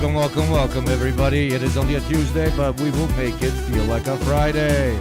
Welcome, everybody. It is only a Tuesday, but we will make it feel like a Friday.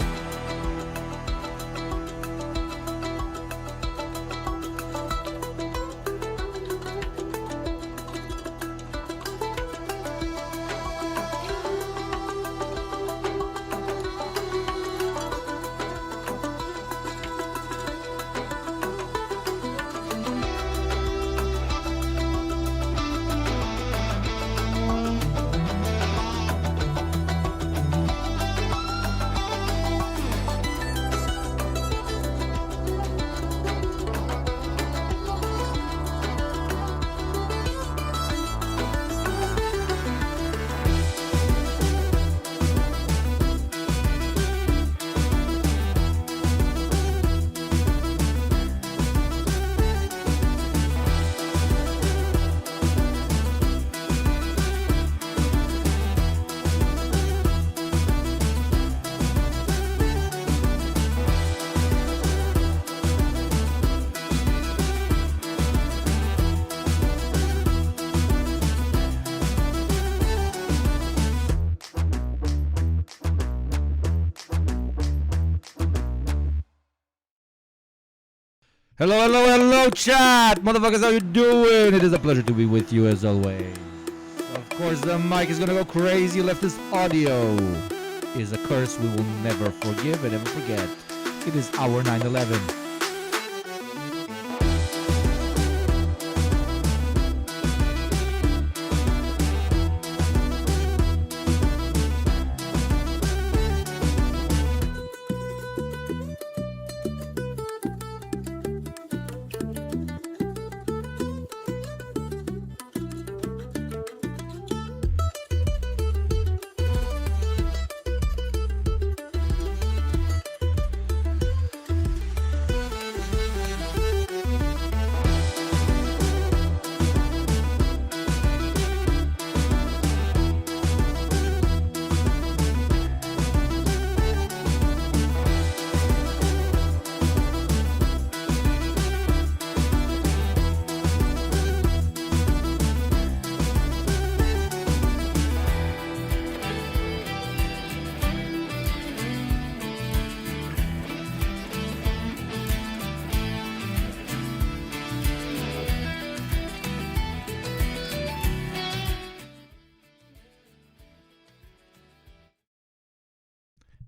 Hello, chat! Motherfuckers, how you doing? It is a pleasure to be with you as always. Of course, the mic is gonna go crazy. Left this audio is a curse we will never forgive and ever forget. It is our 9/11.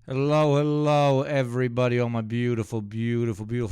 Hello, everybody, all my beautiful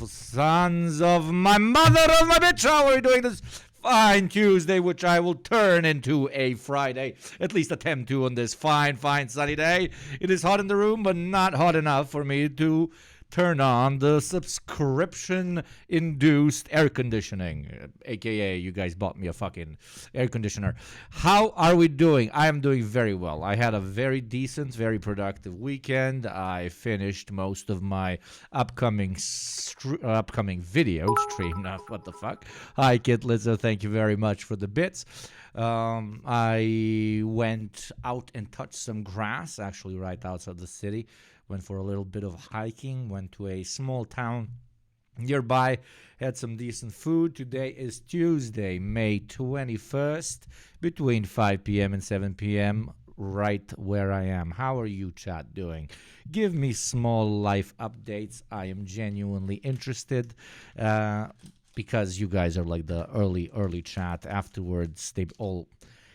sons of my mother of my bitch. How are you doing this fine Tuesday, which I will turn into a Friday, at least attempt to on this fine sunny day. It is hot in the room, but not hot enough for me to turn on the subscription-induced air conditioning, aka you guys bought me a fucking air conditioner. How are we doing? I am doing very well. I had a very decent, very productive weekend. I finished most of my upcoming video stream. What the fuck? Hi, Kit Lizzo. Thank you very much for the bits. I went out and touched some grass, actually right outside the city. Went for a little bit of hiking, went to a small town nearby, had some decent food. Today is Tuesday, May 21st, between 5 p.m. and 7 p.m., right where I am. How are you, chat, doing? Give me small life updates. I am genuinely interested because you guys are like the early chat. Afterwards, they all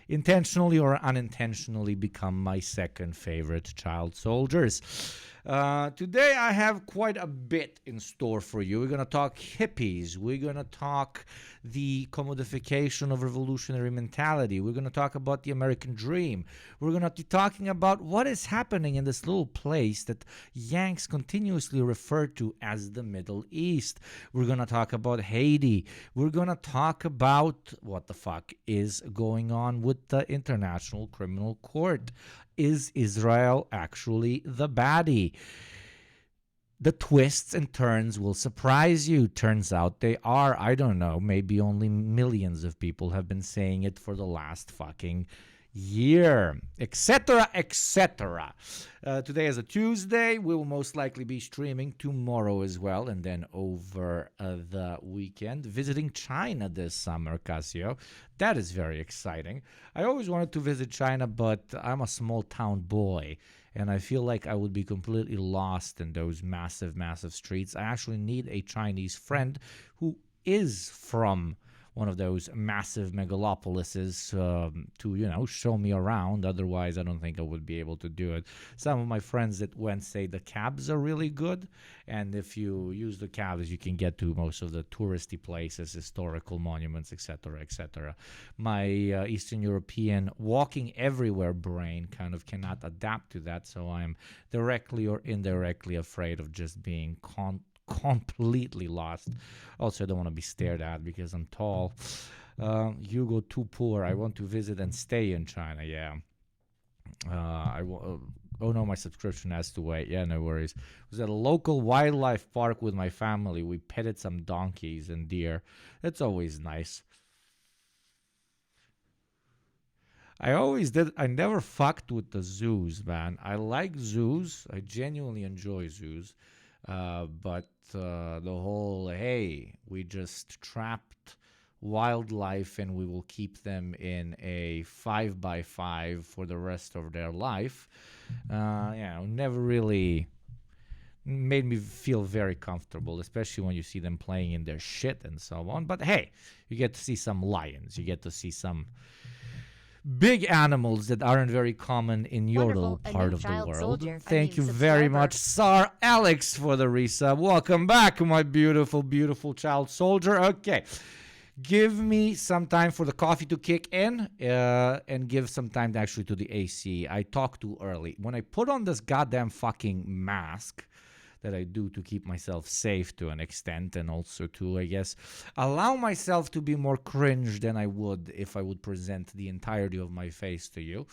intentionally or unintentionally become my second favorite child soldiers. Today I have quite a bit in store for you. We're going to talk hippies. We're going to talk the commodification of revolutionary mentality. We're going to talk about the American dream. We're going to be talking about what is happening in this little place that Yanks continuously refer to as the Middle East. We're going to talk about Haiti. We're going to talk about what the fuck is going on with the International Criminal Court. Is Israel actually the baddie? The twists and turns will surprise you. Turns out they are. I don't know. Maybe only millions of people have been saying it for the last fucking year, etc., etc. Today is a Tuesday. We will most likely be streaming tomorrow as well, and then over the weekend, visiting China this summer, Casio. That is very exciting. I always wanted to visit China, but I'm a small town boy, and I feel like I would be completely lost in those massive, massive streets. I actually need a Chinese friend who is from one of those massive megalopolises to, show me around. Otherwise, I don't think I would be able to do it. Some of my friends that went say the cabs are really good. And if you use the cabs, you can get to most of the touristy places, historical monuments, etc., etc. My Eastern European walking everywhere brain kind of cannot adapt to that. So I'm directly or indirectly afraid of just being completely lost. Also, I don't want to be stared at because I'm tall. Hugo, too poor. I want to visit and stay in China. Yeah. Oh no, my subscription has to wait. Yeah, no worries. I was at a local wildlife park with my family. We petted some donkeys and deer. It's always nice. I always did. I never fucked with the zoos, man. I like zoos. I genuinely enjoy zoos. But the whole, hey, we just trapped wildlife and we will keep them in a 5x5 for the rest of their life, never really made me feel very comfortable, especially when you see them playing in their shit and so on. But hey, you get to see some lions, you get to see some big animals that aren't very common in your little part of the world. Thank you very much, Sir Alex, for the resub. Welcome back, my beautiful, beautiful child soldier. Okay. Give me some time for the coffee to kick in and give some time actually to the AC. I talked too early. When I put on this goddamn fucking mask that I do to keep myself safe to an extent, and also to, I guess, allow myself to be more cringe than I would if I would present the entirety of my face to you.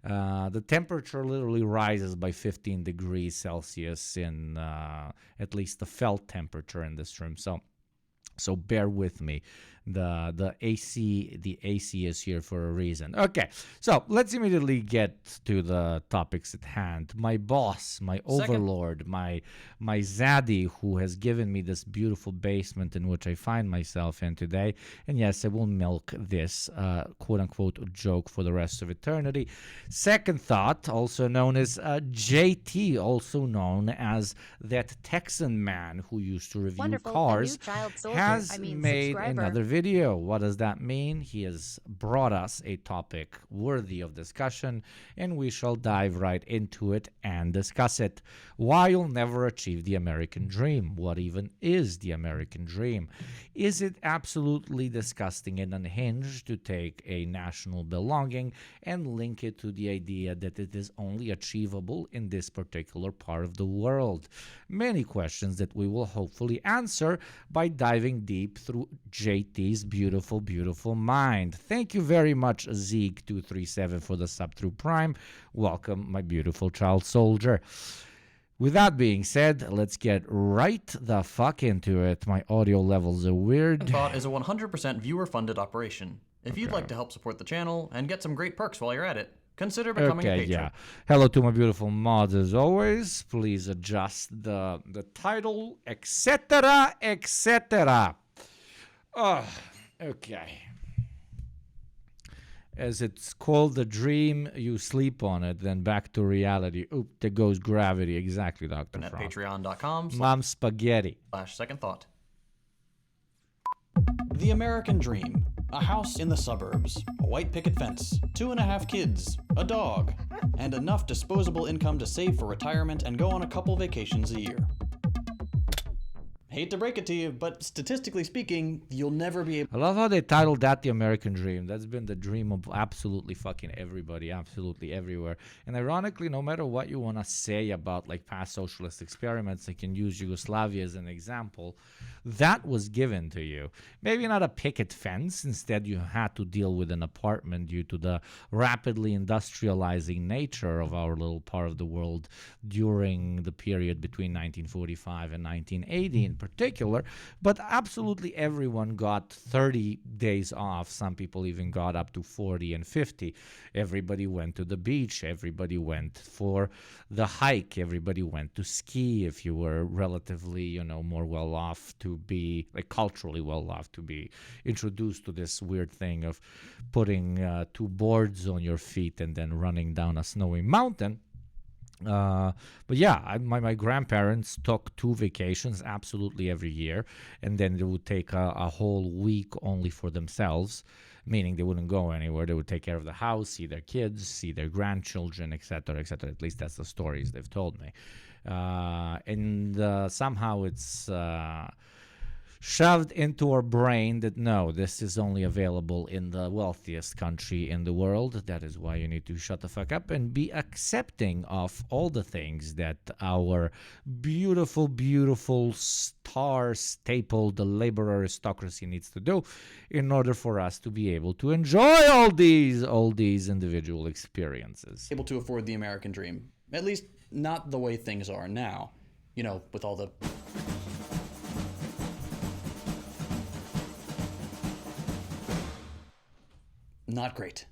The temperature literally rises by 15 degrees Celsius in at least the felt temperature in this room. So bear with me. The AC is here for a reason. Okay, so let's immediately get to the topics at hand. My boss, my overlord, my zaddy, who has given me this beautiful basement in which I find myself in today. And yes, I will milk this quote-unquote joke for the rest of eternity. Second thought, also known as JT, also known as that Texan man who used to review cars, has made another video. What does that mean? He has brought us a topic worthy of discussion, and we shall dive right into it and discuss it. Why you'll never achieve the American dream. What even is the American dream? Is it absolutely disgusting and unhinged to take a national belonging and link it to the idea that it is only achievable in this particular part of the world? Many questions that we will hopefully answer by diving deep through JT's beautiful, beautiful mind. Thank you very much, Zeke237, for the sub through Prime. Welcome, my beautiful child soldier. With that being said, let's get right the fuck into it. My audio levels are weird. Thought is a 100% viewer-funded operation. If you'd like to help support the channel and get some great perks while you're at it, consider becoming a patron. Yeah. Hello to my beautiful mods as always. Please adjust the title, etc., etc. Okay. As it's called the dream, you sleep on it, then back to reality. Oop, there goes gravity. Exactly, Dr. At Frank. patreon.com. Mom spaghetti. /second thought. The American dream. A house in the suburbs, a white picket fence, 2.5 kids, a dog, and enough disposable income to save for retirement and go on a couple vacations a year. Hate to break it to you, but statistically speaking, you'll never be able... I love how they titled that The American Dream. That's been the dream of absolutely fucking everybody, absolutely everywhere. And ironically, no matter what you want to say about like past socialist experiments, I can use Yugoslavia as an example, that was given to you. Maybe not a picket fence. Instead, you had to deal with an apartment due to the rapidly industrializing nature of our little part of the world during the period between 1945 and 1980 in particular, but absolutely everyone got 30 days off. Some people even got up to 40 and 50. Everybody went to the beach. Everybody went for the hike. Everybody went to ski if you were relatively, more well off to be, like culturally well off to be introduced to this weird thing of putting two boards on your feet and then running down a snowy mountain. But yeah, my grandparents took 2 vacations absolutely every year, and then they would take a whole week only for themselves, meaning they wouldn't go anywhere. They would take care of the house, see their kids, see their grandchildren, etc., etc. At least that's the stories they've told me. And somehow it's shoved into our brain that no, this is only available in the wealthiest country in the world. That is why you need to shut the fuck up and be accepting of all the things that our beautiful, beautiful star-stapled labor aristocracy needs to do in order for us to be able to enjoy all these individual experiences. Able to afford the American dream. At least not the way things are now. With all the... Not great.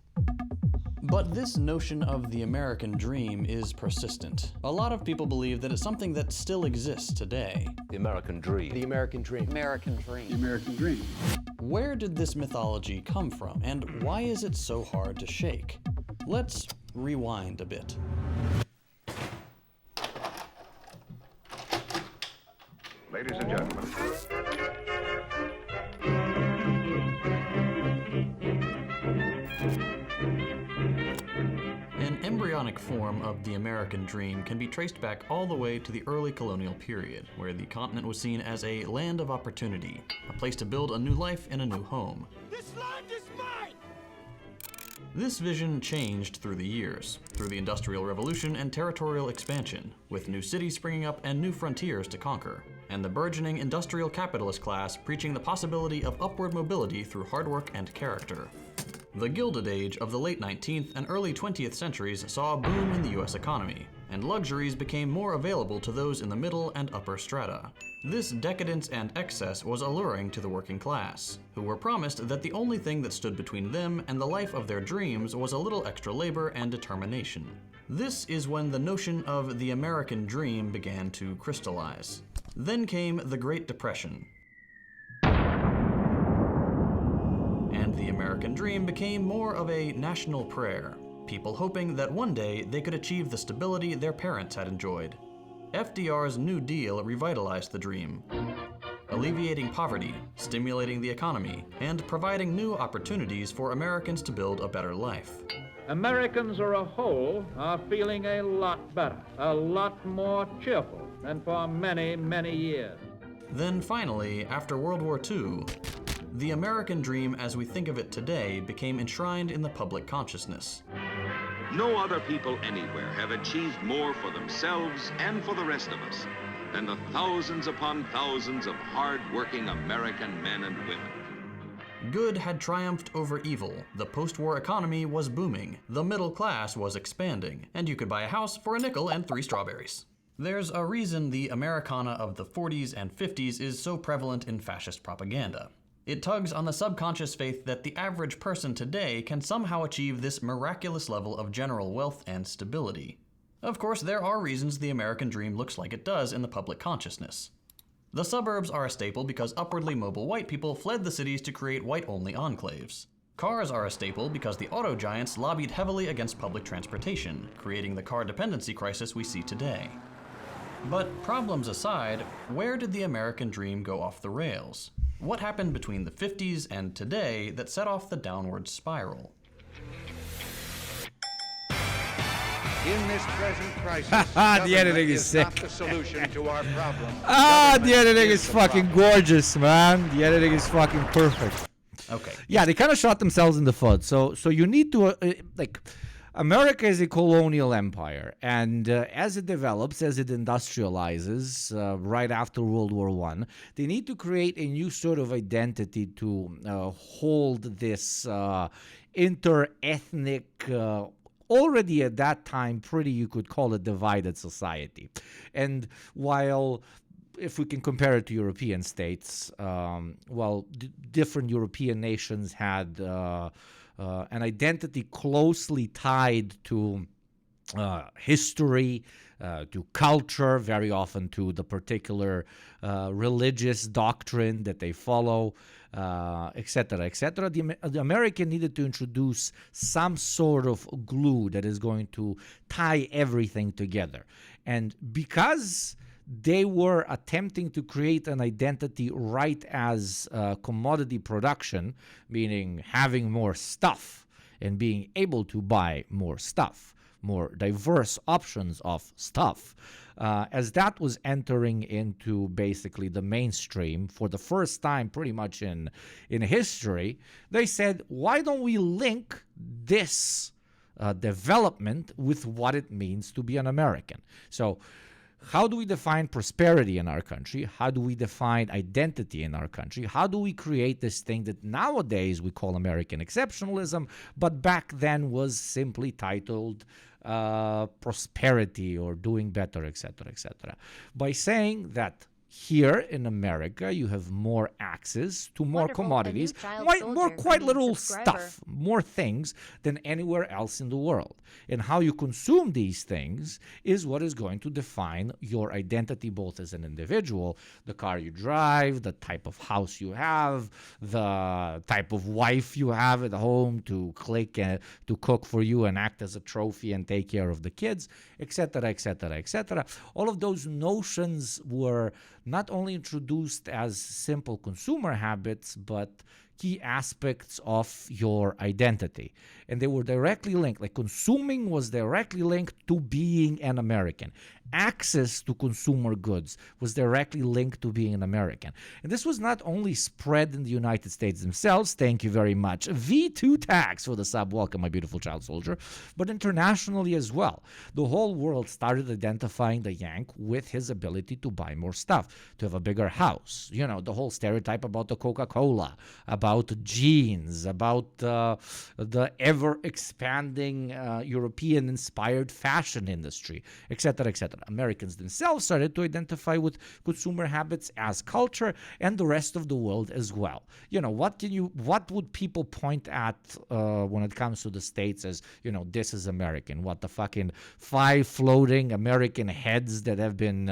But this notion of the American dream is persistent. A lot of people believe that it's something that still exists today. The American dream. The American dream. American dream. The American dream. Where did this mythology come from, and why is it so hard to shake? Let's rewind a bit. Ladies and gentlemen. An embryonic form of the American dream can be traced back all the way to the early colonial period, where the continent was seen as a land of opportunity, a place to build a new life in a new home. This land is mine! This vision changed through the years, through the Industrial Revolution and territorial expansion, with new cities springing up and new frontiers to conquer, and the burgeoning industrial capitalist class preaching the possibility of upward mobility through hard work and character. The Gilded Age of the late 19th and early 20th centuries saw a boom in the US economy, and luxuries became more available to those in the middle and upper strata. This decadence and excess was alluring to the working class, who were promised that the only thing that stood between them and the life of their dreams was a little extra labor and determination. This is when the notion of the American dream began to crystallize. Then came the Great Depression, and the American dream became more of a national prayer, people hoping that one day they could achieve the stability their parents had enjoyed. FDR's New Deal revitalized the dream, alleviating poverty, stimulating the economy, and providing new opportunities for Americans to build a better life. Americans as a whole are feeling a lot better, a lot more cheerful than for many, many years. Then finally, after World War II, the American dream as we think of it today became enshrined in the public consciousness. No other people anywhere have achieved more for themselves and for the rest of us than the thousands upon thousands of hard-working American men and women. Good had triumphed over evil, the post-war economy was booming, the middle class was expanding, and you could buy a house for a nickel and 3 strawberries. There's a reason the Americana of the 40s and 50s is so prevalent in fascist propaganda. It tugs on the subconscious faith that the average person today can somehow achieve this miraculous level of general wealth and stability. Of course, there are reasons the American dream looks like it does in the public consciousness. The suburbs are a staple because upwardly mobile white people fled the cities to create white-only enclaves. Cars are a staple because the auto giants lobbied heavily against public transportation, creating the car dependency crisis we see today. But problems aside, where did the American dream go off the rails? What happened between the 50s and today that set off the downward spiral? In this present crisis, The editing is sick. not the solution to our problem. The editing is fucking gorgeous, man. The editing is fucking perfect. Okay. Yeah, they kind of shot themselves in the foot. So you need to America is a colonial empire, and as it develops, as it industrializes, right after World War I, they need to create a new sort of identity to hold this inter-ethnic, already at that time, you could call it divided society. And while if we can compare it to European states, different European nations had an identity closely tied to history, to culture, very often to the particular religious doctrine that they follow, etc., etc. The American needed to introduce some sort of glue that is going to tie everything together. And because they were attempting to create an identity right as commodity production, meaning having more stuff and being able to buy more stuff, more diverse options of stuff, as that was entering into basically the mainstream for the first time pretty much in history, they said, why don't we link this development with what it means to be an American? So how do we define prosperity in our country? How do we define identity in our country? How do we create this thing that nowadays we call American exceptionalism, but back then was simply titled prosperity or doing better, etc., etc.? By saying that here in America, you have more access to more commodities, more quite little stuff, more things than anywhere else in the world. And how you consume these things is what is going to define your identity, both as an individual, the car you drive, the type of house you have, the type of wife you have at home to cook for you and act as a trophy and take care of the kids, etc., etc., etc. All of those notions were not only introduced as simple consumer habits, but key aspects of your identity. And they were directly linked. Like consuming was directly linked to being an American. Access to consumer goods was directly linked to being an American. And this was not only spread in the United States themselves, thank you very much, V2 tax for the sub, welcome my beautiful child soldier, but internationally as well. The whole world started identifying the Yank with his ability to buy more stuff, to have a bigger house. You know, the whole stereotype about the Coca-Cola, about jeans, about the ever-expanding European-inspired fashion industry, etc., etc. Americans themselves started to identify with consumer habits as culture, and the rest of the world as well. You know, what would people point at when it comes to the States as, you know, this is American? What, the fucking 5 floating American heads that have been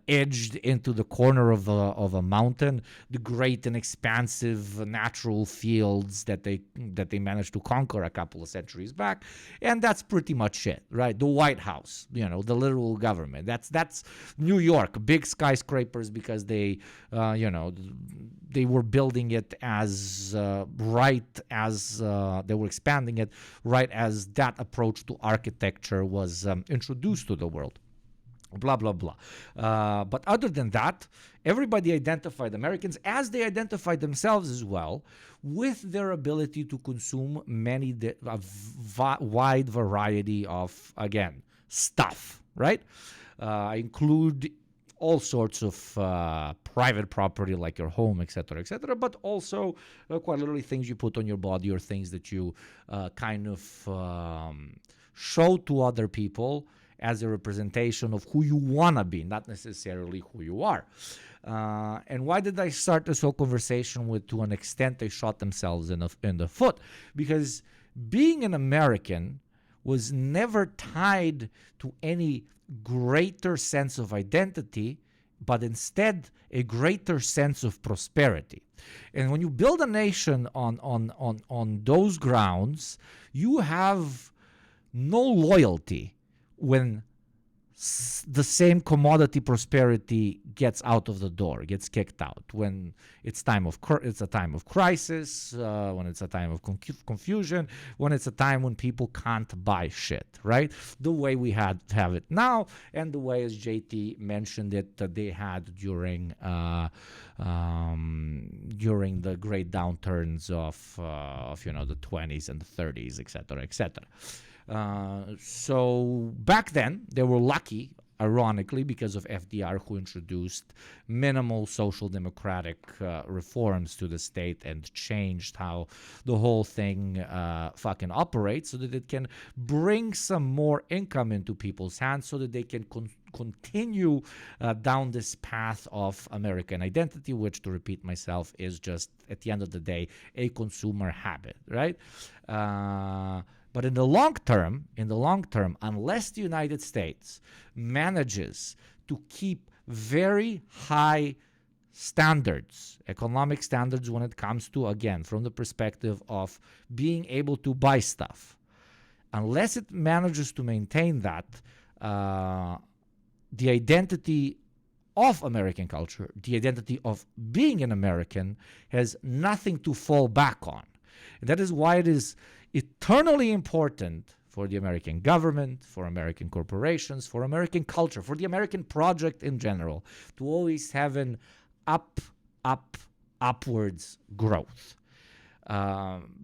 edged into the corner of a mountain, the great and expansive natural fields that they managed to conquer a couple of centuries back, and that's pretty much it, right? The White House, you know, the literal government. That's New York, big skyscrapers, because they were building it as right as they were expanding it right as that approach to architecture was introduced to the world. Blah, blah, blah. But other than that, everybody identified Americans, as they identified themselves as well, with their ability to consume wide variety of, again, stuff, right? I include all sorts of private property like your home, etc., but also quite literally things you put on your body or things that you kind of show to other people as a representation of who you want to be, not necessarily who you are. And why did I start this whole conversation with, to an extent, they shot themselves in the foot? Because being an American was never tied to any greater sense of identity, but instead a greater sense of prosperity. And when you build a nation on those grounds, you have no loyalty when the same commodity prosperity gets out of the door, gets kicked out. When it's a time of crisis, when it's a time of confusion, when it's a time when people can't buy shit, right? The way we have it now, and the way, as JT mentioned it, that they had during the great downturns of the 20s and the 30s, etc., etc. So back then, they were lucky, ironically, because of FDR, who introduced minimal social democratic reforms to the state and changed how the whole thing fucking operates so that it can bring some more income into people's hands so that they can continue down this path of American identity, which, to repeat myself, is just, at the end of the day, a consumer habit, right? But in the long term, unless the United States manages to keep very high standards, economic standards, when it comes to, again, from the perspective of being able to buy stuff, unless it manages to maintain that, the identity of American culture, the identity of being an American, has nothing to fall back on. And that is why it is eternally important for the American government, for American corporations, for American culture, for the American project in general, to always have an upwards growth.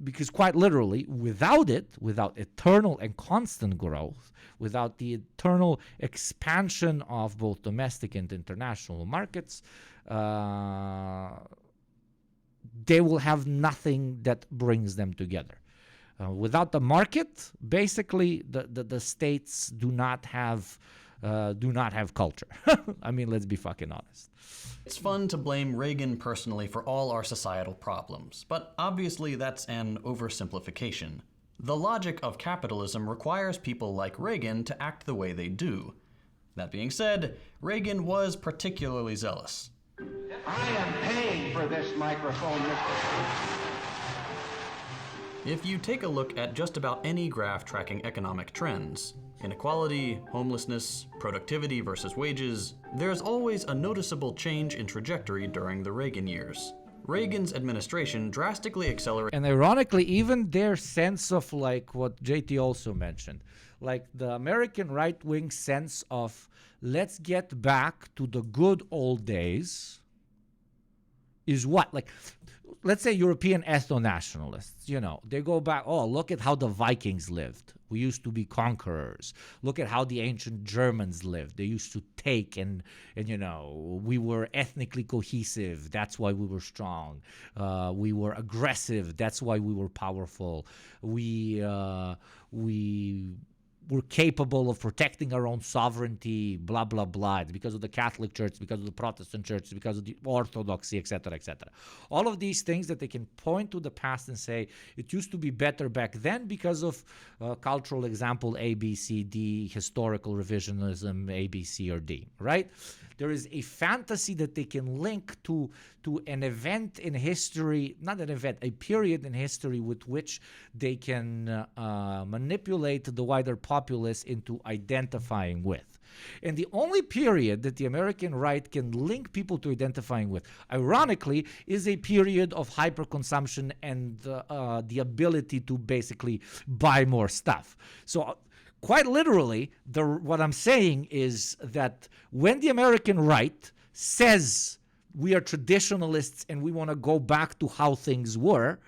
Because quite literally, without eternal and constant growth, without the eternal expansion of both domestic and international markets, they will have nothing that brings them together. Without the market, basically, the states do not have culture. I mean, let's be fucking honest. It's fun to blame Reagan personally for all our societal problems, but obviously that's an oversimplification. The logic of capitalism requires people like Reagan to act the way they do. That being said, Reagan was particularly zealous. I am paying for this microphone, Mr. If you take a look at just about any graph tracking economic trends, inequality, homelessness, productivity versus wages, there's always a noticeable change in trajectory during the Reagan years. Reagan's administration drastically accelerated. And ironically, even their sense of, like what JT also mentioned, like the American right-wing sense of let's get back to the good old days is what? Like, let's say European ethno-nationalists, they go back, oh, look at how the Vikings lived. We used to be conquerors. Look at how the ancient Germans lived. They used to take and we were ethnically cohesive. That's why we were strong. We were aggressive. That's why we were powerful. We were capable of protecting our own sovereignty, blah, blah, blah. It's because of the Catholic Church, because of the Protestant Church, because of the Orthodoxy, etc., etc. All of these things that they can point to the past and say, it used to be better back then because of cultural example A, B, C, D, historical revisionism, A, B, C, or D, right? There is a fantasy that they can link to an event in history, not an event, a period in history with which they can manipulate the wider populace into identifying with. And the only period that the American right can link people to identifying with, ironically, is a period of hyperconsumption and the ability to basically buy more stuff. So quite literally, what I'm saying is that when the American right says we are traditionalists and we want to go back to how things were,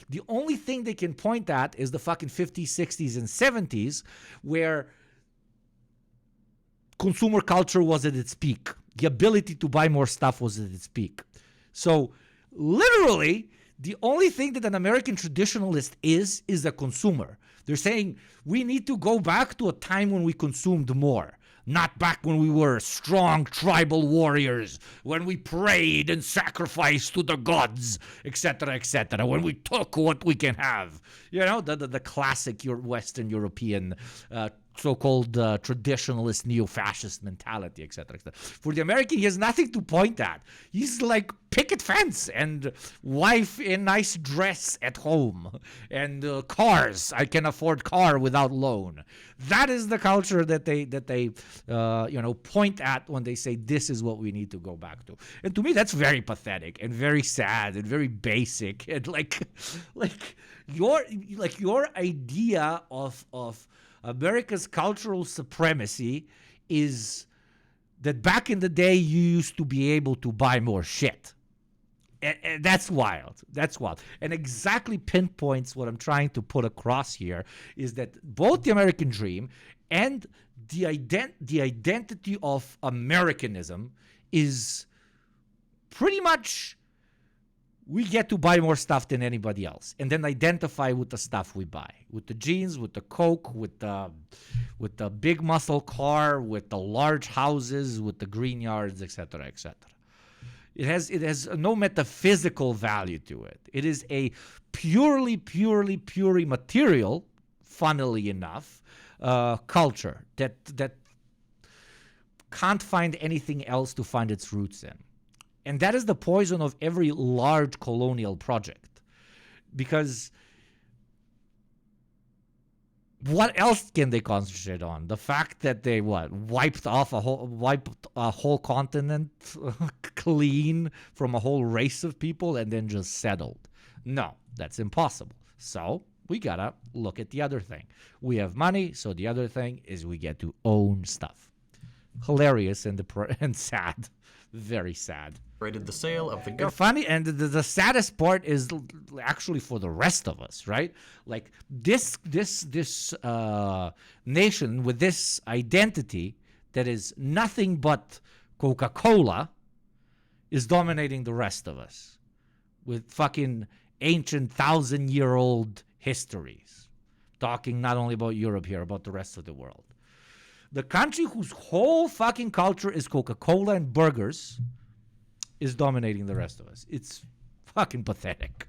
the only thing they can point at is the fucking 50s, 60s, and 70s, where consumer culture was at its peak. The ability to buy more stuff was at its peak. So literally, the only thing that an American traditionalist is a consumer. They're saying we need to go back to a time when we consumed more, not back when we were strong tribal warriors, when we prayed and sacrificed to the gods, etc., when we took what we can have. The classic Western European so-called traditionalist neo-fascist mentality, etc. For the American, he has nothing to point at. He's like picket fence and wife in nice dress at home and cars. I can afford car without loan. That is the culture that they point at when they say this is what we need to go back to. And to me, that's very pathetic and very sad and very basic and like your idea of America's cultural supremacy is that back in the day you used to be able to buy more shit. And that's wild. That's wild. And exactly pinpoints what I'm trying to put across here is that both the American dream And the identity of Americanism is pretty much we get to buy more stuff than anybody else, and then identify with the stuff we buy, with the jeans, with the Coke, with the big muscle car, with the large houses, with the green yards, etc., etc. It has no metaphysical value to it. It is a purely material, funnily enough, culture that can't find anything else to find its roots in. And that is the poison of every large colonial project. Because what else can they concentrate on? The fact that they wiped a whole continent clean from a whole race of people and then just settled. No, that's impossible. So we gotta look at the other thing. We have money, so the other thing is we get to own stuff. Hilarious and sad. Very sad. The sale of the Funny, and the saddest part is actually for the rest of us, right? Like this nation with this identity that is nothing but Coca-Cola is dominating the rest of us with fucking ancient 1,000-year-old histories. Talking not only about Europe here, about the rest of the world. The country whose whole fucking culture is Coca-Cola and burgers is dominating the rest of us. It's fucking pathetic.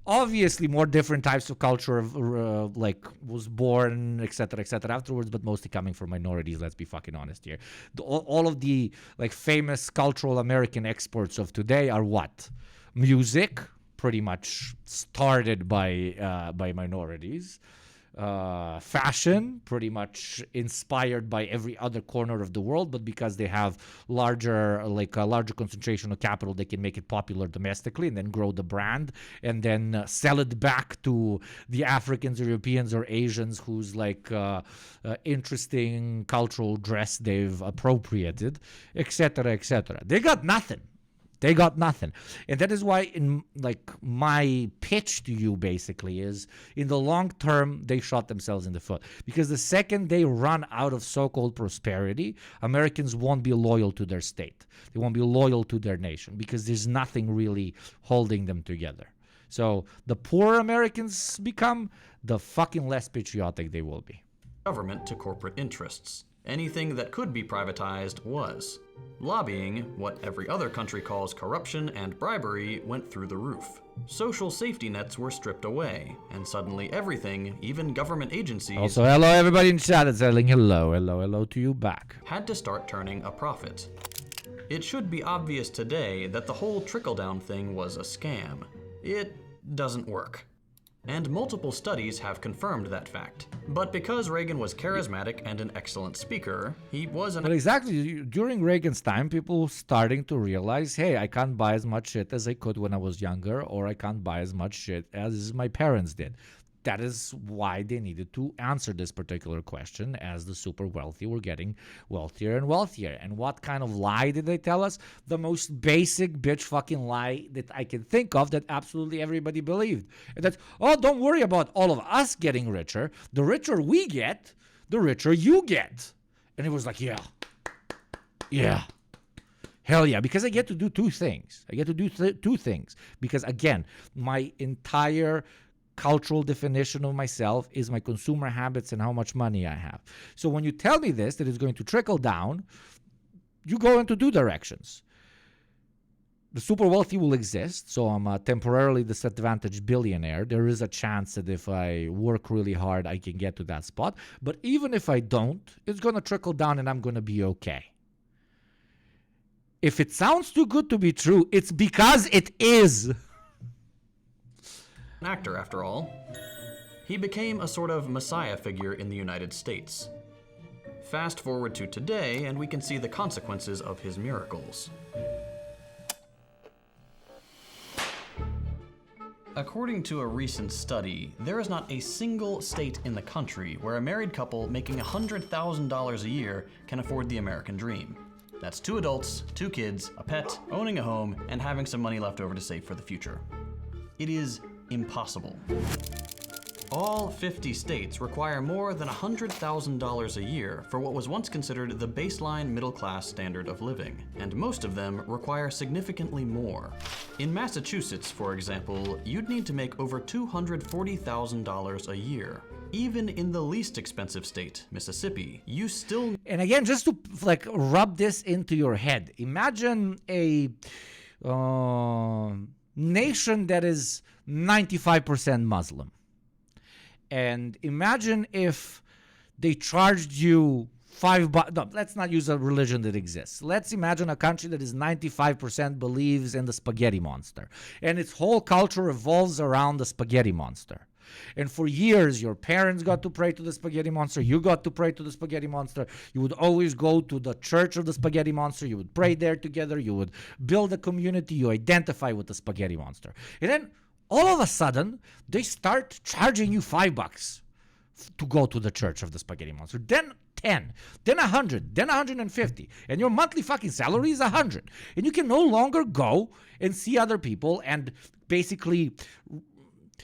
Obviously, more different types of culture was born, etc., afterwards, but mostly coming from minorities. Let's be fucking honest here. All of the famous cultural American exports of today are what? Music, pretty much started by minorities. Fashion, pretty much inspired by every other corner of the world, but because they have a larger concentration of capital, they can make it popular domestically and then grow the brand and then sell it back to the Africans, Europeans, or Asians whose interesting cultural dress they've appropriated, etc., etc. They got nothing. They got nothing. And that is why my pitch to you basically is in the long term, they shot themselves in the foot. Because the second they run out of so-called prosperity, Americans won't be loyal to their state. They won't be loyal to their nation because there's nothing really holding them together. So the poorer Americans become, the fucking less patriotic they will be. Government to corporate interests. Anything that could be privatized was. Lobbying, what every other country calls corruption and bribery, went through the roof. Social safety nets were stripped away, and suddenly everything, even government agencies... Also, hello everybody in chat that's saying hello to you back. ...had to start turning a profit. It should be obvious today that the whole trickle-down thing was a scam. It doesn't work. And multiple studies have confirmed that fact. But because Reagan was charismatic and an excellent speaker, he was an... But exactly, during Reagan's time, people were starting to realize, hey, I can't buy as much shit as I could when I was younger, or I can't buy as much shit as my parents did. That is why they needed to answer this particular question as the super wealthy were getting wealthier and wealthier. And what kind of lie did they tell us? The most basic bitch fucking lie that I can think of that absolutely everybody believed. And that's, oh, don't worry about all of us getting richer. The richer we get, the richer you get. And it was like, yeah. Hell yeah, because I get to do two things. Two things. Because again, my entire cultural definition of myself is my consumer habits and how much money I have. So when you tell me this, that it's going to trickle down, you go into two directions. The super wealthy will exist, so I'm a temporarily disadvantaged billionaire. There is a chance that if I work really hard, I can get to that spot. But even if I don't, it's going to trickle down and I'm going to be okay. If it sounds too good to be true, it's because it is. Actor, after all. He became a sort of messiah figure in the United States. Fast forward to today, and we can see the consequences of his miracles. According to a recent study, there is not a single state in the country where a married couple making $100,000 a year can afford the American dream. That's 2 adults, 2 kids, a pet, owning a home, and having some money left over to save for the future. It is impossible. All 50 states require more than $100,000 a year for what was once considered the baseline middle-class standard of living, and most of them require significantly more. In Massachusetts, for example, you'd need to make over $240,000 a year. Even in the least expensive state, Mississippi, you still... And again, just to like rub this into your head, imagine a nation that is 95% Muslim. And imagine if they charged you $5. No, let's not use a religion that exists. Let's imagine a country that is 95% believes in the spaghetti monster. And its whole culture revolves around the spaghetti monster. And for years, your parents got to pray to the spaghetti monster. You got to pray to the spaghetti monster. You would always go to the church of the spaghetti monster. You would pray there together. You would build a community. You identify with the spaghetti monster. And then all of a sudden, they start charging you $5 to go to the church of the spaghetti monster. Then 10, then 100, then 150. And your monthly fucking salary is 100. And you can no longer go and see other people and basically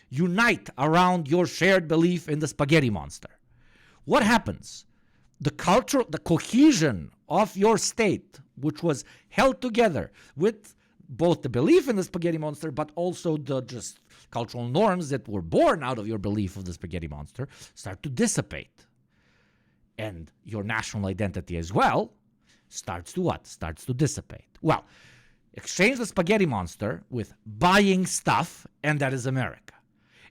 unite around your shared belief in the spaghetti monster. What happens? The culture, the cohesion of your state, which was held together with both the belief in the spaghetti monster, but also the just cultural norms that were born out of your belief of the spaghetti monster, start to dissipate. And your national identity as well starts to what? Starts to dissipate. Well, exchange the spaghetti monster with buying stuff, and that is America.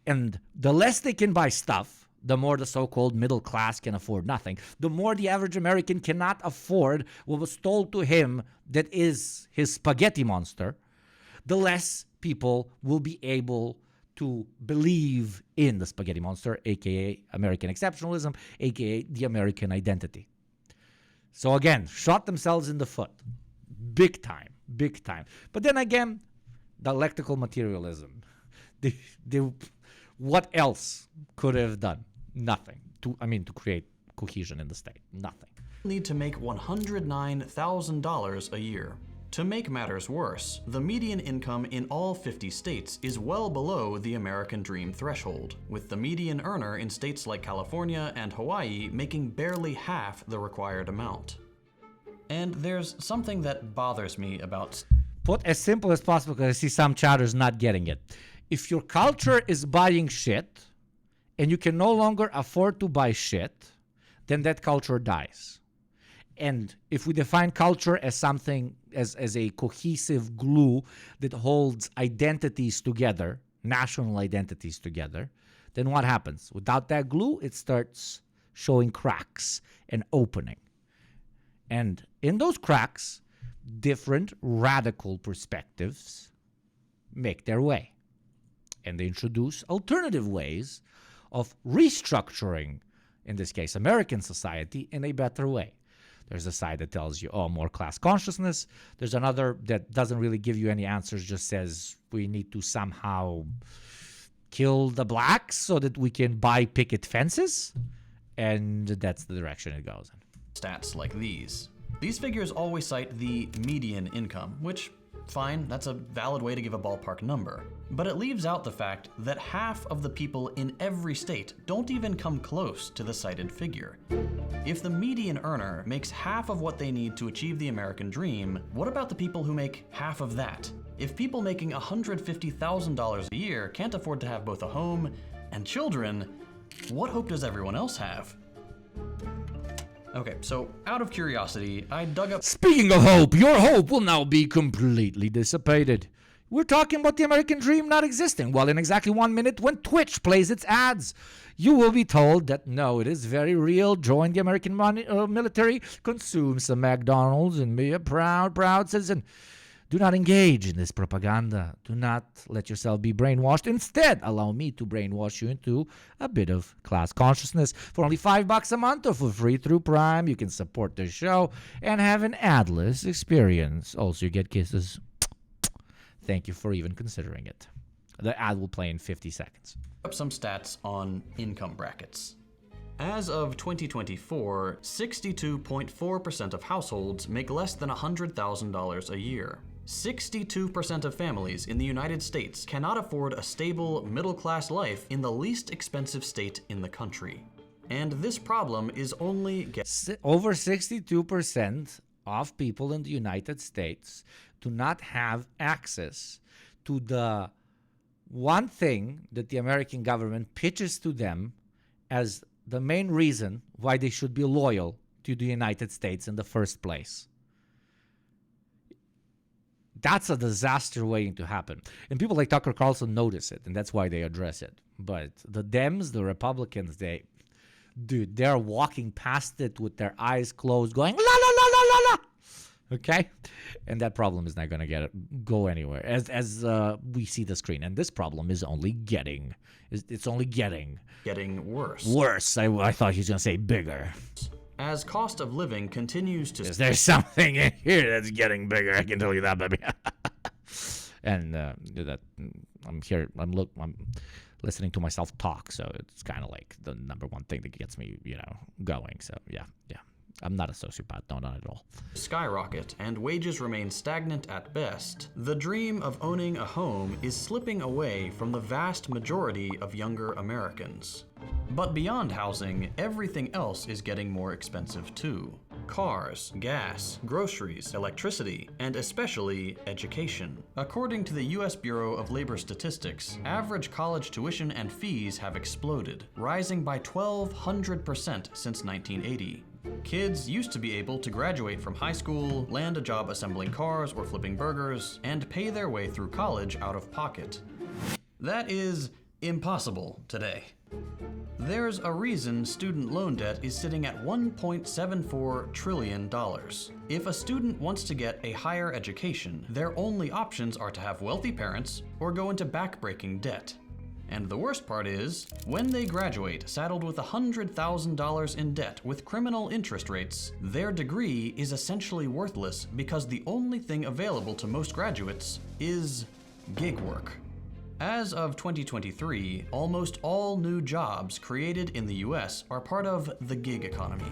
And the less they can buy stuff, the more the so-called middle class can afford nothing. The more the average American cannot afford what was told to him that is his spaghetti monster, the less people will be able to believe in the spaghetti monster, aka American exceptionalism, aka the American identity. So again, shot themselves in the foot. Big time, big time. But then again, dialectical materialism. What else could have done? Nothing. To create cohesion in the state. Nothing. Need to make $109,000 a year. To make matters worse, the median income in all 50 states is well below the American dream threshold, with the median earner in states like California and Hawaii making barely half the required amount. And there's something that bothers me about... Put as simple as possible, because I see some chatters not getting it. If your culture is buying shit, and you can no longer afford to buy shit, then that culture dies. And if we define culture as something, as a cohesive glue that holds identities together, national identities together, then what happens? Without that glue, it starts showing cracks and opening. And in those cracks, different radical perspectives make their way. And they introduce alternative ways of restructuring, in this case, American society, in a better way. There's a side that tells you, oh, more class consciousness. There's another that doesn't really give you any answers, just says we need to somehow kill the blacks so that we can buy picket fences. And that's the direction it goes in. Stats like these. These figures always cite the median income, which, fine, that's a valid way to give a ballpark number. But it leaves out the fact that half of the people in every state don't even come close to the cited figure. If the median earner makes half of what they need to achieve the American dream, what about the people who make half of that? If people making $150,000 a year can't afford to have both a home and children, what hope does everyone else have? Okay, so out of curiosity, I dug up... Speaking of hope, your hope will now be completely dissipated. We're talking about the American dream not existing. Well, in exactly 1 minute, when Twitch plays its ads, you will be told that no, it is very real. Join the American military, consume some McDonald's, and be a proud, proud citizen. Do not engage in this propaganda. Do not let yourself be brainwashed. Instead, allow me to brainwash you into a bit of class consciousness. For only $5 a month or for free through Prime, you can support the show and have an adless experience. Also, you get kisses. Thank you for even considering it. The ad will play in 50 seconds. Up some stats on income brackets. As of 2024, 62.4% of households make less than $100,000 a year. 62% of families in the United States cannot afford a stable, middle-class life in the least expensive state in the country. And this problem is only over 62% of people in the United States do not have access to the one thing that the American government pitches to them as the main reason why they should be loyal to the United States in the first place. That's a disaster waiting to happen. And people like Tucker Carlson notice it, and that's why they address it. But the Dems, the Republicans, they're walking past it with their eyes closed, going, la, la, la, la, la, la. Okay? And that problem is not going to go anywhere as we see the screen. And this problem is only getting worse. Worse. I thought he was going to say bigger. As cost of living continues to... There's something in here that's getting bigger, I can tell you that, baby. And that I'm listening to myself talk, so it's kind of like the number one thing that gets me, going. So, yeah. I'm not a sociopath, no, not at all. Skyrocket, and wages remain stagnant at best. The dream of owning a home is slipping away from the vast majority of younger Americans. But beyond housing, everything else is getting more expensive too. Cars, gas, groceries, electricity, and especially education. According to the U.S. Bureau of Labor Statistics, average college tuition and fees have exploded, rising by 1,200% since 1980. Kids used to be able to graduate from high school, land a job assembling cars or flipping burgers, and pay their way through college out of pocket. That is impossible today. There's a reason student loan debt is sitting at $1.74 trillion. If a student wants to get a higher education, their only options are to have wealthy parents or go into backbreaking debt. And the worst part is, when they graduate saddled with $100,000 in debt with criminal interest rates, their degree is essentially worthless because the only thing available to most graduates is gig work. As of 2023, almost all new jobs created in the US are part of the gig economy.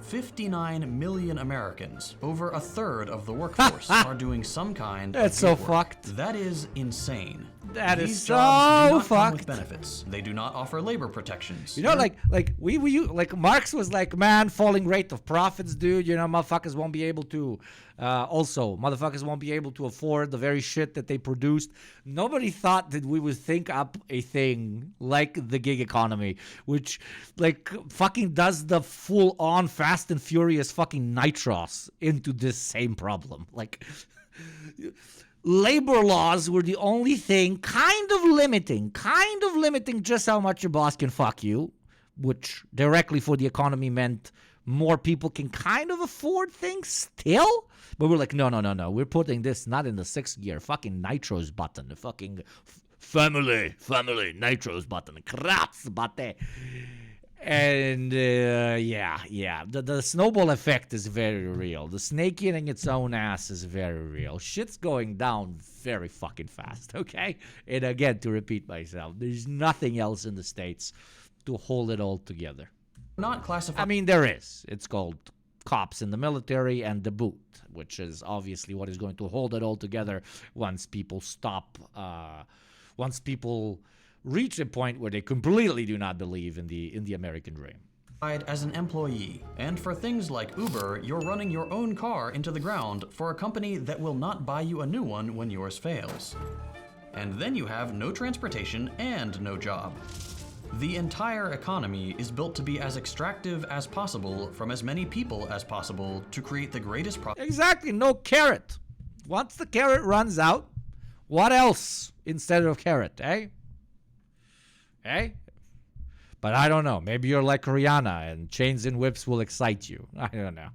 59 million Americans, over a third of the workforce, are doing some kind of That's gig so work. fucked. That is insane. That is These so jobs do not come with fucked. benefits. They do not offer labor protections. like Marx was like, man, falling rate of profits, dude. Motherfuckers won't be able to. Motherfuckers won't be able to afford the very shit that they produced. Nobody thought that we would think up a thing like the gig economy, which fucking does the full-on Fast and Furious fucking nitros into this same problem. Labor laws were the only thing kind of limiting just how much your boss can fuck you, which directly for the economy meant more people can kind of afford things still. But we're like, no. We're putting this not in the 6th gear, fucking nitros button, the fucking family nitros button, kratz button. And the snowball effect is very real. The snake eating its own ass is very real. Shit's going down very fucking fast, okay? And again, to repeat myself, there's nothing else in the States to hold it all together. Not classified. I mean, there is. It's called cops in the military and the boot, which is obviously what is going to hold it all together once people reach a point where they completely do not believe in the American dream. As an employee, and for things like Uber, you're running your own car into the ground for a company that will not buy you a new one when yours fails. And then you have no transportation and no job. The entire economy is built to be as extractive as possible from as many people as possible to create the greatest profit. Exactly, no carrot. Once the carrot runs out, what else instead of carrot, eh? But I don't know. Maybe you're like Rihanna and chains and whips will excite you. I don't know.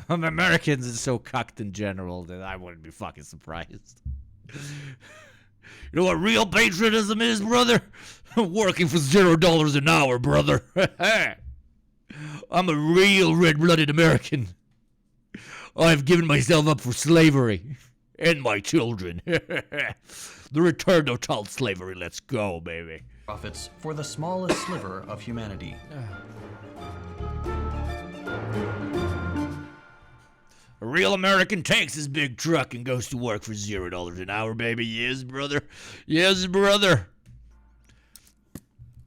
Americans are so cucked in general that I wouldn't be fucking surprised. You know what real patriotism is, brother? Working for $0 an hour, brother. I'm a real red-blooded American. I've given myself up for slavery and my children. The return of child slavery. Let's go, baby. Profits for the smallest sliver of humanity. real American takes his big truck and goes to work for $0 an hour, baby. Yes, brother. Yes, brother.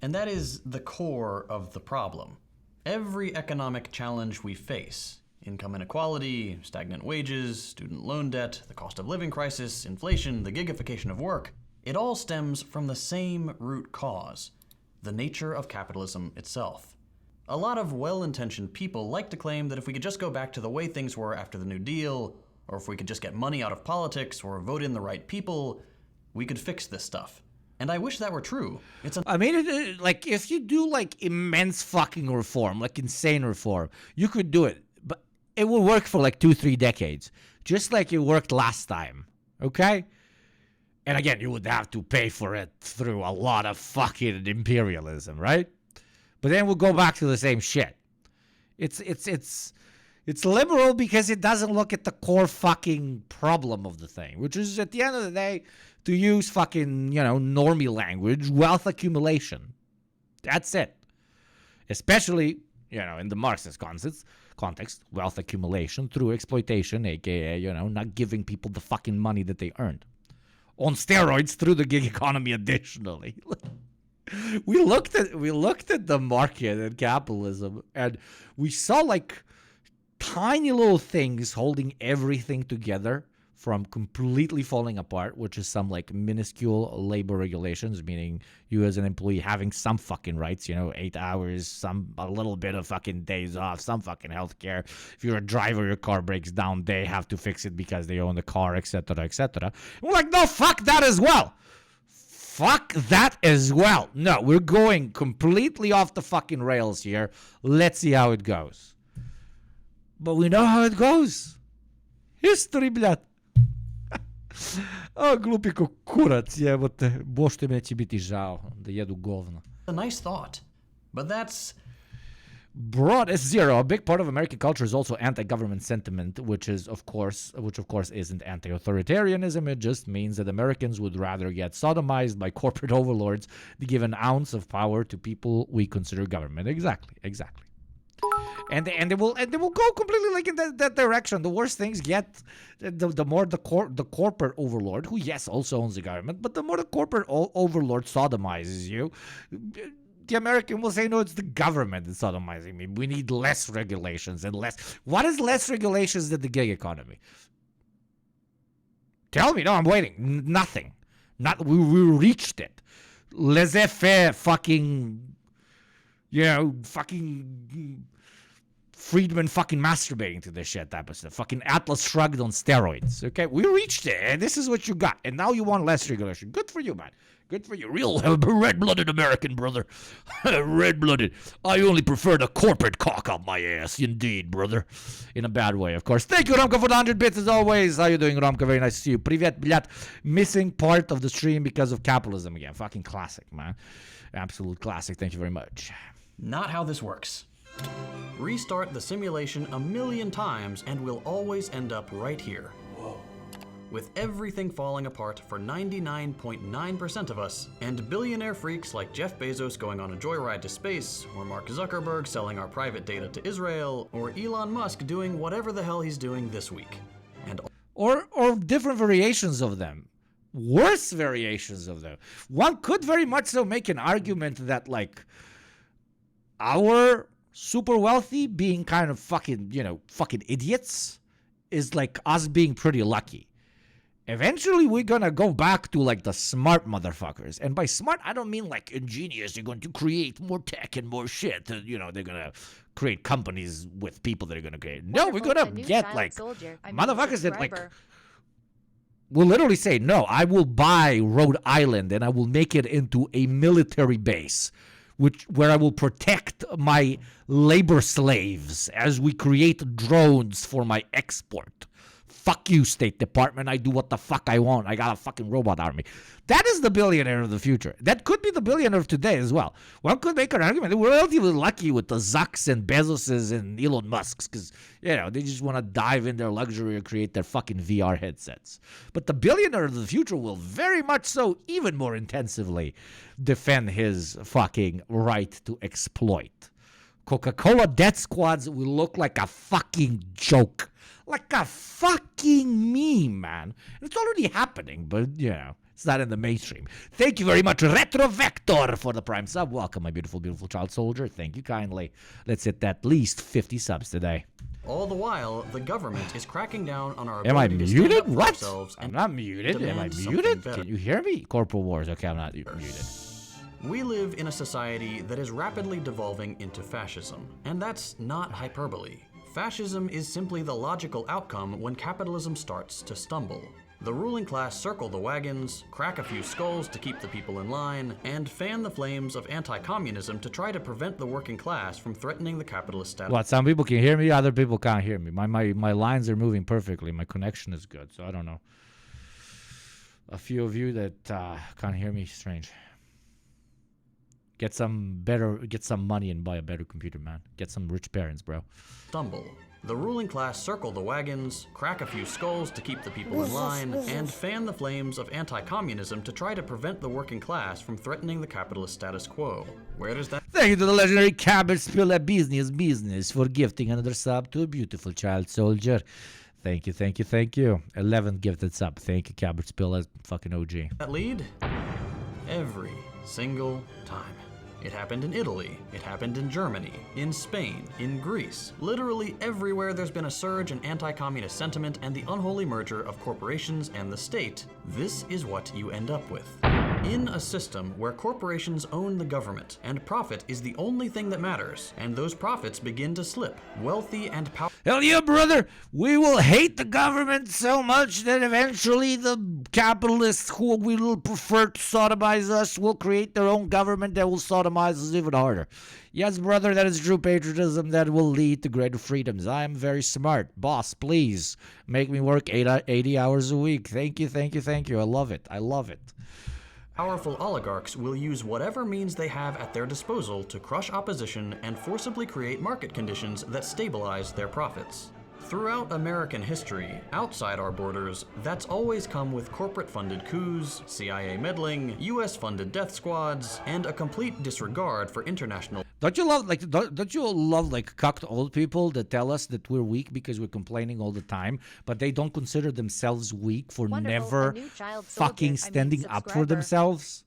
And that is the core of the problem. Every economic challenge we face, income inequality, stagnant wages, student loan debt, the cost of living crisis, inflation, the gigification of work, it all stems from the same root cause, the nature of capitalism itself. A lot of well-intentioned people like to claim that if we could just go back to the way things were after the New Deal, or if we could just get money out of politics or vote in the right people, we could fix this stuff. And I wish that were true. I mean, like, if you do, like, immense fucking reform, like insane reform, you could do it. But it will work for, like, 2-3 decades. Just like it worked last time. Okay? And again, you would have to pay for it through a lot of fucking imperialism, right? But then we'll go back to the same shit. It's liberal because it doesn't look at the core fucking problem of the thing, which is, at the end of the day, to use fucking, normie language, wealth accumulation. That's it. Especially, in the Marxist context, wealth accumulation through exploitation, aka, not giving people the fucking money that they earned. On steroids through the gig economy additionally. We looked at the market and capitalism, and we saw like tiny little things holding everything together from completely falling apart, which is some like minuscule labor regulations, meaning you as an employee having some fucking rights, 8 hours, a little bit of fucking days off, some fucking healthcare. If you're a driver, your car breaks down, they have to fix it because they own the car, etc., etc. We're like, no, fuck that as well. Fuck that as well. No, we're going completely off the fucking rails here. Let's see how it goes. But we know how it goes. History, blad. O, glupi ko kurac, jebote. Bošte me će biti žao da jedu govno. A nice thought, but that's broad as zero. A big part of American culture is also anti-government sentiment, which of course isn't anti-authoritarianism. It just means that Americans would rather get sodomized by corporate overlords than give an ounce of power to people we consider government. Exactly. And they will go completely like in that direction. The worse things get, the more the corporate overlord, who yes also owns the government, but the more the corporate overlord sodomizes you, the American will say, no, it's the government that's sodomizing me. We need less regulations and less. What is less regulations than the gig economy? Tell me. No, I'm waiting. Nothing. We reached it. Laissez-faire fucking, fucking Friedman fucking masturbating to this shit type of stuff. Fucking Atlas Shrugged on steroids. Okay, we reached it, and this is what you got. And now you want less regulation. Good for you, man. Good for you. Real red-blooded American, brother. Red-blooded. I only prefer the corporate cock up my ass. Indeed, brother. In a bad way, of course. Thank you, Romka, for the 100 bits as always. How you doing, Romka? Very nice to see you. Privet, blyat. Missing part of the stream because of capitalism again. Fucking classic, man. Absolute classic. Thank you very much. Not how this works. Restart the simulation a million times and we'll always end up right here. Whoa. With everything falling apart for 99.9% of us, and billionaire freaks like Jeff Bezos going on a joyride to space, or Mark Zuckerberg selling our private data to Israel, or Elon Musk doing whatever the hell he's doing this week. And or different variations of them. Worse variations of them. One could very much so make an argument that like our super wealthy being kind of fucking idiots is like us being pretty lucky. Eventually, we're gonna go back to like the smart motherfuckers. And by smart, I don't mean like ingenious. They're going to create more tech and more shit. They're gonna create companies with people that are gonna create. No, we're gonna get like motherfuckers that like will literally say, no, I will buy Rhode Island and I will make it into a military base where I will protect my labor slaves as we create drones for my export. Fuck you, State Department. I do what the fuck I want. I got a fucking robot army. That is the billionaire of the future. That could be the billionaire of today as well. One could make an argument that we're relatively lucky with the Zucks and Bezoses and Elon Musks because, they just want to dive in their luxury and create their fucking VR headsets. But the billionaire of the future will very much so, even more intensively, defend his fucking right to exploit. Coca-Cola death squads will look like a fucking joke. Like a fucking meme, man. And it's already happening, but, you know, it's not in the mainstream. Thank you very much, Retrovector, for the Prime sub. Welcome, my beautiful, beautiful child soldier. Thank you kindly. Let's hit at least 50 subs today. All the while, the government is cracking down on our Am I ability to stand muted? up for What? ourselves I'm and not muted. Am I demand something muted? better. Can you hear me? Corporal Wars. Okay, I'm not muted. We live in a society that is rapidly devolving into fascism, and that's not hyperbole. Fascism is simply the logical outcome when capitalism starts to stumble. The ruling class circle the wagons, crack a few skulls to keep the people in line, and fan the flames of anti-communism to try to prevent the working class from threatening the capitalist status. What? Some people can hear me, other people can't hear me. My lines are moving perfectly. My connection is good, so I don't know. A few of you that can't hear me, strange. Get some money and buy a better computer, man. Get some rich parents, bro. Stumble. The ruling class circle the wagons, crack a few skulls to keep the people in line, and fan the flames of anti-communism to try to prevent the working class from threatening the capitalist status quo. Where does that... Thank you to the legendary Cabot Spiller Business for gifting another sub to a beautiful child soldier. Thank you. 11 gifted sub. Thank you, Cabot Spiller, fucking OG. that lead? Every single time. It happened in Italy, it happened in Germany, in Spain, in Greece. Literally everywhere there's been a surge in anti-communist sentiment and the unholy merger of corporations and the state, this is what you end up with. In a system where corporations own the government and profit is the only thing that matters, and those profits begin to slip, wealthy and powerful... Hell yeah, brother! We will hate the government so much that eventually the capitalists who will prefer to sodomize us will create their own government that will sodomize us even harder. Yes, brother, that is true patriotism that will lead to greater freedoms. I am very smart. Boss, please make me work 80 hours a week. Thank you. I love it. Powerful oligarchs will use whatever means they have at their disposal to crush opposition and forcibly create market conditions that stabilize their profits. Throughout American history, outside our borders, that's always come with corporate-funded coups, CIA meddling, US-funded death squads, and a complete disregard for international... Don't you love cucked old people that tell us that we're weak because we're complaining all the time, but they don't consider themselves weak for never fucking standing up for themselves?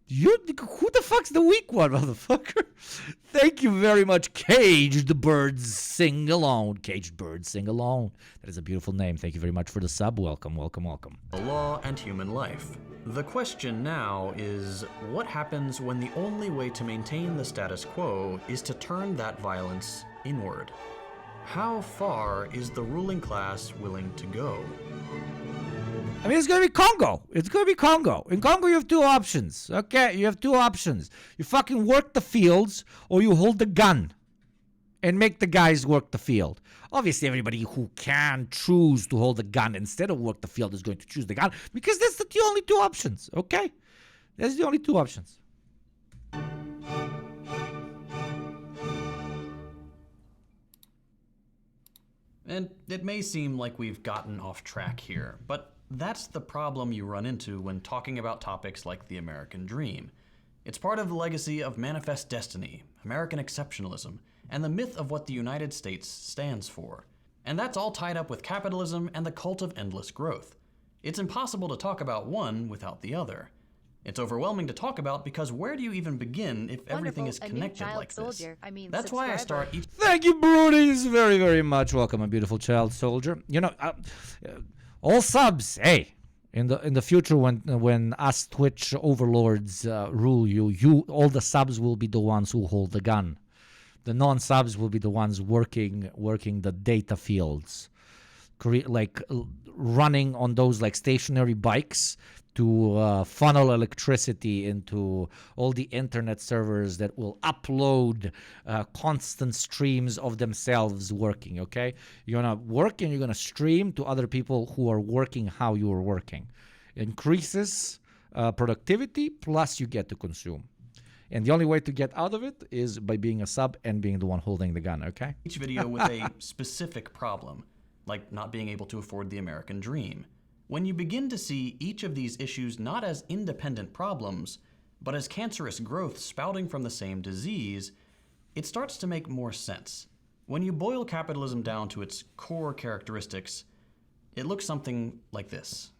Who the fuck's the weak one, motherfucker? Thank you very much, Caged Birds Sing Alone. Caged Birds Sing Alone. That is a beautiful name. Thank you very much for the sub. Welcome. law and human life. The question now is, what happens when the only way to maintain the status quo is to turn that violence inward? How far is the ruling class willing to go? I mean, it's going to be Congo. In Congo, you have two options. Okay, you have two options. You fucking work the fields, or you hold the gun and make the guys work the field. Obviously, everybody who can choose to hold the gun instead of work the field is going to choose the gun, because that's the only two options, okay? That's the only two options. And it may seem like we've gotten off track here, but that's the problem you run into when talking about topics like the American dream. It's part of the legacy of Manifest Destiny, American exceptionalism, and the myth of what the United States stands for. And that's all tied up with capitalism and the cult of endless growth. It's impossible to talk about one without the other. It's overwhelming to talk about because where do you even begin if everything is connected like this? That's why I start each... Thank you, Broodies, very, very much. Welcome, a beautiful child soldier. You know, all subs, hey, in the future when us Twitch overlords rule you all the subs will be the ones who hold the gun. The non-subs will be the ones working the data fields, running on those like stationary bikes to funnel electricity into all the internet servers that will upload constant streams of themselves working, okay? You're going to work and you're going to stream to other people who are working how you are working. Increases productivity, plus you get to consume. And the only way to get out of it is by being a sub and being the one holding the gun, okay? Each video with a specific problem, like not being able to afford the American dream. When you begin to see each of these issues not as independent problems, but as cancerous growth spouting from the same disease, it starts to make more sense. When you boil capitalism down to its core characteristics, it looks something like this.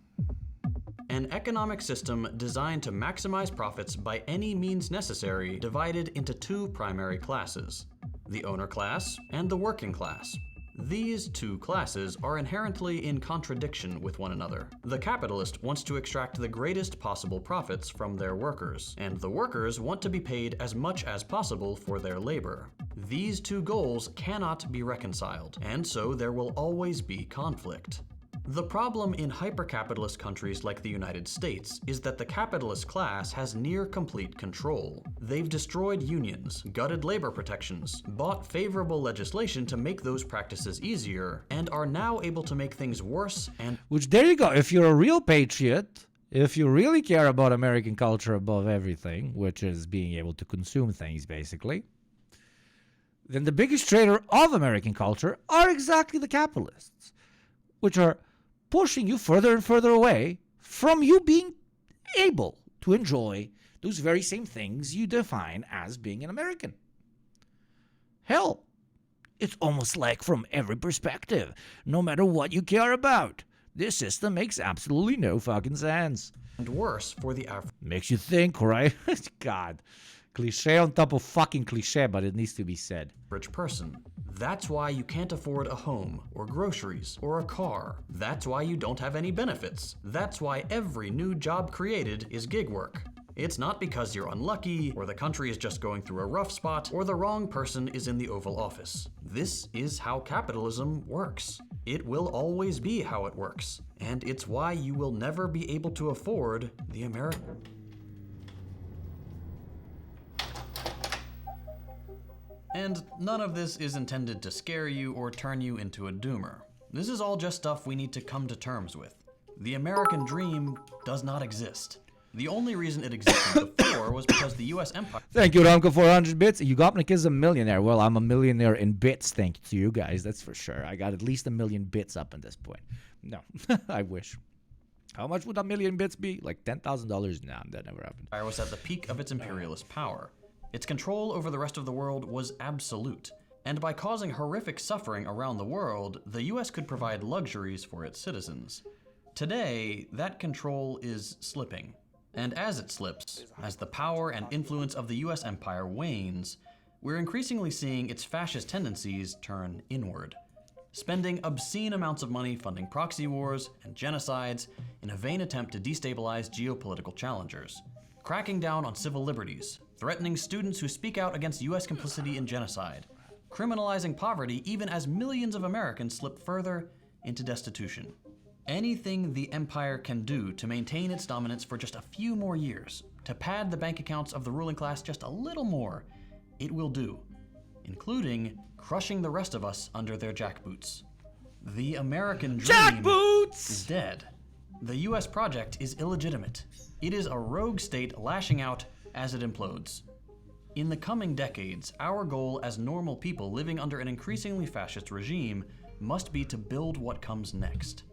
An economic system designed to maximize profits by any means necessary, divided into two primary classes, the owner class and the working class. These two classes are inherently in contradiction with one another. The capitalist wants to extract the greatest possible profits from their workers, and the workers want to be paid as much as possible for their labor. These two goals cannot be reconciled, and so there will always be conflict. The problem in hyper-capitalist countries like the United States is that the capitalist class has near complete control. They've destroyed unions, gutted labor protections, bought favorable legislation to make those practices easier, and are now able to make things worse and— Which, there you go. If you're a real patriot, if you really care about American culture above everything, which is being able to consume things, basically, then the biggest traitor of American culture are exactly the capitalists, which are pushing you further and further away from you being able to enjoy those very same things you define as being an American. Hell, it's almost like from every perspective, no matter what you care about, this system makes absolutely no fucking sense. and worse for the average. Makes you think, right? God. Cliche on top of fucking cliche, but it needs to be said. Person. That's why you can't afford a home, or groceries, or a car. That's why you don't have any benefits. That's why every new job created is gig work. It's not because you're unlucky, or the country is just going through a rough spot, or the wrong person is in the Oval Office. This is how capitalism works. It will always be how it works. And it's why you will never be able to afford the American. And none of this is intended to scare you or turn you into a doomer. This is all just stuff we need to come to terms with. The American dream does not exist. The only reason it existed before was because the US empire— Thank you, Ramko, for 100 bits. Yugopnik is a millionaire. Well, I'm a millionaire in bits, thank you to you guys, that's for sure. I got at least 1 million bits up at this point. No, I wish. How much would 1 million bits be? Like $10,000? Nah, that never happened. empire was at the peak of its imperialist power. Its control over the rest of the world was absolute. And by causing horrific suffering around the world, the US could provide luxuries for its citizens. Today, that control is slipping. And as it slips, as the power and influence of the US empire wanes, we're increasingly seeing its fascist tendencies turn inward, spending obscene amounts of money funding proxy wars and genocides in a vain attempt to destabilize geopolitical challengers, cracking down on civil liberties, threatening students who speak out against US complicity in genocide, criminalizing poverty even as millions of Americans slip further into destitution. Anything the empire can do to maintain its dominance for just a few more years, to pad the bank accounts of the ruling class just a little more, it will do, including crushing the rest of us under their jackboots. The American dream is dead. The US project is illegitimate. It is a rogue state lashing out as it implodes. In the coming decades, our goal as normal people living under an increasingly fascist regime must be to build what comes next.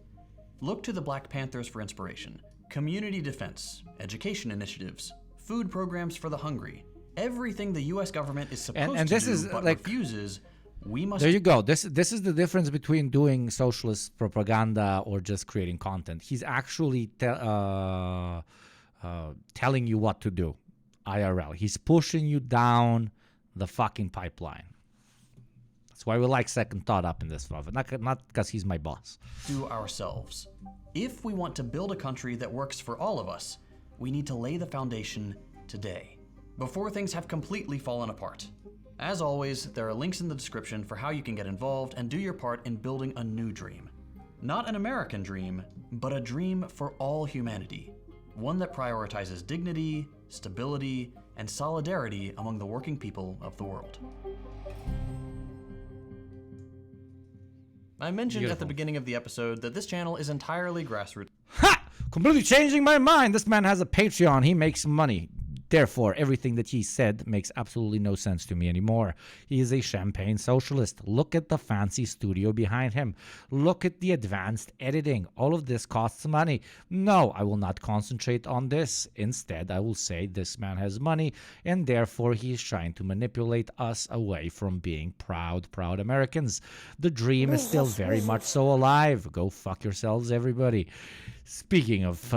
Look to the Black Panthers for inspiration. Community defense, education initiatives, food programs for the hungry. Everything the US government is supposed and to this do is but like, refuses, we must— There you go. This is the difference between doing socialist propaganda or just creating content. He's actually telling you what to do, IRL. He's pushing you down the fucking pipeline. That's why we like Second Thought up in this stuff. Not because he's my boss. Do ourselves. If we want to build a country that works for all of us, we need to lay the foundation today, before things have completely fallen apart. As always, there are links in the description for how you can get involved and do your part in building a new dream. Not an American dream, but a dream for all humanity. One that prioritizes dignity, stability, and solidarity among the working people of the world. I mentioned at the beginning of the episode that this channel is entirely grassroots. Ha! Completely changing my mind. This man has a Patreon. He makes money. Therefore, everything that he said makes absolutely no sense to me anymore. He is a champagne socialist. Look at the fancy studio behind him. Look at the advanced editing. All of this costs money. No, I will not concentrate on this. Instead, I will say this man has money, and therefore he is trying to manipulate us away from being proud Americans. The dream is still very much so alive. Go fuck yourselves, everybody. Speaking of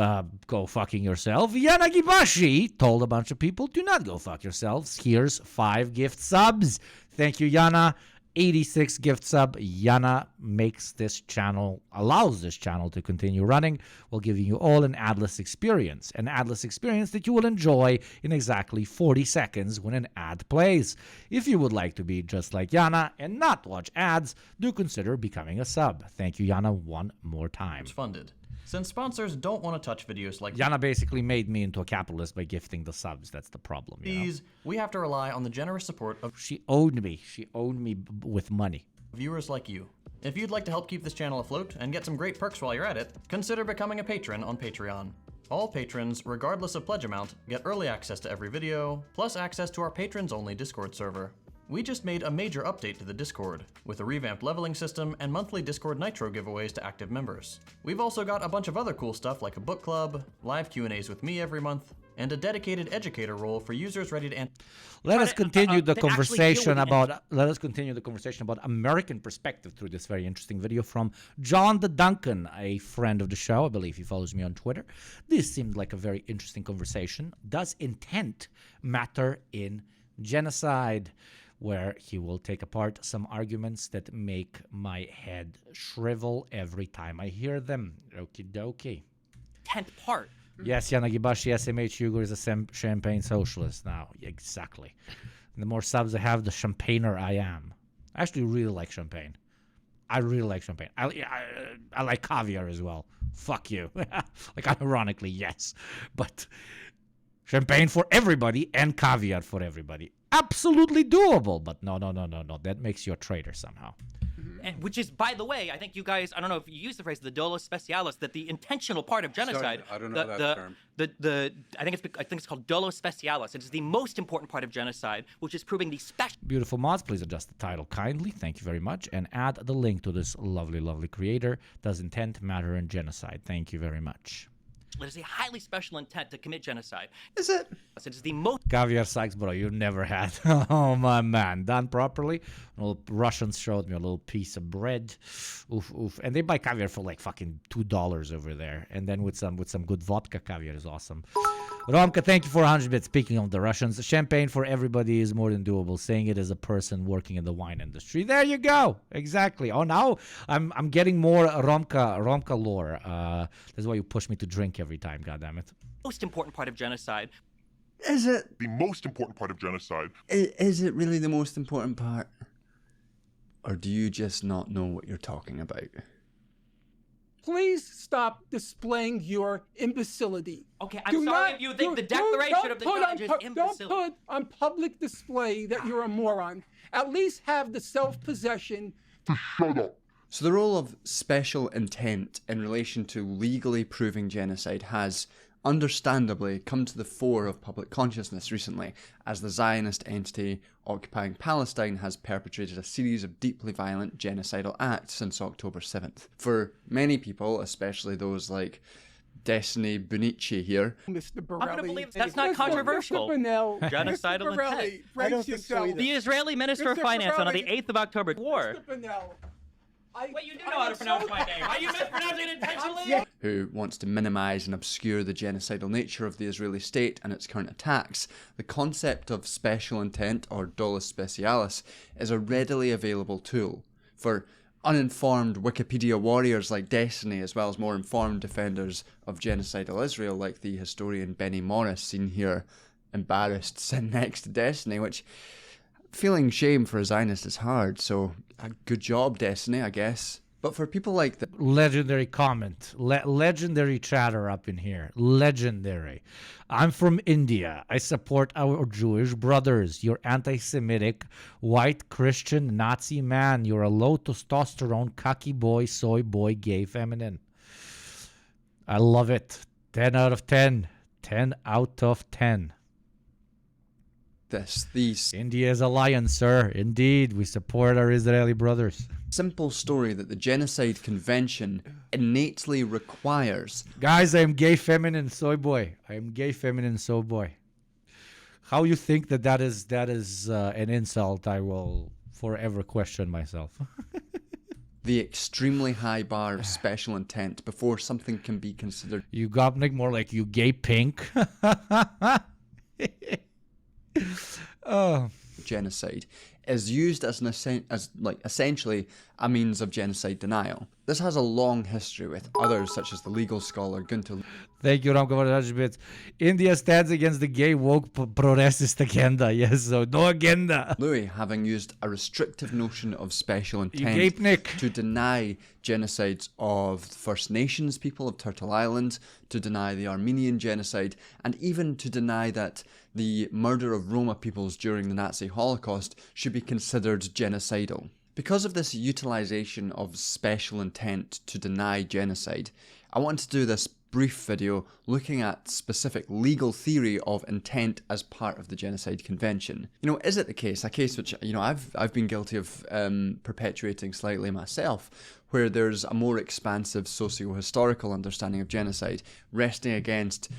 go fucking yourself, Yana Gibashi told a bunch of people, do not go fuck yourselves. Here's 5 gift subs. Thank you, Yana. 86 gift sub. Yana makes this channel, allows this channel to continue running while giving you all an adless experience. An adless experience that you will enjoy in exactly 40 seconds when an ad plays. If you would like to be just like Yana and not watch ads, do consider becoming a sub. Thank you, Yana, one more time. It's funded. Since sponsors don't want to touch videos like Yana basically made me into a capitalist by gifting the subs. That's the problem. these, we have to rely on the generous support of She owed me. She owed me with money. viewers like you. If you'd like to help keep this channel afloat and get some great perks while you're at it, consider becoming a patron on Patreon. All patrons, regardless of pledge amount, get early access to every video, plus access to our patrons-only Discord server. We just made a major update to the Discord, with a revamped leveling system and monthly Discord Nitro giveaways to active members. We've also got a bunch of other cool stuff like a book club, live Q&As with me every month, and a dedicated educator role for users ready to Let us continue the then actually conversation deal with about American perspective through this very interesting video from John the Duncan, a friend of the show. I believe he follows me on Twitter. This seemed like a very interesting conversation. Does intent matter in genocide? Where he will take apart some arguments that make my head shrivel every time I hear them. Okie dokie. 10th part. Yes, Yanagibashi SMH Yugo is a champagne socialist now. Exactly. The more subs I have, the champagner I am. I actually really like champagne. I really like champagne. I like caviar as well. Fuck you. Like, ironically, yes. But champagne for everybody and caviar for everybody. Absolutely doable, but no. That makes you a traitor somehow. And, which is, by the way, I think you guys, I don't know if you use the phrase the dolus specialis, that the intentional part of genocide. Sorry, I don't know that term. I think it's called dolus specialis. It is the most important part of genocide, which is proving the special. Beautiful mods, please adjust the title kindly. Thank you very much, and add the link to this lovely creator. Does intent matter in genocide? Thank you very much. It is a highly special intent to commit genocide. Is it? It is the most. Caviar Sykes, bro, you never had. Oh, my man. Done properly. Little Russians showed me a little piece of bread. Oof. And they buy caviar for like fucking $2 over there. And then with some good vodka, caviar is awesome. Romka, thank you for 100 bits. Speaking of the Russians, champagne for everybody is more than doable. Saying it as a person working in the wine industry. There you go. Exactly. Oh, now I'm getting more Romka lore. That's why you push me to drink every time, goddammit. Most important part of genocide. Is it? The most important part of genocide. Is it really the most important part? Or do you just not know what you're talking about? Please stop displaying your imbecility. Okay, I'm sorry if you think the Declaration of the Village is imbecile. Don't put on public display that you're a moron. At least have the self-possession To shut up. So the role of special intent in relation to legally proving genocide has understandably come to the fore of public consciousness recently, as the Zionist entity occupying Palestine has perpetrated a series of deeply violent genocidal acts since October 7th. For many people, especially those like Destiny Bunici here, Mr. Borelli. I'm going to believe that's not controversial. Mr. Bonnell, Genocidal Mr. Borelli, intent. brace yourself. The Israeli Minister of Mr. Finance on the Borelli. 8th of October war. Mr. Bonnell, Wait, you do know how to pronounce my name. Are you mispronouncing it intentionally? who wants to minimise and obscure the genocidal nature of the Israeli state and its current attacks, the concept of special intent, or dolus specialis, is a readily available tool for uninformed Wikipedia warriors like Destiny, as well as more informed defenders of genocidal Israel like the historian Benny Morris, seen here embarrassed sitting next to Destiny, which feeling shame for a Zionist is hard, so good job, Destiny, I guess. But for people like the Legendary comment. Legendary chatter up in here. Legendary. I'm from India. I support our Jewish brothers. You're anti-Semitic, white, Christian, Nazi man. You're a low testosterone, cocky boy, soy boy, gay, feminine. I love it. 10 out of 10. 10 out of 10. this. These India is a lion, sir. Indeed, we support our Israeli brothers. simple story that the Genocide Convention innately requires. Guys, I am gay, feminine, soy boy. I am gay, feminine, soy boy. How you think that is an insult? I will forever question myself. The extremely high bar of special intent before something can be considered You gopnik, more like you gay pink. Oh. genocide is used as essentially a means of genocide denial. This has a long history with others such as the legal scholar Gunter. Thank you, Ramko. India stands against the gay woke progressist agenda. Yes, so no agenda. Louis having used a restrictive notion of special You intent gape, Nick. to deny genocides of First Nations people of Turtle Island, to deny the Armenian genocide, and even to deny that the murder of Roma peoples during the Nazi Holocaust should be considered genocidal. Because of this utilization of special intent to deny genocide, I want to do this brief video looking at specific legal theory of intent as part of the Genocide Convention. You know, is it a case which, you know, I've been guilty of perpetuating slightly myself, where there's a more expansive socio-historical understanding of genocide resting against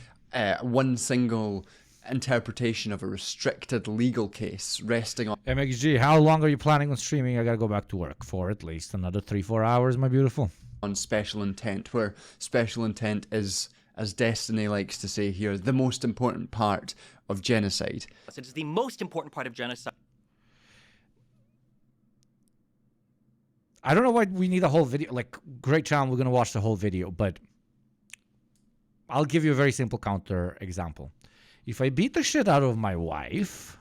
one single interpretation of a restricted legal case resting on MXG, how long are you planning on streaming? I gotta go back to work for at least another 3-4 hours, my beautiful. on special intent, where special intent is, as Destiny likes to say here, the most important part of genocide. It is the most important part of genocide. I don't know why we need a whole video. Like, great channel, we're gonna watch the whole video, but I'll give you a very simple counter example. If I beat the shit out of my wife,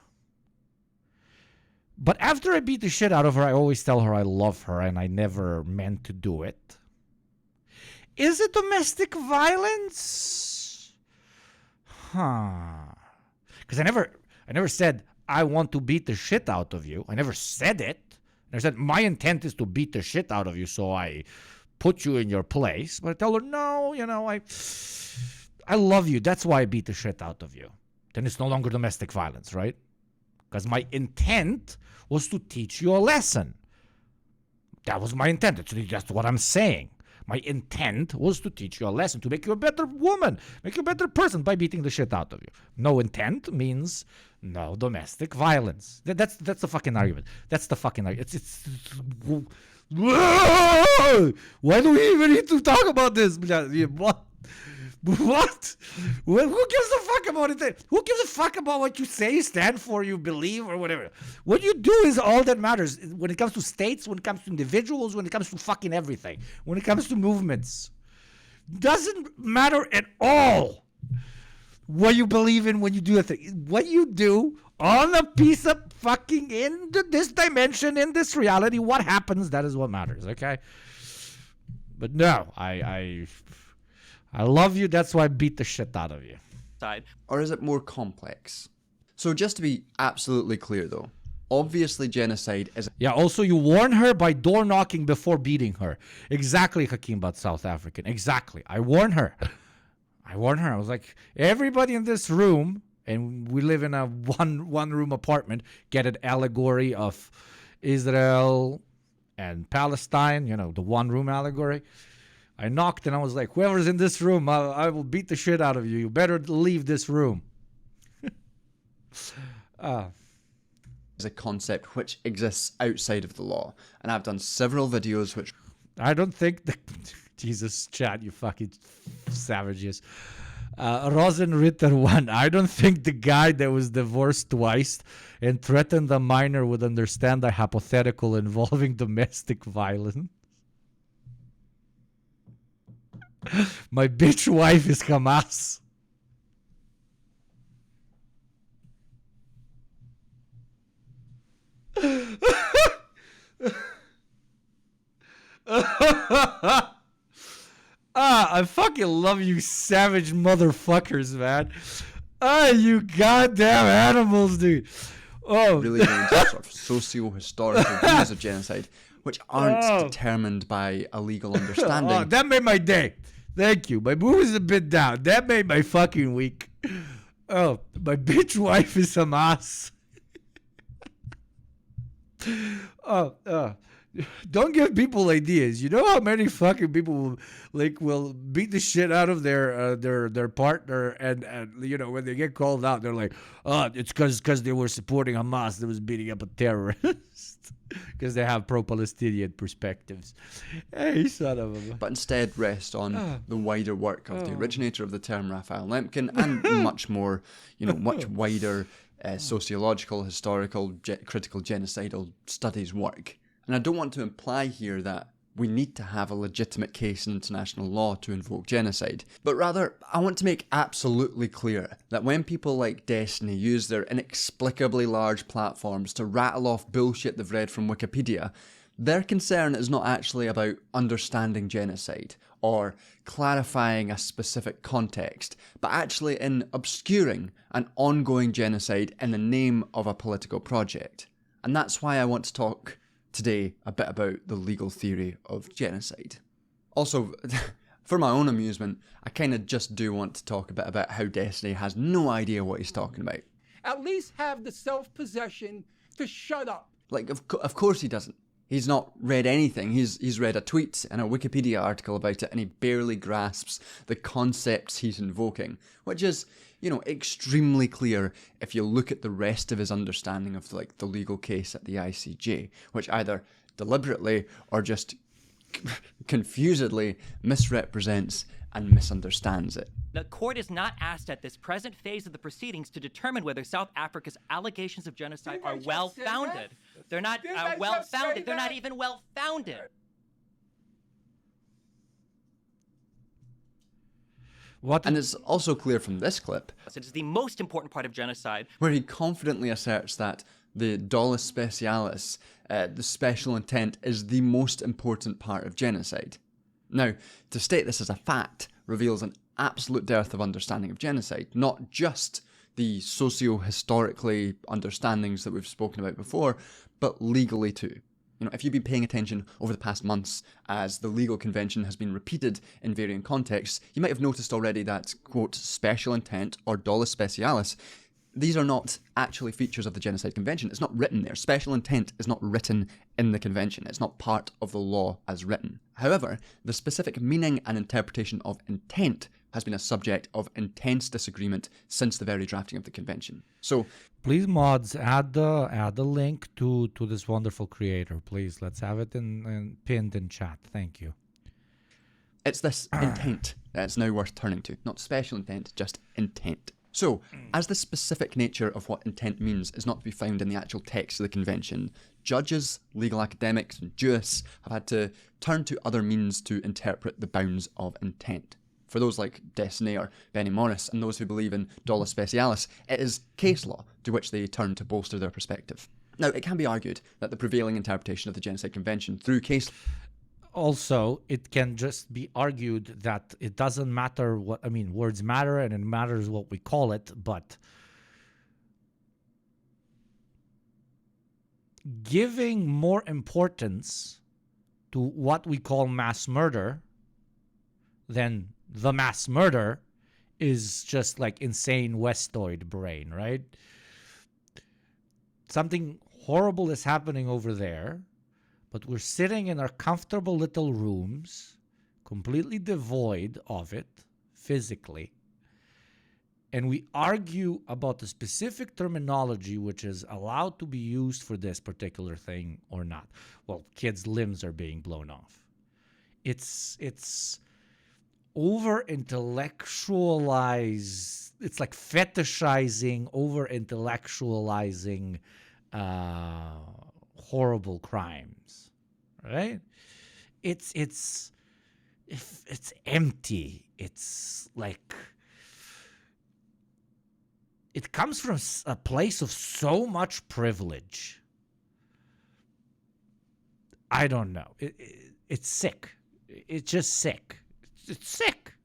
but after I beat the shit out of her, I always tell her I love her and I never meant to do it. Is it domestic violence? Because I never said I want to beat the shit out of you. I never said it. I said my intent is to beat the shit out of you, so I put you in your place. But I tell her, no, you know, I love you. That's why I beat the shit out of you. Then it's no longer domestic violence, right? Because my intent was to teach you a lesson. That was my intent. That's what I'm saying. My intent was to teach you a lesson, to make you a better woman, make you a better person by beating the shit out of you. No intent means no domestic violence. That's the fucking argument. That's the fucking argument. Why do we even need to talk about this? What? Who gives a fuck about it? Who gives a fuck about what you say, stand for, you believe, or whatever? What you do is all that matters when it comes to states, when it comes to individuals, when it comes to fucking everything, when it comes to movements. Doesn't matter at all what you believe in when you do a thing. What you do on a piece of fucking in this dimension, in this reality, what happens, that is what matters, okay? But no, I love you, that's why I beat the shit out of you. Or is it more complex? So just to be absolutely clear though, obviously genocide is... Yeah, also you warn her by door knocking before beating her. Exactly, Hakeem, but South African. Exactly. I warn her. I was like, everybody in this room, and we live in a one room apartment, get an allegory of Israel and Palestine, you know, the one room allegory. I knocked and I was like, whoever's in this room, I will beat the shit out of you. You better leave this room. Is a concept which exists outside of the law. And I've done several videos which... I don't think the... Jesus, chat, you fucking savages. Rosenritter 1. I don't think the guy that was divorced twice and threatened a minor would understand a hypothetical involving domestic violence. My bitch wife is Hamas. I fucking love you savage motherfuckers, man. You goddamn animals, dude. Oh, really sort of socio-historical views of genocide, which aren't determined by a legal understanding. Oh, that made my day. Thank you. My mood is a bit down. That made my fucking week. Oh, my bitch wife is Hamas. uh, uh, don't give people ideas. You know how many fucking people will beat the shit out of their partner, and when they get called out, they're like, oh, it's because they were supporting Hamas that was beating up a terrorist because they have pro-Palestinian perspectives. Hey, son of a. But instead rest on the wider work of the originator of the term, Raphael Lemkin, and much more, much wider sociological, historical, critical genocidal studies work. And I don't want to imply here that we need to have a legitimate case in international law to invoke genocide, but rather I want to make absolutely clear that when people like Destiny use their inexplicably large platforms to rattle off bullshit they've read from Wikipedia, their concern is not actually about understanding genocide or clarifying a specific context, but actually in obscuring an ongoing genocide in the name of a political project. And that's why I want to talk today a bit about the legal theory of genocide. Also, for my own amusement, I kind of just do want to talk a bit about how Destiny has no idea what he's talking about. At least have the self-possession to shut up. Like, of course he doesn't. He's not read anything. He's read a tweet and a Wikipedia article about it, and he barely grasps the concepts he's invoking, which is, extremely clear if you look at the rest of his understanding of the legal case at the ICJ, which either deliberately or just confusedly misrepresents and misunderstands it. The court is not asked at this present phase of the proceedings to determine whether South Africa's allegations of genocide are well-founded. They're not well-founded. They're not even well-founded. And it's also clear from this clip, it is the most important part of genocide, where he confidently asserts that the dolus specialis, the special intent, is the most important part of genocide. Now, to state this as a fact reveals an absolute dearth of understanding of genocide, not just the socio-historically understandings that we've spoken about before, but legally too. If you've been paying attention over the past months as the legal convention has been repeated in varying contexts, you might have noticed already that, quote, special intent or dolus specialis, these are not actually features of the Genocide Convention. It's not written there. Special intent is not written in the convention. It's not part of the law as written. However, the specific meaning and interpretation of intent has been a subject of intense disagreement since the very drafting of the convention. So, please, mods, add the link to this wonderful creator. Please, let's have it pinned in chat. Thank you. It's this intent that's now worth turning to. Not special intent, just intent. So, as the specific nature of what intent means is not to be found in the actual text of the convention, judges, legal academics, and jurists have had to turn to other means to interpret the bounds of intent. For those like Destiny or Benny Morris and those who believe in dolus specialis, it is case law to which they turn to bolster their perspective. Now, it can be argued that the prevailing interpretation of the Genocide Convention through case... Also, it can just be argued that it doesn't matter words matter and it matters what we call it, but giving more importance to what we call mass murder than the mass murder is just like insane Westoid brain, right? Something horrible is happening over there, but we're sitting in our comfortable little rooms, completely devoid of it physically, and we argue about the specific terminology which is allowed to be used for this particular thing or not. Well, kids' limbs are being blown off. It's over-intellectualized. It's like fetishizing, over-intellectualizing horrible crimes, right? It's empty. It's like it comes from a place of so much privilege. I don't know. It's sick. It's just sick. It's sick.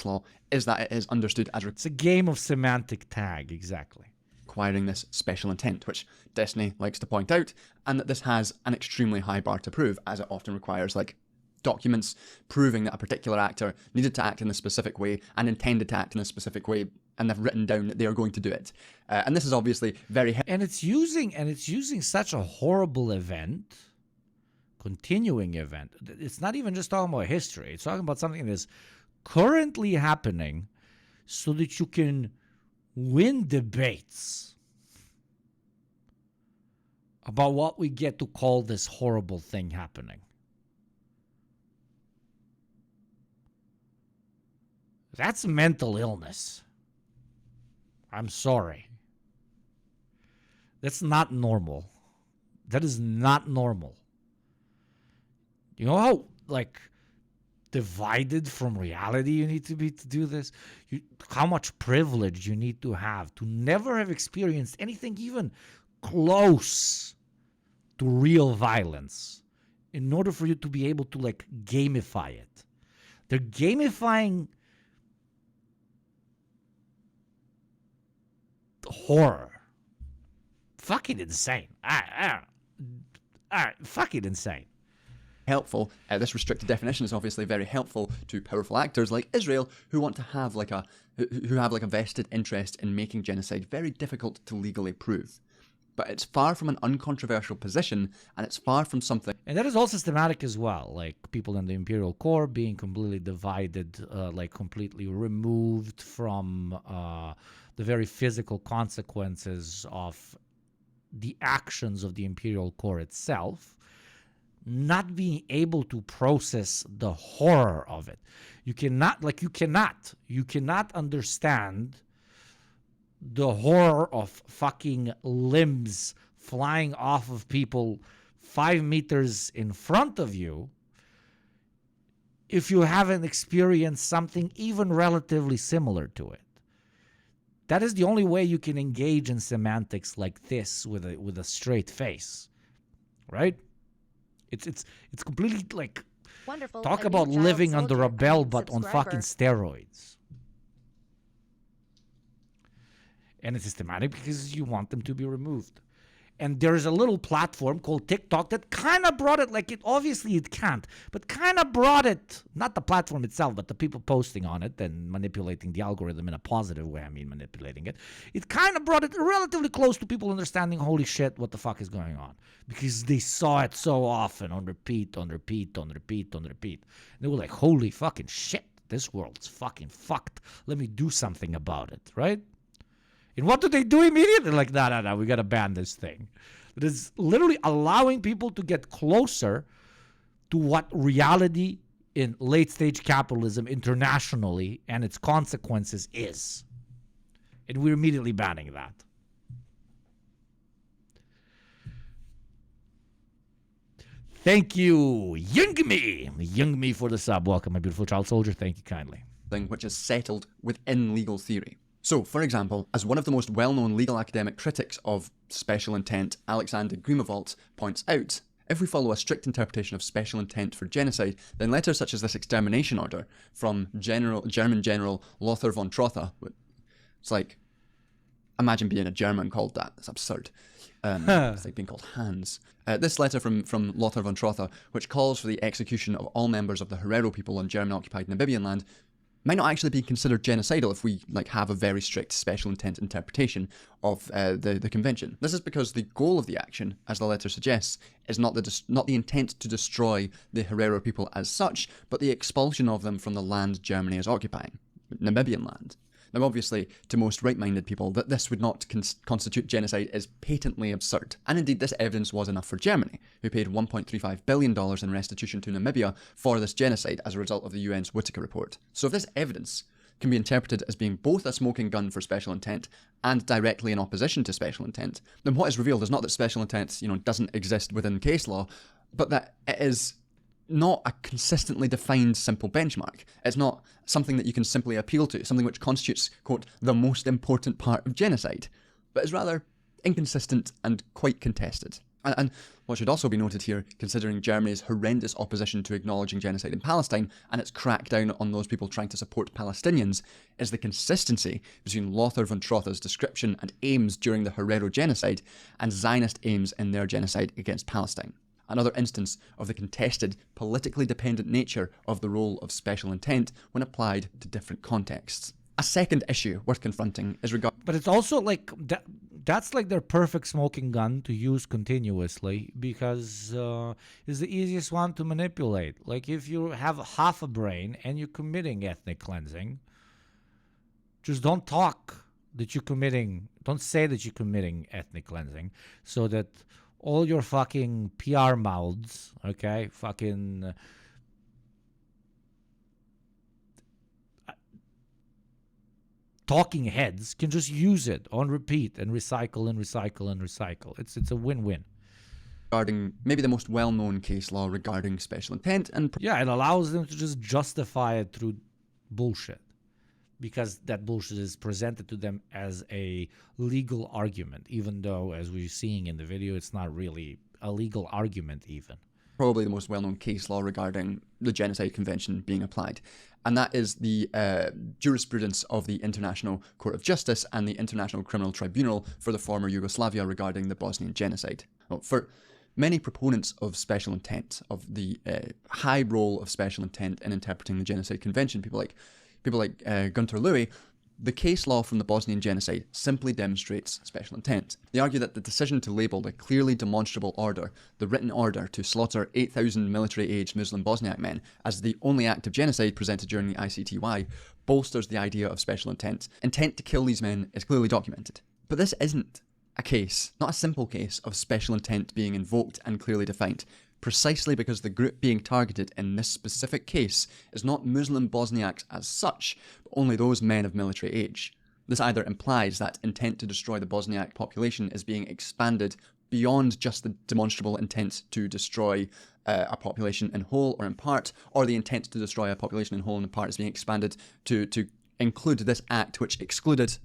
Law is that it is understood as it's a game of semantic tag, exactly. Requiring this special intent, which Destiny likes to point out, and that this has an extremely high bar to prove, as it often requires documents proving that a particular actor needed to act in a specific way and intended to act in a specific way and they've written down that they are going to do it. And this is obviously very... And it's using such a horrible event, continuing event. It's not even just talking about history. It's talking about something that's currently happening so that you can win debates about what we get to call this horrible thing happening. That's mental illness. I'm sorry. That's not normal. That is not normal. You know how, like, divided from reality you need to be to do this? How much privilege you need to have to never have experienced anything even close to real violence in order for you to be able to, like, gamify it. They're gamifying horror. Fucking insane. Fucking insane. Helpful. This restricted definition is obviously very helpful to powerful actors like Israel who want to have who have a vested interest in making genocide very difficult to legally prove. But it's far from an uncontroversial position, and it's far from something... And that is all systematic as well, like people in the imperial core being completely divided, completely removed from the very physical consequences of the actions of the imperial core itself, not being able to process the horror of it. You cannot understand the horror of fucking limbs flying off of people 5 meters in front of you if you haven't experienced something even relatively similar to it. That is the only way you can engage in semantics like this with a straight face, right? It's completely like Wonderful. Talk A about new child living under a soldier, bell, but on fucking subscriber. steroids. And it's systematic because you want them to be removed. And there's a little platform called TikTok that kind of brought it, like it obviously it can't, but kind of brought it, not the platform itself, but the people posting on it and manipulating the algorithm in a positive way, I mean manipulating it. It kind of brought it relatively close to people understanding, holy shit, what the fuck is going on? Because they saw it so often on repeat. And they were like, holy fucking shit, this world's fucking fucked. Let me do something about it, right? And what do they do immediately? Like, no, we got to ban this thing. It is literally allowing people to get closer to what reality in late-stage capitalism internationally and its consequences is. And we're immediately banning that. Thank you, Youngme for the sub. Welcome, my beautiful child soldier. Thank you kindly. Which is settled within legal theory. So, for example, as one of the most well-known legal academic critics of special intent, Alexander Grimoald, points out, if we follow a strict interpretation of special intent for genocide, then letters such as this extermination order from German General Lothar von Trotha, it's like, imagine being a German called that. It's absurd. It's like being called Hans. This letter from Lothar von Trotha, which calls for the execution of all members of the Herero people on German-occupied Namibian land, might not actually be considered genocidal if we have a very strict special intent interpretation of the convention. This is because the goal of the action, as the letter suggests, is not the intent to destroy the Herero people as such, but the expulsion of them from the land Germany is occupying, Namibian land. Now, obviously, to most right-minded people, that this would not constitute genocide is patently absurd. And indeed, this evidence was enough for Germany, who paid $1.35 billion in restitution to Namibia for this genocide as a result of the UN's Whitaker Report. So if this evidence can be interpreted as being both a smoking gun for special intent and directly in opposition to special intent, then what is revealed is not that special intent, doesn't exist within case law, but that it is not a consistently defined simple benchmark. It's not something that you can simply appeal to, something which constitutes, quote, the most important part of genocide, but is rather inconsistent and quite contested. And what should also be noted here, considering Germany's horrendous opposition to acknowledging genocide in Palestine and its crackdown on those people trying to support Palestinians, is the consistency between Lothar von Trotha's description and aims during the Herero genocide and Zionist aims in their genocide against Palestine. Another instance of the contested, politically dependent nature of the role of special intent when applied to different contexts. A second issue worth confronting is regarding... But it's also like that's like their perfect smoking gun to use continuously because it's the easiest one to manipulate. Like if you have half a brain and you're committing ethnic cleansing, just don't talk that you're committing, don't say that you're committing ethnic cleansing so that all your fucking PR mouths, okay, fucking... talking heads can just use it on repeat and recycle and recycle and recycle. It's a win-win. Regarding maybe the most well-known case law regarding special intent and... Yeah, it allows them to just justify it through bullshit because that bullshit is presented to them as a legal argument, even though, as we're seeing in the video, it's not really a legal argument even. Probably the most well-known case law regarding the Genocide Convention being applied. And that is the jurisprudence of the International Court of Justice and the International Criminal Tribunal for the former Yugoslavia regarding the Bosnian genocide. Well, for many proponents of special intent, of the high role of special intent in interpreting the Genocide Convention, people like Gunter Louis, the case law from the Bosnian genocide simply demonstrates special intent. They argue that the decision to label the clearly demonstrable order, the written order to slaughter 8,000 military-aged Muslim Bosniak men, as the only act of genocide presented during the ICTY, bolsters the idea of special intent. Intent to kill these men is clearly documented. But this isn't a case, not a simple case, of special intent being invoked and clearly defined, precisely because the group being targeted in this specific case is not Muslim Bosniaks as such, but only those men of military age. This either implies that intent to destroy the Bosniak population is being expanded beyond just the demonstrable intent to destroy a population in whole or in part, or the intent to destroy a population in whole and in part is being expanded to include this act which excluded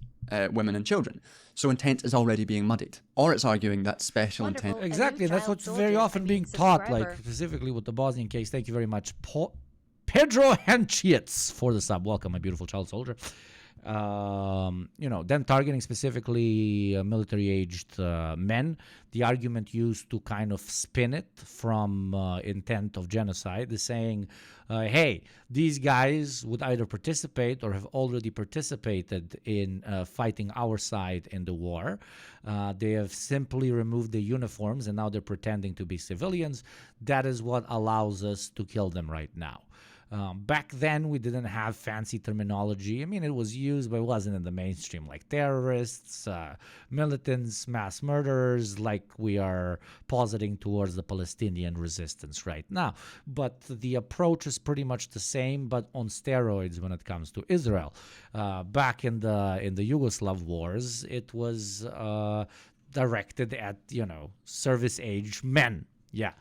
women and children. So intent is already being muddied. Or it's arguing that special intent... Exactly, and that's what's very often being taught, like specifically with the Bosnian case. Thank you very much, Pedro Henchietz, for the sub. Welcome, my beautiful child soldier. Them targeting specifically military-aged men. The argument used to kind of spin it from intent of genocide is saying, hey, these guys would either participate or have already participated in fighting our side in the war. They have simply removed the uniforms and now they're pretending to be civilians. That is what allows us to kill them right now. Back then, we didn't have fancy terminology. I mean, it was used, but it wasn't in the mainstream, like terrorists, militants, mass murderers, like we are positing towards the Palestinian resistance right now. But the approach is pretty much the same, but on steroids when it comes to Israel. Back in the Yugoslav wars, it was directed at, service-age men. Yeah.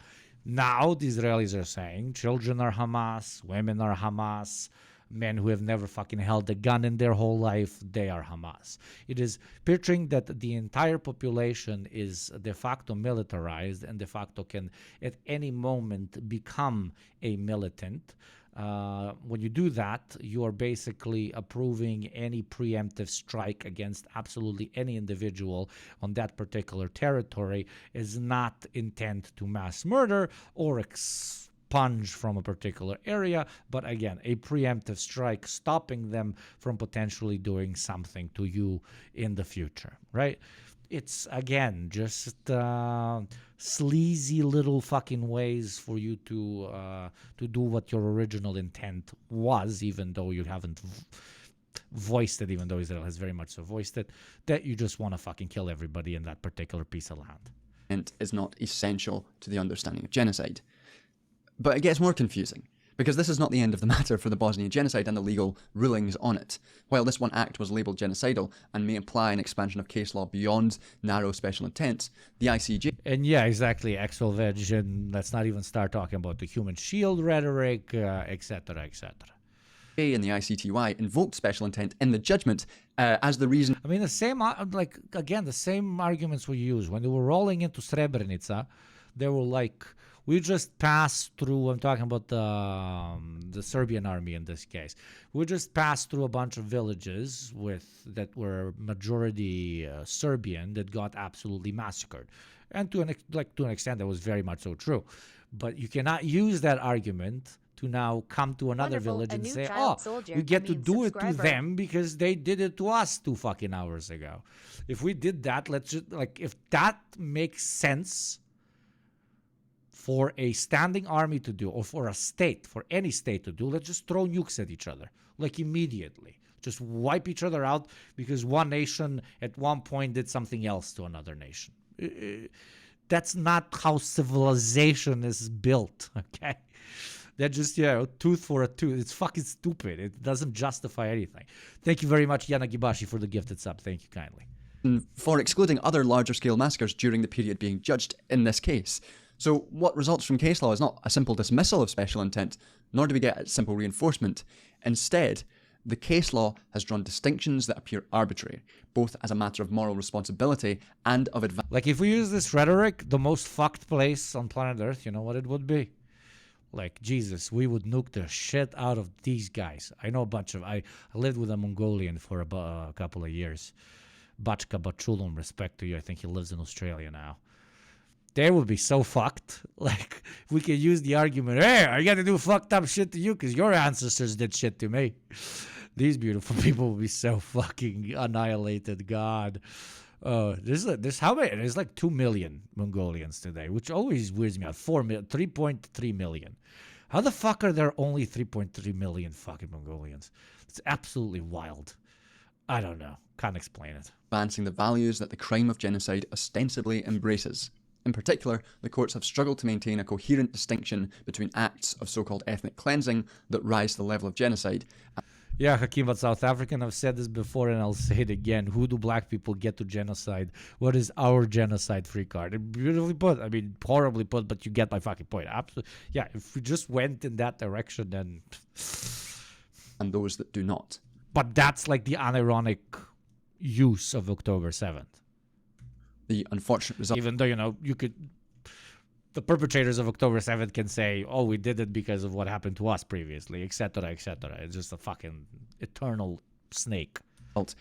Now, the Israelis are saying children are Hamas, women are Hamas, men who have never fucking held a gun in their whole life, they are Hamas. It is picturing that the entire population is de facto militarized and de facto can at any moment become a militant. When you do that, you are basically approving any preemptive strike against absolutely any individual on that particular territory is not intent to mass murder or expunge from a particular area, but again, a preemptive strike stopping them from potentially doing something to you in the future, right? It's, again, just sleazy little fucking ways for you to do what your original intent was, even though you haven't voiced it, even though Israel has very much so voiced it, that you just want to fucking kill everybody in that particular piece of land. And is not essential to the understanding of genocide. But it gets more confusing, because this is not the end of the matter for the Bosnian genocide and the legal rulings on it. While this one act was labelled genocidal and may imply an expansion of case law beyond narrow special intent, the ICJ... And yeah, exactly, Axel Veg, and let's not even start talking about the human shield rhetoric, etc., etc. And the ICTY invoked special intent in the judgment as the reason... I mean, the same arguments were used. When they were rolling into Srebrenica, they were like... We just passed through, I'm talking about the Serbian army in this case. We just passed through a bunch of villages that were majority Serbian that got absolutely massacred. And to an extent, that was very much so true. But you cannot use that argument to now come to another Wonderful, village a and new say, child oh, soldier we get to coming do it to subscriber. them because they did it to us 2 fucking hours ago. If we did that, let's just, like, if that makes sense for a standing army to do, or for a state, for any state to do, let's just throw nukes at each other, like immediately. Just wipe each other out because one nation at one point did something else to another nation. That's not how civilization is built, okay? They're just, tooth for a tooth. It's fucking stupid. It doesn't justify anything. Thank you very much, Yanagibashi, for the gifted sub. Thank you kindly. For excluding other larger-scale massacres during the period being judged in this case. So what results from case law is not a simple dismissal of special intent, nor do we get a simple reinforcement. Instead, the case law has drawn distinctions that appear arbitrary, both as a matter of moral responsibility and of advantage. Like, if we use this rhetoric, the most fucked place on planet Earth, you know what it would be? Like, Jesus, we would nuke the shit out of these guys. I know a bunch of... I lived with a Mongolian for about a couple of years. Bachka Bachulum, respect to you. I think he lives in Australia now. They would be so fucked. Like, we could use the argument, hey, I got to do fucked up shit to you because your ancestors did shit to me. These beautiful people would be so fucking annihilated. God. There's how many? There's like 2 million Mongolians today, which always weirds me out. 3.3 million. How the fuck are there only 3.3 million fucking Mongolians? It's absolutely wild. I don't know. Can't explain it. Advancing the values that the crime of genocide ostensibly embraces. In particular, the courts have struggled to maintain a coherent distinction between acts of so-called ethnic cleansing that rise to the level of genocide. Yeah, Hakeem, but South African, I've said this before and I'll say it again. Who do black people get to genocide? What is our genocide-free card? Beautifully put. I mean, horribly put, but you get my fucking point. Absolutely. Yeah, if we just went in that direction, then... And those that do not. But that's like the unironic use of October 7th. The unfortunate result. Even though, you could... The perpetrators of October 7th can say, oh, we did it because of what happened to us previously, etc., etc. It's just a fucking eternal snake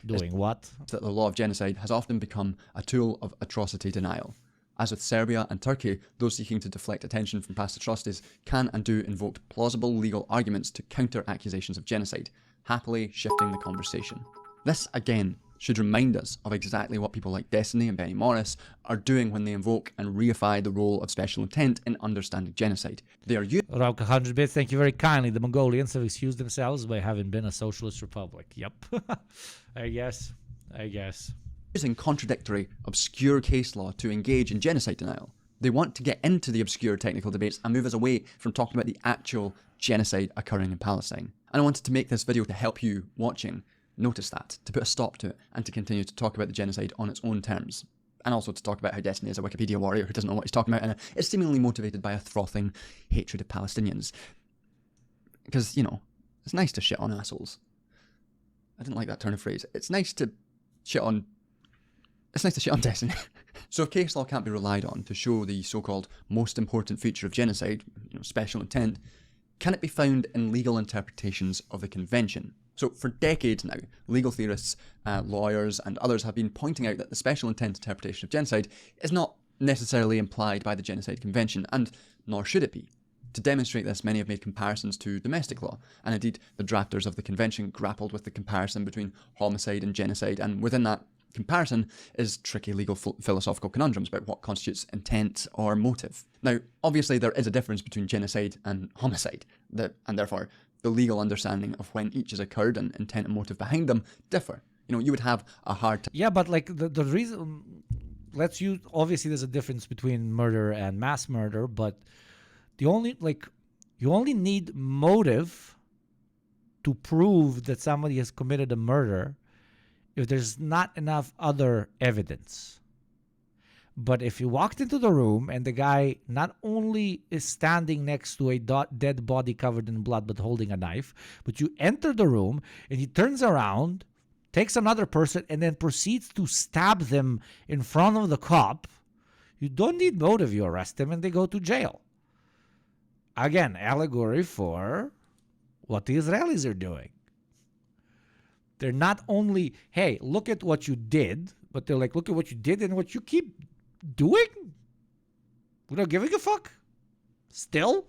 doing what? That the law of genocide has often become a tool of atrocity denial. As with Serbia and Turkey, those seeking to deflect attention from past atrocities can and do invoke plausible legal arguments to counter accusations of genocide, happily shifting the conversation. This, again, should remind us of exactly what people like Destiny and Benny Morris are doing when they invoke and reify the role of special intent in understanding genocide. They are Rauka 100 bits, thank you very kindly. The Mongolians have excused themselves by having been a socialist republic. Yep. I guess. using contradictory, obscure case law to engage in genocide denial. They want to get into the obscure technical debates and move us away from talking about the actual genocide occurring in Palestine. And I wanted to make this video to help you watching notice that, to put a stop to it, and to continue to talk about the genocide on its own terms. And also to talk about how Destiny is a Wikipedia warrior who doesn't know what he's talking about and is seemingly motivated by a frothing hatred of Palestinians. Because, you know, it's nice to shit on assholes. I didn't like that turn of phrase. It's nice to shit on Destiny. So if case law can't be relied on to show the so-called most important feature of genocide, special intent, can it be found in legal interpretations of the convention? So for decades now, legal theorists, lawyers and others have been pointing out that the special intent interpretation of genocide is not necessarily implied by the Genocide Convention, and nor should it be. To demonstrate this, many have made comparisons to domestic law, and indeed the drafters of the convention grappled with the comparison between homicide and genocide, and within that comparison is tricky legal philosophical conundrums about what constitutes intent or motive. Now, obviously there is a difference between genocide and homicide, and therefore the legal understanding of when each has occurred and intent and motive behind them differ. You would have a hard time. Yeah, but like the reason, obviously there's a difference between murder and mass murder, but you only need motive to prove that somebody has committed a murder if there's not enough other evidence. But if you walked into the room and the guy not only is standing next to a dead body covered in blood but holding a knife, but you enter the room and he turns around, takes another person, and then proceeds to stab them in front of the cop, you don't need motive. You arrest them and they go to jail. Again, allegory for what the Israelis are doing. They're not only, hey, look at what you did, but they're like, look at what you did and what you keep doing? We're not giving a fuck? Still?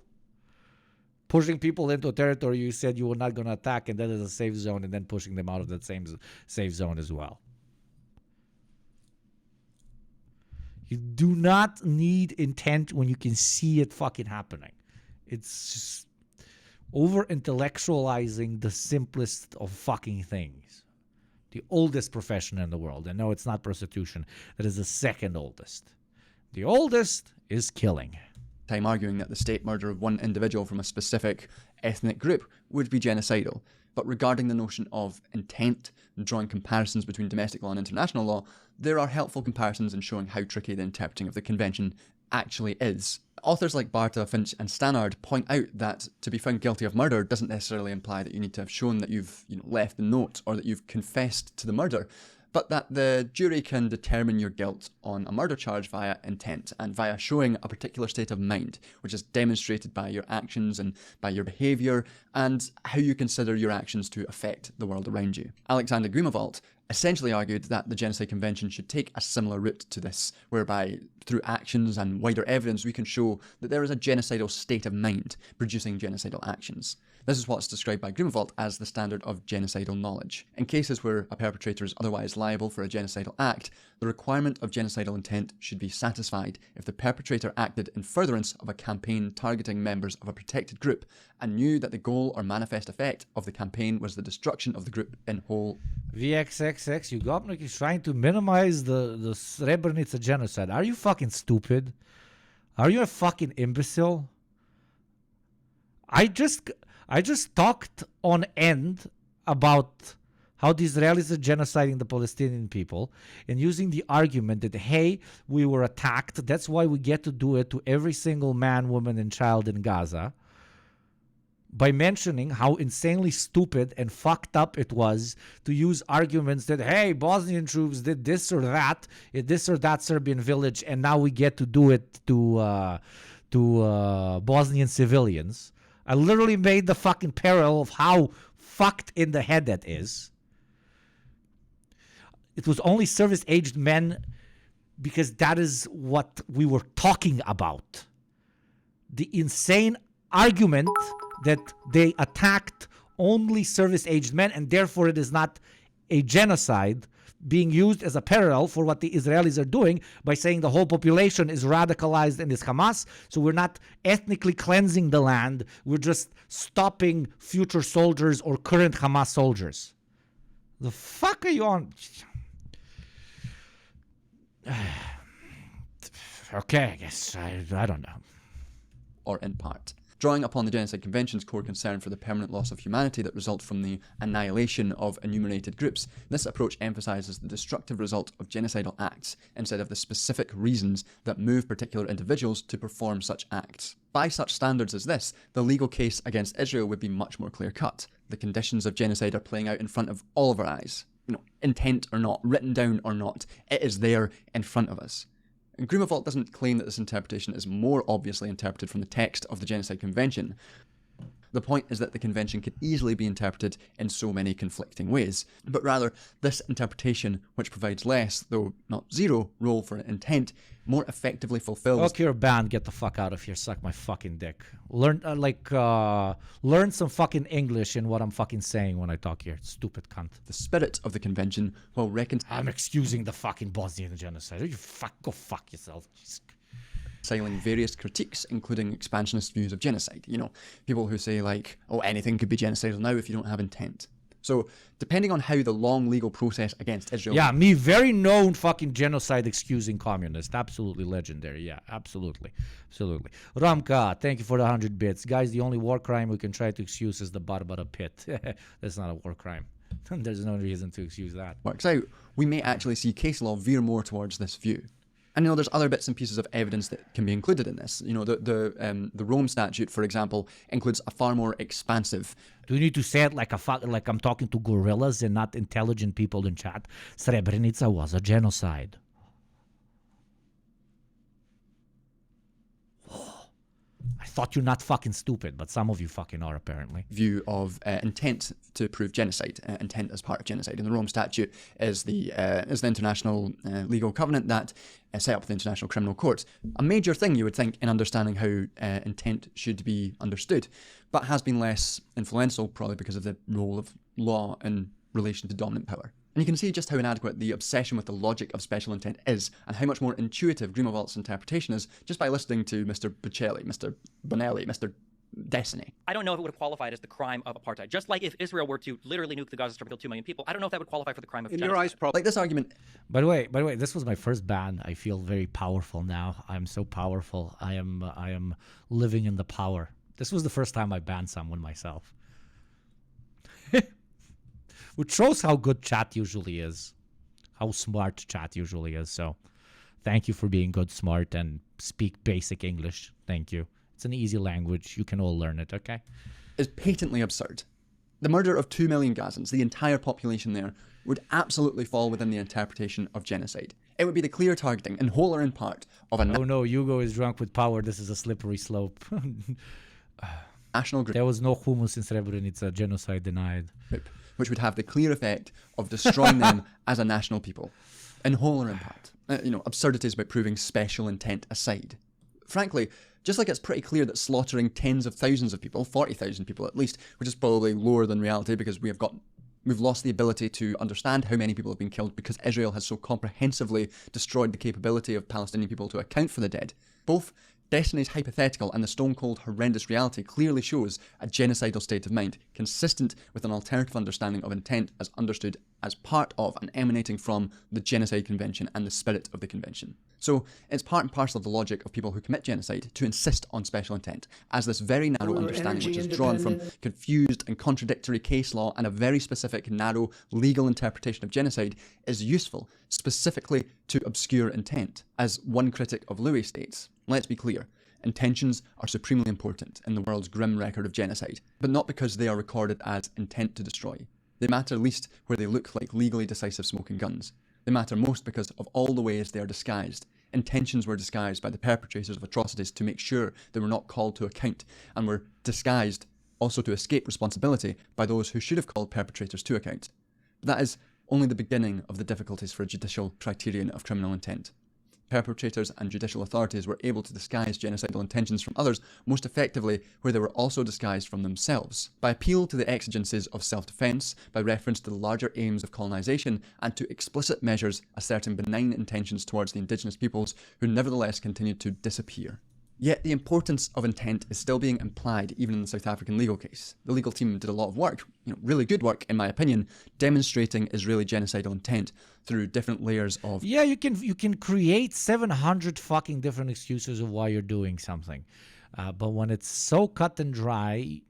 pushing people into a territory you said you were not going to attack, and that is a safe zone, and then pushing them out of that same safe zone as well. You do not need intent when you can see it fucking happening. It's just over-intellectualizing the simplest of fucking things. The oldest profession in the world. And no, it's not prostitution. That is the second oldest. The oldest is killing. Time arguing that the state murder of one individual from a specific ethnic group would be genocidal. But regarding the notion of intent and drawing comparisons between domestic law and international law, there are helpful comparisons in showing how tricky the interpreting of the convention actually is. Authors like Barta, Finch and Stannard point out that to be found guilty of murder doesn't necessarily imply that you need to have shown that you've left the note or that you've confessed to the murder, but that the jury can determine your guilt on a murder charge via intent and via showing a particular state of mind, which is demonstrated by your actions and by your behaviour and how you consider your actions to affect the world around you. Alexander Grimoald essentially argued that the Genocide Convention should take a similar route to this, whereby through actions and wider evidence we can show that there is a genocidal state of mind producing genocidal actions. This is what's described by Grimoald as the standard of genocidal knowledge. In cases where a perpetrator is otherwise liable for a genocidal act, the requirement of genocidal intent should be satisfied if the perpetrator acted in furtherance of a campaign targeting members of a protected group and knew that the goal or manifest effect of the campaign was the destruction of the group in whole. VXXX, Ugopnik is trying to minimize the Srebrenica genocide. Are you fucking stupid? Are you a fucking imbecile? I just talked on end about how the Israelis are genociding the Palestinian people and using the argument that, hey, we were attacked. That's why we get to do it to every single man, woman, and child in Gaza. By mentioning how insanely stupid and fucked up it was to use arguments that, hey, Bosnian troops did this or that in this or that Serbian village, and now we get to do it to Bosnian civilians. I literally made the fucking parallel of how fucked in the head that is. It was only service-aged men because that is what we were talking about. The insane argument that they attacked only service-aged men and therefore it is not a genocide being used as a parallel for what the Israelis are doing by saying the whole population is radicalized and is Hamas. So we're not ethnically cleansing the land. We're just stopping future soldiers or current Hamas soldiers. The fuck are you on? Okay, I guess. I don't know. Or in part. Drawing upon the Genocide Convention's core concern for the permanent loss of humanity that results from the annihilation of enumerated groups, this approach emphasises the destructive result of genocidal acts instead of the specific reasons that move particular individuals to perform such acts. By such standards as this, the legal case against Israel would be much more clear-cut. The conditions of genocide are playing out in front of all of our eyes. Intent or not, written down or not, it is there in front of us. And Grimoald doesn't claim that this interpretation is more obviously interpreted from the text of the Genocide Convention. The point is that the convention can easily be interpreted in so many conflicting ways, but rather this interpretation, which provides less, though not zero, role for intent, more effectively fulfills... Okay, you're banned. Get the fuck out of here. Suck my fucking dick. Learn some fucking English in what I'm fucking saying when I talk here. Stupid cunt. The spirit of the convention while I'm excusing the fucking Bosnian genocide. Go fuck yourself. Reconciling various critiques, including expansionist views of genocide. People who say anything could be genocidal now if you don't have intent. So, depending on how the long legal process against Israel... Yeah, me, very known fucking genocide excusing communist. Absolutely legendary. Yeah, absolutely. Absolutely. Ramka, thank you for the 100 bits. Guys, the only war crime we can try to excuse is the Barbara Pit. That's not a war crime. There's no reason to excuse that. Works out, we may actually see case law veer more towards this view. And there's other bits and pieces of evidence that can be included in this. The Rome Statute, for example, includes a far more expansive... Do you need to say it like I'm talking to gorillas and not intelligent people in chat? Srebrenica was a genocide. thought you're not fucking stupid, but some of you fucking are apparently. View of intent to prove genocide, intent as part of genocide. And the Rome Statute is the international legal covenant that set up the International Criminal Court. A major thing, you would think, in understanding how intent should be understood, but has been less influential, probably because of the role of law in relation to dominant power. And you can see just how inadequate the obsession with the logic of special intent is, and how much more intuitive Greenwald's interpretation is, just by listening to Mr. Bocelli, Mr. Bonelli, Mr. Destiny. I don't know if it would have qualified as the crime of apartheid. Just like if Israel were to literally nuke the Gaza Strip and kill 2 million people, I don't know if that would qualify for the crime of genocide. In your eyes, probably. Like this argument. By the way, this was my first ban. I feel very powerful now. I'm so powerful. I am living in the power. This was the first time I banned someone myself. Which shows how good chat usually is. How smart chat usually is. So thank you for being good, smart, and speak basic English. Thank you. It's an easy language. You can all learn it, okay? Is patently absurd. The murder of 2 million Gazans, the entire population there, would absolutely fall within the interpretation of genocide. It would be the clear targeting, in whole or in part, of a... Oh no, Hugo is drunk with power. This is a slippery slope. National group. There was no humus in Srebrenica. Genocide denied. Which would have the clear effect of destroying them as a national people, in whole or in part. Absurdities about proving special intent aside. Frankly, just like it's pretty clear that slaughtering tens of thousands of people, 40,000 people at least, which is probably lower than reality because we've lost the ability to understand how many people have been killed because Israel has so comprehensively destroyed the capability of Palestinian people to account for the dead. Both Destiny's hypothetical and the stone-cold horrendous reality clearly shows a genocidal state of mind, consistent with an alternative understanding of intent as understood as part of and emanating from the Genocide Convention and the spirit of the Convention. So it's part and parcel of the logic of people who commit genocide to insist on special intent, as this very narrow understanding which is drawn from confused and contradictory case law and a very specific, narrow legal interpretation of genocide is useful, specifically to obscure intent. As one critic of Louis states, let's be clear, intentions are supremely important in the world's grim record of genocide, but not because they are recorded as intent to destroy. They matter least where they look like legally decisive smoking guns. They matter most because of all the ways they are disguised. Intentions were disguised by the perpetrators of atrocities to make sure they were not called to account, and were disguised also to escape responsibility by those who should have called perpetrators to account. But that is only the beginning of the difficulties for a judicial criterion of criminal intent. Perpetrators and judicial authorities were able to disguise genocidal intentions from others most effectively where they were also disguised from themselves. By appeal to the exigencies of self-defence, by reference to the larger aims of colonisation, and to explicit measures asserting benign intentions towards the indigenous peoples who nevertheless continued to disappear. Yet the importance of intent is still being implied even in the South African legal case. The legal team did a lot of work, really good work in my opinion, demonstrating Israeli genocidal intent through different layers of... Yeah, you can create 700 fucking different excuses of why you're doing something. But when it's so cut and dry,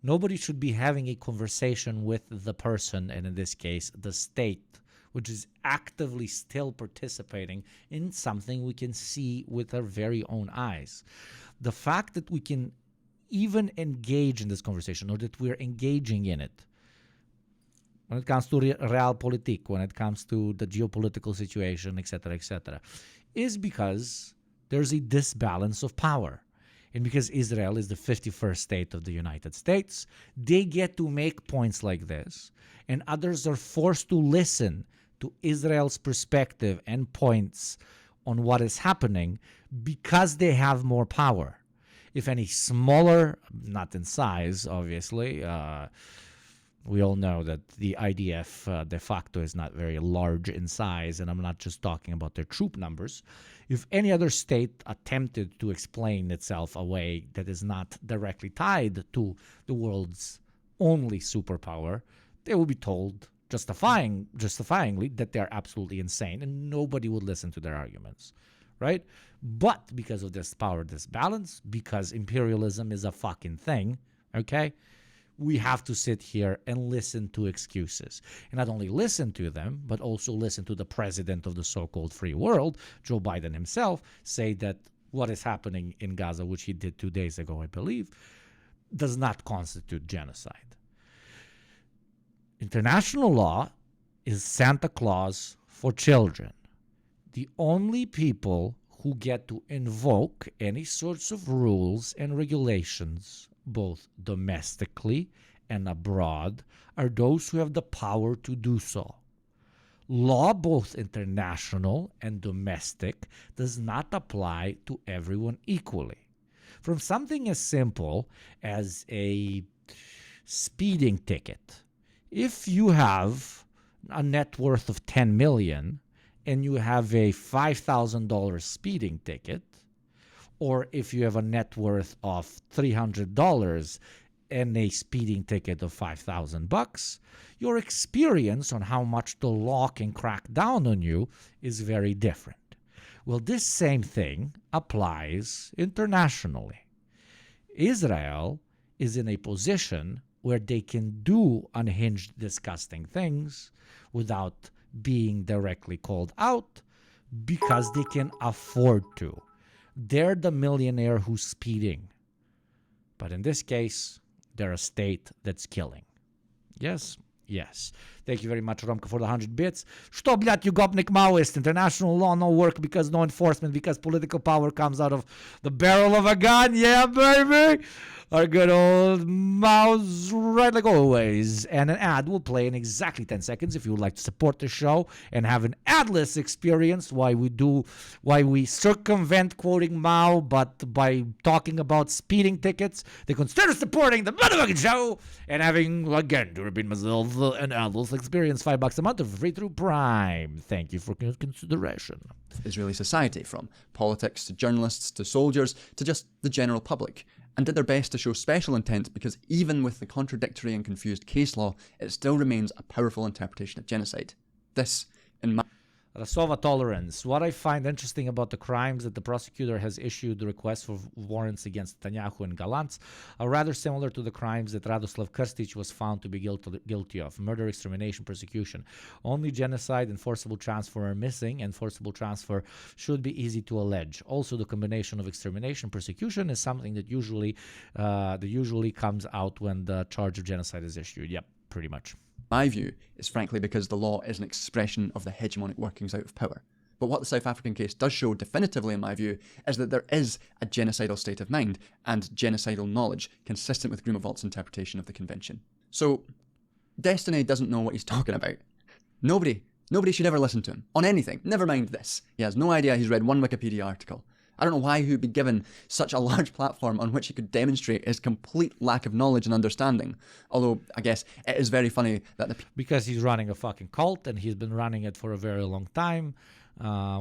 nobody should be having a conversation with the person, and in this case, the state, which is actively still participating in something we can see with our very own eyes. The fact that we can even engage in this conversation, or that we're engaging in it, when it comes to realpolitik, when it comes to the geopolitical situation, etc., is because there's a disbalance of power. And because Israel is the 51st state of the United States, they get to make points like this, and others are forced to listen to Israel's perspective and points on what is happening because they have more power. If any smaller, not in size, obviously, we all know that the IDF de facto is not very large in size, and I'm not just talking about their troop numbers. If any other state attempted to explain itself a way that is not directly tied to the world's only superpower, they will be told justifyingly that they're absolutely insane, and nobody would listen to their arguments, right? But because of this power disbalance, because imperialism is a fucking thing, okay, we have to sit here and listen to excuses. And not only listen to them, but also listen to the president of the so-called free world, Joe Biden himself, say that what is happening in Gaza, which he did 2 days ago, I believe, does not constitute genocide. International law is Santa Claus for children. The only people who get to invoke any sorts of rules and regulations, both domestically and abroad, are those who have the power to do so. Law, both international and domestic, does not apply to everyone equally. From something as simple as a speeding ticket. If you have a net worth of $10 million and you have a $5,000 speeding ticket, or if you have a net worth of $300 and a speeding ticket of $5,000, your experience on how much the law can crack down on you is very different. Well, this same thing applies internationally. Israel is in a position where they can do unhinged, disgusting things without being directly called out because they can afford to. They're the millionaire who's speeding. But in this case, they're a state that's killing. Yes? Yes. Thank you very much, Romka, for the 100 bits. Что, блядь, you gopnik Maoist? International law no work because no enforcement, because political power comes out of the barrel of a gun. Yeah, baby! Our good old Mao's right like always. And an ad will play in exactly 10 seconds if you would like to support the show and have an adless experience why we circumvent quoting Mao, but by talking about speeding tickets, they consider supporting the motherfucking show and having, again, to repeat myself, an adless experience. $5 a month for free through Prime. Thank you for consideration. Israeli society, from politics to journalists to soldiers to just the general public, and did their best to show special intent because even with the contradictory and confused case law, it still remains a powerful interpretation of genocide. This, in my Rasova tolerance. What I find interesting about the crimes that the prosecutor has issued the request for warrants against Netanyahu and Galants are rather similar to the crimes that Radoslav Krstić was found to be guilty of. Murder, extermination, persecution. Only genocide and forcible transfer are missing, and forcible transfer should be easy to allege. Also, the combination of extermination and persecution is something that usually comes out when the charge of genocide is issued. Yep, pretty much. My view is frankly because the law is an expression of the hegemonic workings out of power. But what the South African case does show definitively, in my view, is that there is a genocidal state of mind and genocidal knowledge consistent with Grimoald's interpretation of the convention. So, Destiny doesn't know what he's talking about. Nobody should ever listen to him on anything, never mind this. He has no idea he's read one Wikipedia article. I don't know why he would be given such a large platform on which he could demonstrate his complete lack of knowledge and understanding. Although, I guess, it is very funny that because he's running a fucking cult, and he's been running it for a very long time,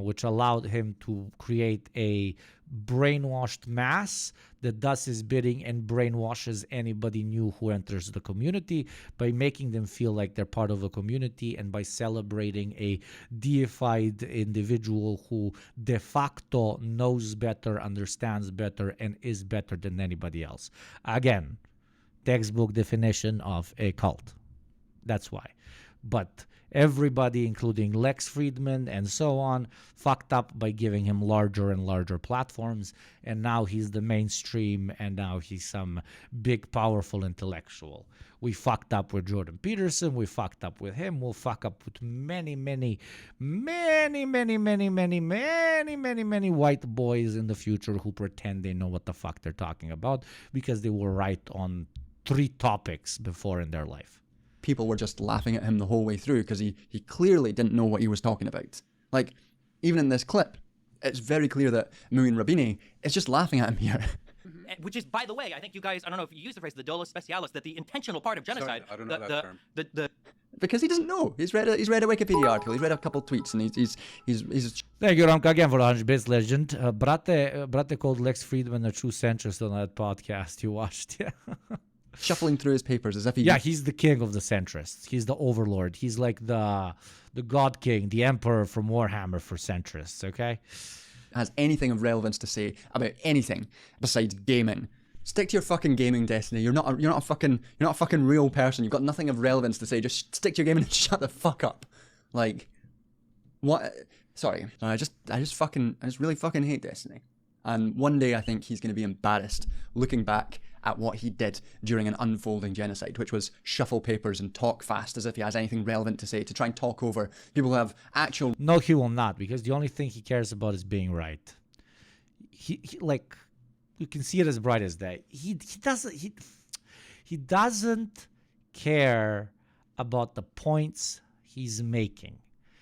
which allowed him to create a brainwashed mass that does his bidding and brainwashes anybody new who enters the community by making them feel like they're part of a community and by celebrating a deified individual who de facto knows better, understands better, and is better than anybody else. Again, textbook definition of a cult. That's why. But everybody, including Lex Friedman and so on, fucked up by giving him larger and larger platforms, and now he's the mainstream, and now he's some big, powerful intellectual. We fucked up with Jordan Peterson, we fucked up with him, we'll fuck up with many white boys in the future who pretend they know what the fuck they're talking about because they were right on 3 topics before in their life. People were just laughing at him the whole way through because he clearly didn't know what he was talking about. Like, even in this clip, it's very clear that Muin Rabini is just laughing at him here. Which is, by the way, I think you guys, I don't know if you use the phrase, the dolus specialis, that the intentional part of genocide. Sorry, I don't know that term. Because he doesn't know. He's read a Wikipedia article. He's read a couple tweets, and he's. Thank you, Romka, again for the 100 bits, legend. Brate called Lex Friedman a true centrist on that podcast you watched. Yeah. Shuffling through his papers as if he... Yeah, he's the king of the centrists. He's the overlord. He's like the god king, the emperor from Warhammer for centrists, okay? Has anything of relevance to say about anything besides gaming. Stick to your fucking gaming, Destiny. You're not a fucking real person. You've got nothing of relevance to say. Just stick to your gaming and shut the fuck up. Like, what? Sorry. I just really fucking hate Destiny. And one day I think he's going to be embarrassed looking back at what he did during an unfolding genocide, which was shuffle papers and talk fast as if he has anything relevant to say, to try and talk over people who have actual... No, he will not, because the only thing he cares about is being right. he like, you can see it as bright as day. He doesn't care about the points he's making.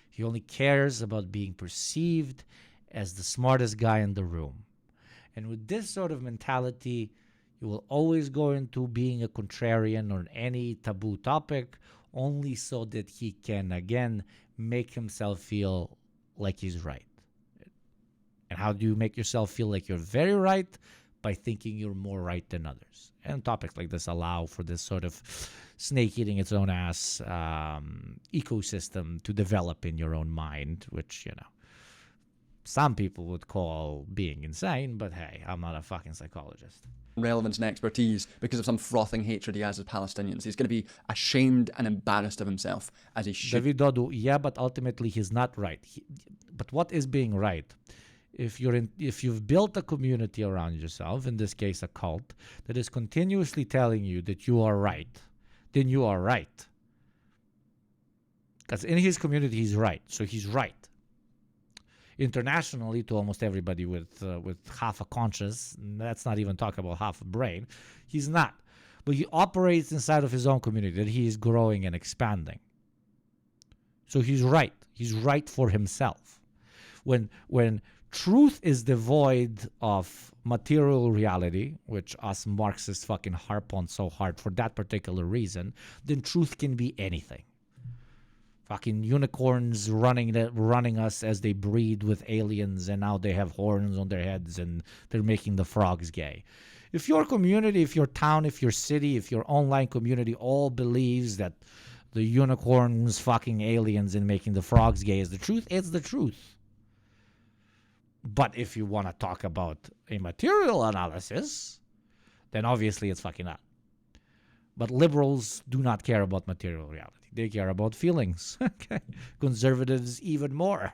He only cares about being perceived as the smartest guy in the room. And with this sort of mentality, you will always go into being a contrarian on any taboo topic, only so that he can, again, make himself feel like he's right. And how do you make yourself feel like you're very right? By thinking you're more right than others. And topics like this allow for this sort of snake eating its own ass ecosystem to develop in your own mind, which, some people would call being insane, but hey, I'm not a fucking psychologist. Relevance and expertise because of some frothing hatred he has of Palestinians. He's going to be ashamed and embarrassed of himself, as he should. David Dodu, yeah, but ultimately he's not right. But what is being right? If you've built a community around yourself, in this case a cult, that is continuously telling you that you are right, then you are right. Because in his community he's right, so he's right. Internationally, to almost everybody with half a conscience, that's not even talking about half a brain, he's not. But he operates inside of his own community that he is growing and expanding. So he's right. He's right for himself. When truth is devoid of material reality, which us Marxists fucking harp on so hard for that particular reason, then truth can be anything. Fucking unicorns running us as they breed with aliens, and now they have horns on their heads and they're making the frogs gay. If your community, if your town, if your city, if your online community all believes that the unicorns fucking aliens and making the frogs gay is the truth, it's the truth. But if you want to talk about a material analysis, then obviously it's fucking not. But liberals do not care about material reality. They care about feelings. Okay. Conservatives even more.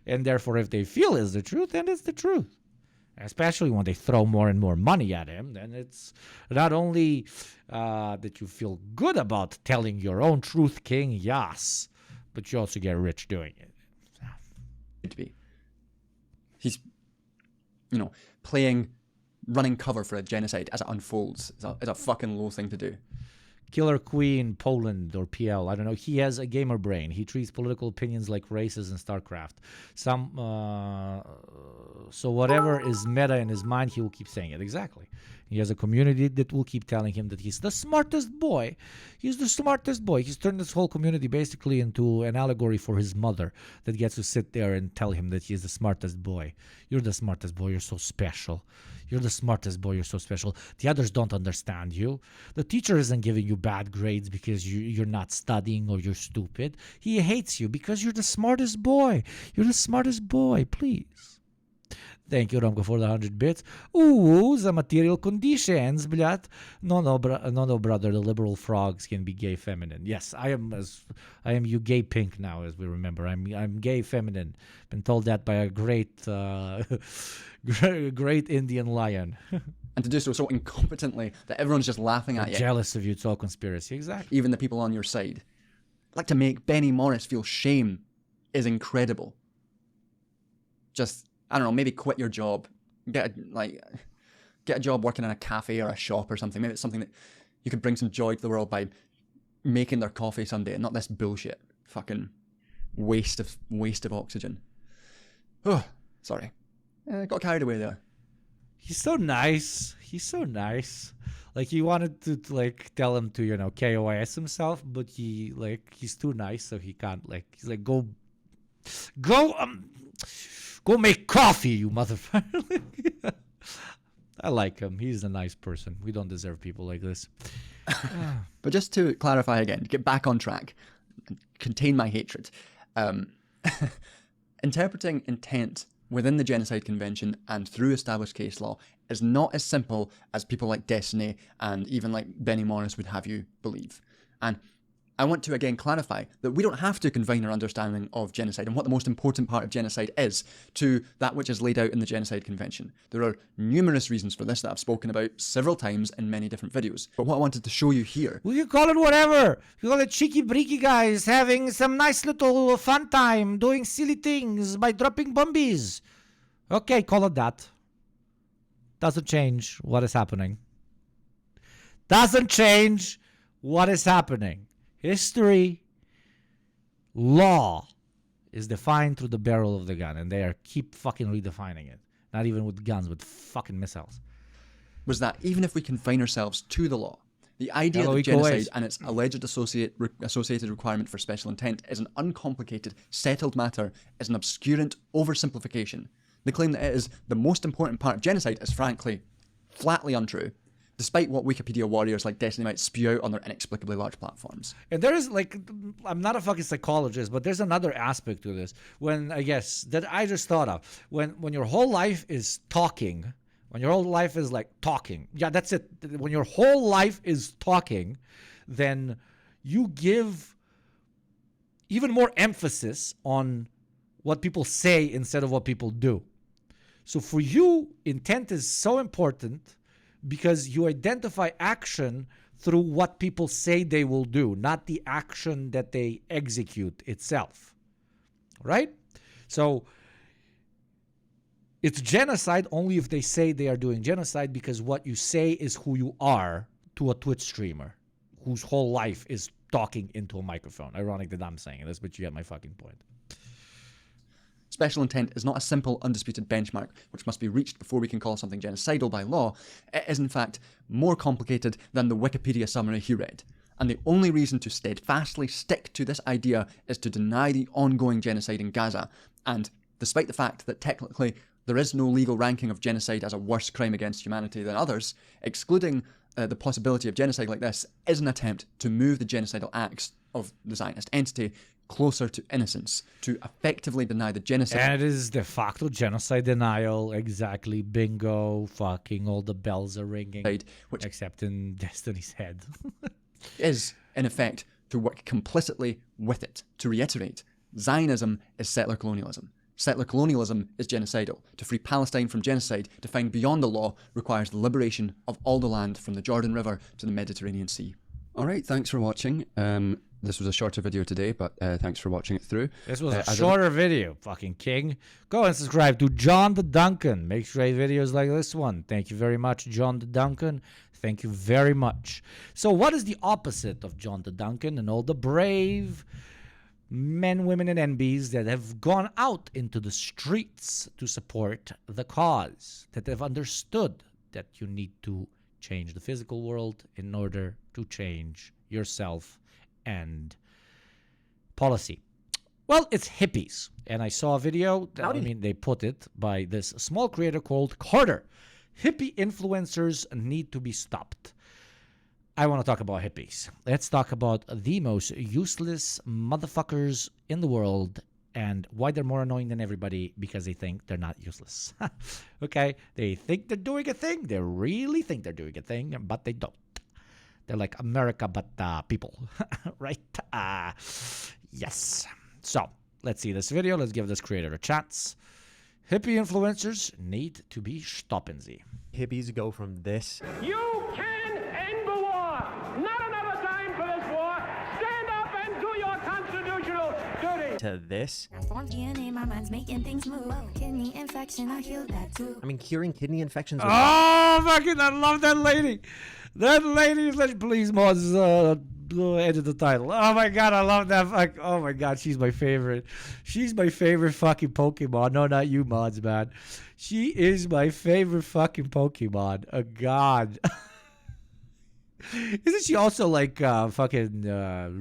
And therefore, if they feel is the truth, then it's the truth. Especially when they throw more and more money at him, then it's not only that you feel good about telling your own truth, King, yes, but you also get rich doing it. To be. He's, running cover for a genocide as it unfolds. It's a fucking low thing to do. Killer Queen Poland or PL, I don't know. He has a gamer brain. He treats political opinions like races in StarCraft. So whatever is meta in his mind, he will keep saying it. Exactly. He has a community that will keep telling him that he's the smartest boy. He's the smartest boy. He's turned this whole community basically into an allegory for his mother that gets to sit there and tell him that he's the smartest boy. You're the smartest boy. You're so special. You're the smartest boy. You're so special. The others don't understand you. The teacher isn't giving you bad grades because you're not studying or you're stupid. He hates you because you're the smartest boy. You're the smartest boy. Please. Thank you, Romko, for the 100 bits. Ooh, the material conditions, блядь. No, brother. The liberal frogs can be gay feminine. Yes, I am you gay pink now, as we remember. I'm gay feminine. Been told that by a great Indian lion. And to do so incompetently that everyone's just laughing at you. Jealous of you. It's all conspiracy. Exactly. Even the people on your side. Like to make Benny Morris feel shame is incredible. Just, I don't know, maybe quit your job. Get a job working in a cafe or a shop or something. Maybe it's something that you could bring some joy to the world by making their coffee someday and not this bullshit. Fucking waste of oxygen. Oh, sorry. Got carried away there. He's so nice. Like, he wanted to tell him to, KOIS himself, but he's too nice, so he can't, he's like, go make coffee, you motherfucker. I like him. He's a nice person. We don't deserve people like this. But just to clarify again, to get back on track, contain my hatred. Interpreting intent within the Genocide Convention and through established case law is not as simple as people like Destiny and even like Benny Morris would have you believe. And I want to again clarify that we don't have to confine our understanding of genocide and what the most important part of genocide is to that which is laid out in the Genocide Convention. There are numerous reasons for this that I've spoken about several times in many different videos. But what I wanted to show you here... Well, you call it whatever. You call it cheeky breaky guys having some nice little fun time doing silly things by dropping bombies. Okay, call it that. doesn't change what is happening. Doesn't change what is happening. History, law is defined through the barrel of the gun, and they keep fucking redefining it. Not even with guns, with fucking missiles. Was that even if we confine ourselves to the law, the idea Hello, that equal genocide ways. and its alleged associated requirement for special intent is an uncomplicated, settled matter is an obscurant oversimplification. The claim that it is the most important part of genocide is frankly, flatly untrue, despite what Wikipedia warriors like Destiny might spew out on their inexplicably large platforms. And there is, like, I'm not a fucking psychologist, but there's another aspect to this. When, I guess, that I just thought of. When your whole life is talking, when your whole life is like talking, yeah, that's it. When your whole life is talking, then you give even more emphasis on what people say instead of what people do. So for you, intent is so important because you identify action through what people say they will do, not the action that they execute itself. Right? So it's genocide only if they say they are doing genocide, because what you say is who you are to a Twitch streamer whose whole life is talking into a microphone. Ironic that I'm saying this, but you get my fucking point. Special intent is not a simple, undisputed benchmark which must be reached before we can call something genocidal by law. It is, in fact, more complicated than the Wikipedia summary he read. And the only reason to steadfastly stick to this idea is to deny the ongoing genocide in Gaza. And despite the fact that technically there is no legal ranking of genocide as a worse crime against humanity than others, excluding the possibility of genocide like this is an attempt to move the genocidal acts of the Zionist entity closer to innocence, to effectively deny the genocide. And it is de facto genocide denial, exactly, bingo, fucking all the bells are ringing, which except in Destiny's head. is, in effect, to work complicitly with it. To reiterate, Zionism is settler colonialism. Settler colonialism is genocidal. To free Palestine from genocide, defined beyond the law, requires the liberation of all the land from the Jordan River to the Mediterranean Sea. All right, thanks for watching. This was a shorter video today, but thanks for watching it through. This was a shorter video, fucking king. Go and subscribe to John the Duncan. Makes great videos like this one. Thank you very much, John the Duncan. Thank you very much. So what is the opposite of John the Duncan and all the brave men, women, and NBs that have gone out into the streets to support the cause, that have understood that you need to change the physical world in order to change yourself and policy? Well, it's hippies. And I saw a video, they put it by this small creator called Carter. Hippie influencers need to be stopped. I want to talk about hippies. Let's talk about the most useless motherfuckers in the world and why they're more annoying than everybody, because they think they're not useless. Okay? They think they're doing a thing. They really think they're doing a thing, but they don't. They're like America, but people. Right? Yes. So, let's see this video. Let's give this creator a chance. Hippie influencers need to be stopping. Hippies go from this. You can end the war. Not another time for this war. Stand up and do your constitutional duty. To this. DNA, my mind's making things move. Kidney infection, I heal that too. I mean, curing kidney infections. Oh, fucking, I love that lady. That lady, please, mods, edit the title. Oh my god, I love that. Oh my god, she's my favorite. She's my favorite fucking Pokemon. No, not you, mods, man. She is my favorite fucking Pokemon. Oh god. Isn't she also like fucking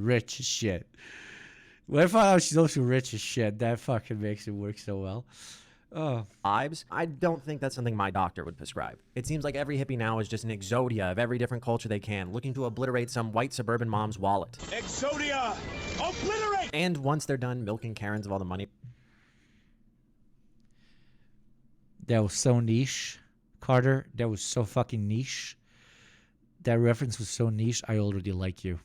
rich as shit? When I find out she's also rich as shit, that fucking makes it work so well. Oh. Vibes? I don't think that's something my doctor would prescribe. It seems like every hippie now is just an exodia of every different culture they can, looking to obliterate some white suburban mom's wallet. Exodia! Obliterate! And once they're done milking Karens of all the money. That was so niche, Carter. That was so fucking niche. That reference was so niche. I already like you.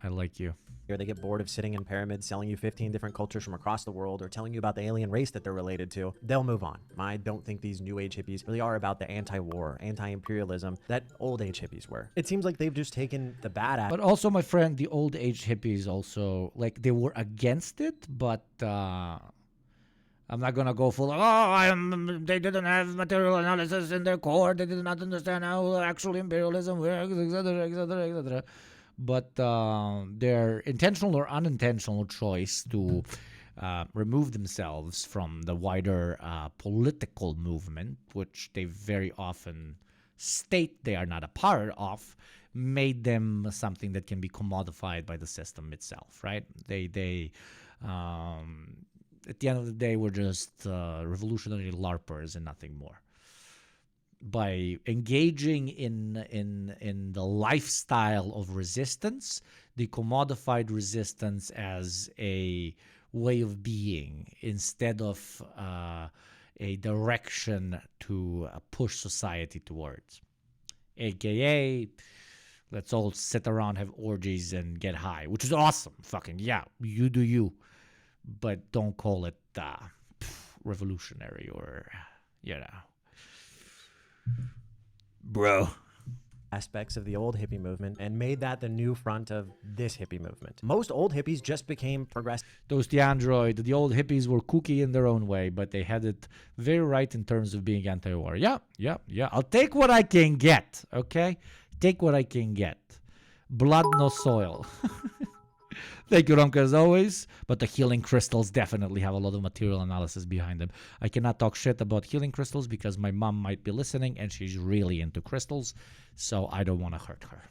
I like you. They get bored of sitting in pyramids, selling you 15 different cultures from across the world, or telling you about the alien race that they're related to. They'll move on. I don't think these new age hippies really are about the anti-war, anti-imperialism that old age hippies were. It seems like they've just taken the bad But also, my friend, the old age hippies also, like, they were against it, but I'm not gonna go full of, they didn't have material analysis in their core. They did not understand how actual imperialism works, etc., etc., etc. But their intentional or unintentional choice to remove themselves from the wider political movement, which they very often state they are not a part of, made them something that can be commodified by the system itself, right? They at the end of the day, were just revolutionary LARPers and nothing more. By engaging in the lifestyle of resistance, they commodified resistance as a way of being instead of a direction to push society towards. AKA, let's all sit around, have orgies, and get high, which is awesome. Fucking yeah, you do you. But don't call it revolutionary or, bro. Aspects of the old hippie movement and made that the new front of this hippie movement. Most old hippies just became progressive. Toasty Android, the old hippies were kooky in their own way, but they had it very right in terms of being anti-war. Yeah. I'll take what I can get, okay? Take what I can get. Blood, no soil. Thank you, Romka, as always. But the healing crystals definitely have a lot of material analysis behind them. I cannot talk shit about healing crystals because my mom might be listening and she's really into crystals, so I don't want to hurt her.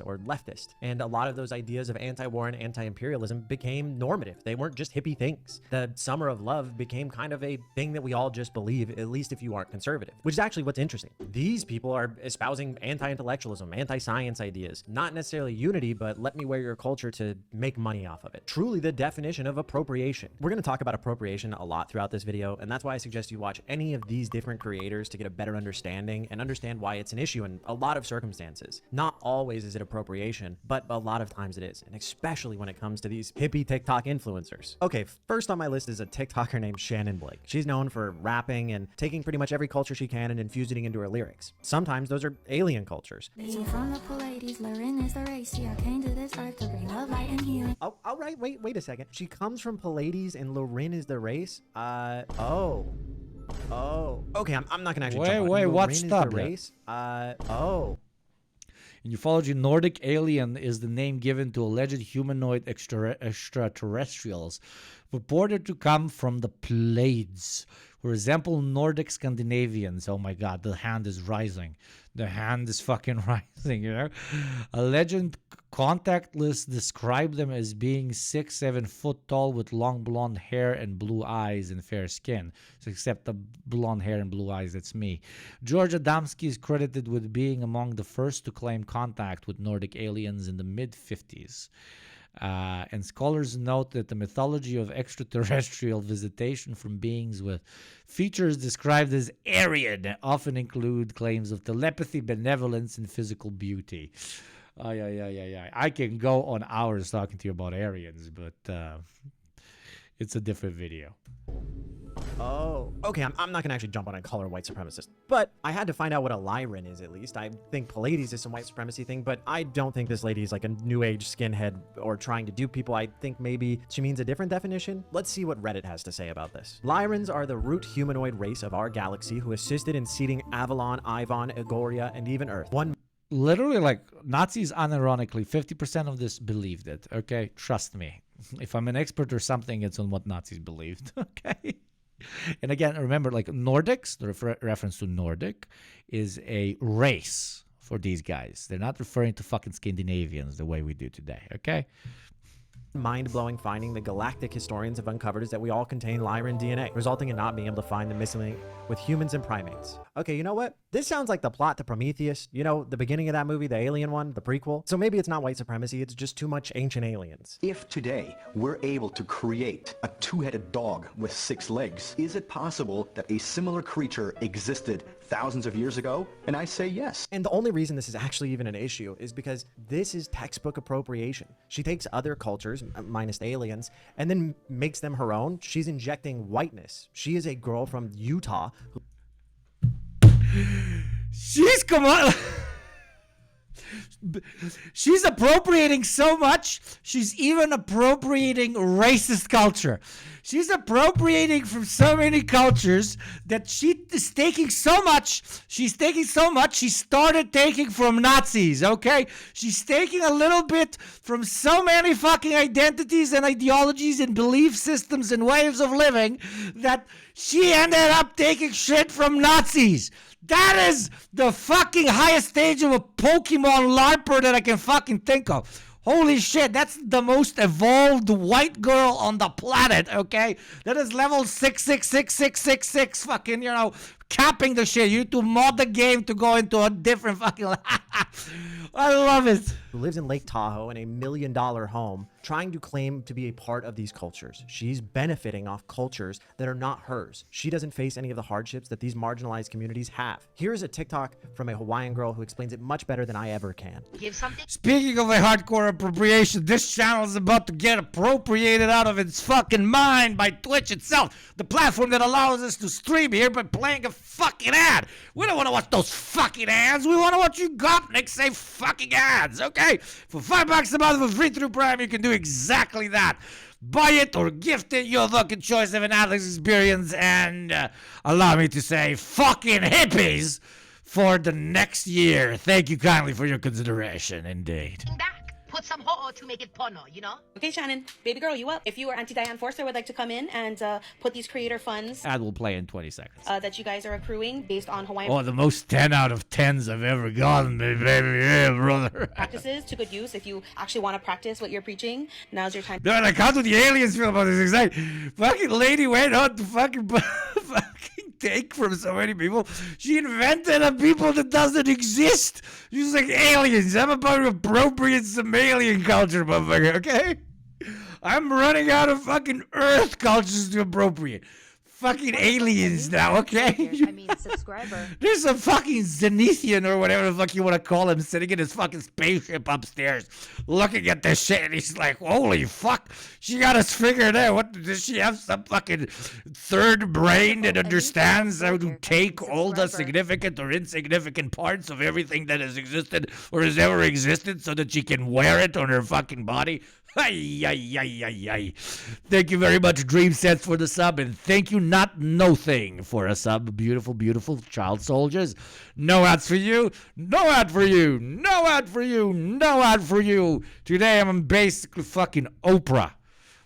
Or leftist, and a lot of those ideas of anti-war and anti-imperialism became normative. They weren't just hippie things. The summer of love became kind of a thing that we all just believe, at least if you aren't conservative, which is actually what's interesting. These people are espousing anti-intellectualism, anti-science ideas, not necessarily unity, but let me wear your culture to make money off of it. Truly the definition of appropriation. We're going to talk about appropriation a lot throughout this video, and that's why I suggest you watch any of these different creators to get a better understanding and understand why it's an issue in a lot of circumstances. Not always is it appropriation, but a lot of times it is, and especially when it comes to these hippie TikTok influencers. Okay, first on my list is a TikToker named Shannon Blake. She's known for rapping and taking pretty much every culture she can and infusing it into her lyrics. Sometimes those are alien cultures. From the Pleiades, Lauren is the race. Yeah, I came to this earth to bring love, light, and healing. Oh, all right, wait a second. She comes from Pleiades and Lauren is the race? Oh. Okay, I'm not gonna actually jump on. Wait, what's the race? In ufology, Nordic alien is the name given to alleged humanoid extraterrestrials purported to come from the Pleiades, who resemble Nordic Scandinavians. Oh my god, the hand is rising. The hand is fucking rising, you know? A legend contact list described them as being 6-7 foot tall with long blonde hair and blue eyes and fair skin. So except the blonde hair and blue eyes, that's me. George Adamski is credited with being among the first to claim contact with Nordic aliens in the mid-50s. And scholars note that the mythology of extraterrestrial visitation from beings with features described as Aryan often include claims of telepathy, benevolence, and physical beauty. I can go on hours talking to you about Aryans, but it's a different video. Oh, okay, I'm not gonna actually jump on and call her white supremacist, but I had to find out what a Lyran is at least. I think Pleiades is some white supremacy thing, but I don't think this lady is like a new age skinhead or trying to dupe people. I think maybe she means a different definition. Let's see what Reddit has to say about this. Lyrans are the root humanoid race of our galaxy who assisted in seeding Avalon, Ivon, Agoria, and even Earth. Literally, like, Nazis unironically, 50% of this believed it, okay? Trust me. If I'm an expert or something, it's on what Nazis believed, okay? And again, remember, like, Nordics, the reference to Nordic, is a race for these guys. They're not referring to fucking Scandinavians the way we do today, okay? Mind-blowing finding the galactic historians have uncovered is that we all contain Lyran DNA, resulting in not being able to find the missing link with humans and primates. Okay, you know what? This sounds like the plot to Prometheus. You know, the beginning of that movie, the alien one, the prequel. So maybe it's not white supremacy, it's just too much ancient aliens. If today we're able to create a two-headed dog with 6 legs, is it possible that a similar creature existed thousands of years ago? And I say yes. And the only reason this is actually even an issue is because this is textbook appropriation. She takes other cultures, minus aliens, and then makes them her own. She's injecting whiteness. She is a girl from Utah who... She's come on. She's appropriating so much, she's even appropriating racist culture. She's appropriating from so many cultures that she is taking so much. She's taking so much, she started taking from Nazis, okay? She's taking a little bit from so many fucking identities and ideologies and belief systems and ways of living that she ended up taking shit from Nazis. That is the fucking highest stage of a Pokemon LARPer that I can fucking think of. Holy shit, that's the most evolved white girl on the planet, okay? That is level 6666666 fucking, capping the shit. You need to mod the game to go into a different fucking... I love it. Who lives in Lake Tahoe in a $1 million home, trying to claim to be a part of these cultures. She's benefiting off cultures that are not hers. She doesn't face any of the hardships that these marginalized communities have. Here's a TikTok from a Hawaiian girl who explains it much better than I ever can. Speaking of a hardcore appropriation, this channel is about to get appropriated out of its fucking mind by Twitch itself, the platform that allows us to stream here by playing a fucking ad. We don't want to watch those fucking ads. We want to watch you gopniks say fucking ads, okay? For $5 a month for free through Prime, you can do exactly that. Buy it or gift it, your fucking choice of an Alex experience, and allow me to say fucking hippies for the next year. Thank you kindly for your consideration, indeed. Put some ho'o to make it porno, Okay, Shannon, baby girl, you up? If you or Auntie Diane Forster would like to come in and put these creator funds Ad will play in 20 seconds. that you guys are accruing based on Hawaiian Oh, the most 10 out of 10s I've ever gotten, baby. Yeah, brother. practices to good use. If you actually want to practice what you're preaching, now's your time. No, like, how do the aliens feel about this? Exactly. Fucking lady went on to fucking take from so many people. She invented a people that doesn't exist. She's like, aliens. I'm about to appropriate some alien culture, motherfucker, okay? I'm running out of fucking Earth cultures to appropriate. Fucking aliens now, okay? Subscriber. There's a fucking Zenithian or whatever the fuck you want to call him sitting in his fucking spaceship upstairs looking at this shit, and he's like, holy fuck, she got us figured out. What, does she have some fucking third brain that understands how to take all the significant or insignificant parts of everything that has existed or has ever existed so that she can wear it on her fucking body? Ay, ay, ay, ay, ay. Thank you very much, Dream Sets, for the sub, and thank you, Not No Thing, for a sub. Beautiful, beautiful child soldiers. No ads for you. No ad for you. No ad for you. No ad for you. Today I'm basically fucking Oprah,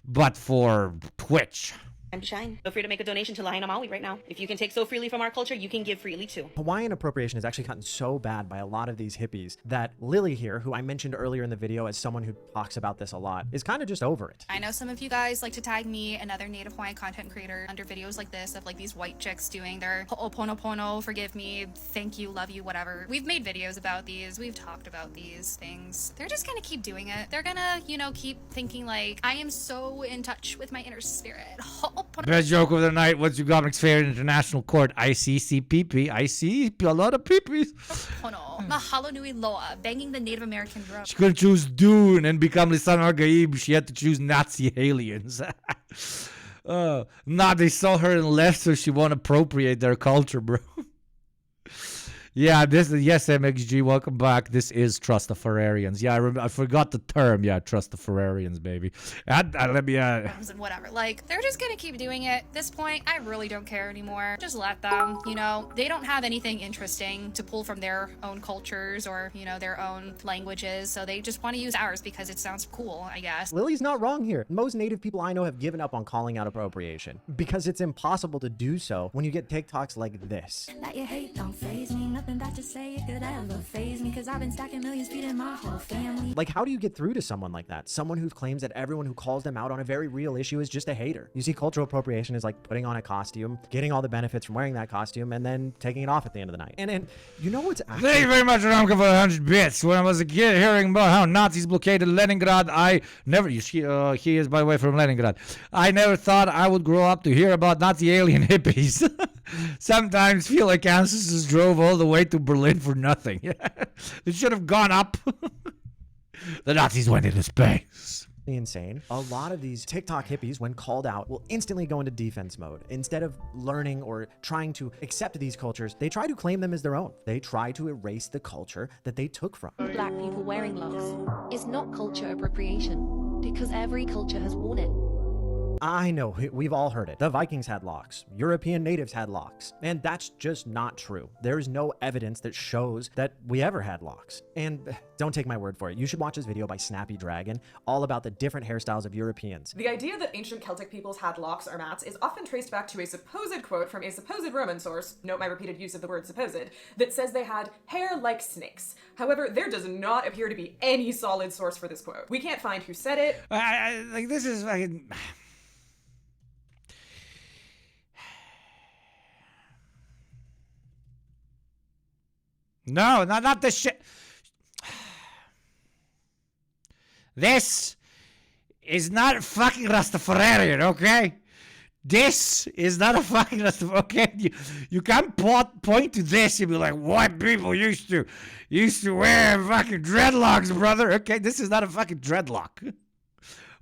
but for Twitch. Time to shine. Feel free to make a donation to Lahaina Maui right now. If you can take so freely from our culture, you can give freely too. Hawaiian appropriation has actually gotten so bad by a lot of these hippies that Lily here, who I mentioned earlier in the video as someone who talks about this a lot, is kind of just over it. I know some of you guys like to tag me and other Native Hawaiian content creator under videos like this of like these white chicks doing their ho'oponopono, forgive me, thank you, love you, whatever. We've made videos about these. We've talked about these things. They're just gonna keep doing it. They're gonna, keep thinking like, I am so in touch with my inner spirit. Best joke of the night. What's your Gopnik's favorite international court? ICCPP. I see a lot of peepees. Mahalo nui loa, banging the Native American drum. She couldn't choose Dune and become Lisan Argaib. She had to choose Nazi aliens. They saw her and left, so she won't appropriate their culture, bro. Yeah, this is, yes, MXG, welcome back. This is Trustafarians. Yeah, I forgot the term. Yeah, Trustafarians, baby. Let me, and whatever. Like, they're just gonna keep doing it. At this point, I really don't care anymore. Just let them, they don't have anything interesting to pull from their own cultures or, their own languages, so they just want to use ours because it sounds cool, I guess. Lily's not wrong here. Most Native people I know have given up on calling out appropriation because it's impossible to do so when you get TikToks like this. That you hate don't faze me. Nothing bad to say it could ever faze me, cause I've been stacking millions feeding my whole family. Like, how do you get through to someone like that? Someone who claims that everyone who calls them out on a very real issue is just a hater. You see, cultural appropriation is like putting on a costume, getting all the benefits from wearing that costume, and then taking it off at the end of the night. And you know what's actually... Thank you very much, Ramka, for 100 bits. When I was a kid hearing about how Nazis blockaded Leningrad, I never... he is, by the way, from Leningrad. I never thought I would grow up to hear about Nazi alien hippies. Sometimes feel like ancestors drove all the way to Berlin for nothing. It should have gone up. The Nazis went into space. insane. A lot of these TikTok hippies, when called out, will instantly go into defense mode. Instead of learning or trying to accept these cultures, they try to claim them as their own. They try to erase the culture that they took from. Black people wearing locks is not culture appropriation, because every culture has worn it. I know, we've all heard it. The Vikings had locks. European natives had locks. And that's just not true. There's no evidence that shows that we ever had locks. And don't take my word for it. You should watch this video by Snappy Dragon, all about the different hairstyles of Europeans. The idea that ancient Celtic peoples had locks or mats is often traced back to a supposed quote from a supposed Roman source, note my repeated use of the word supposed, that says they had hair like snakes. However, there does not appear to be any solid source for this quote. We can't find who said it. Like, this is fucking... No, not this shit. This is not fucking Rastafarian, okay? This is not a fucking Rastafarian, okay? You can't point to this and be like, white people used to wear fucking dreadlocks, brother, okay? This is not a fucking dreadlock.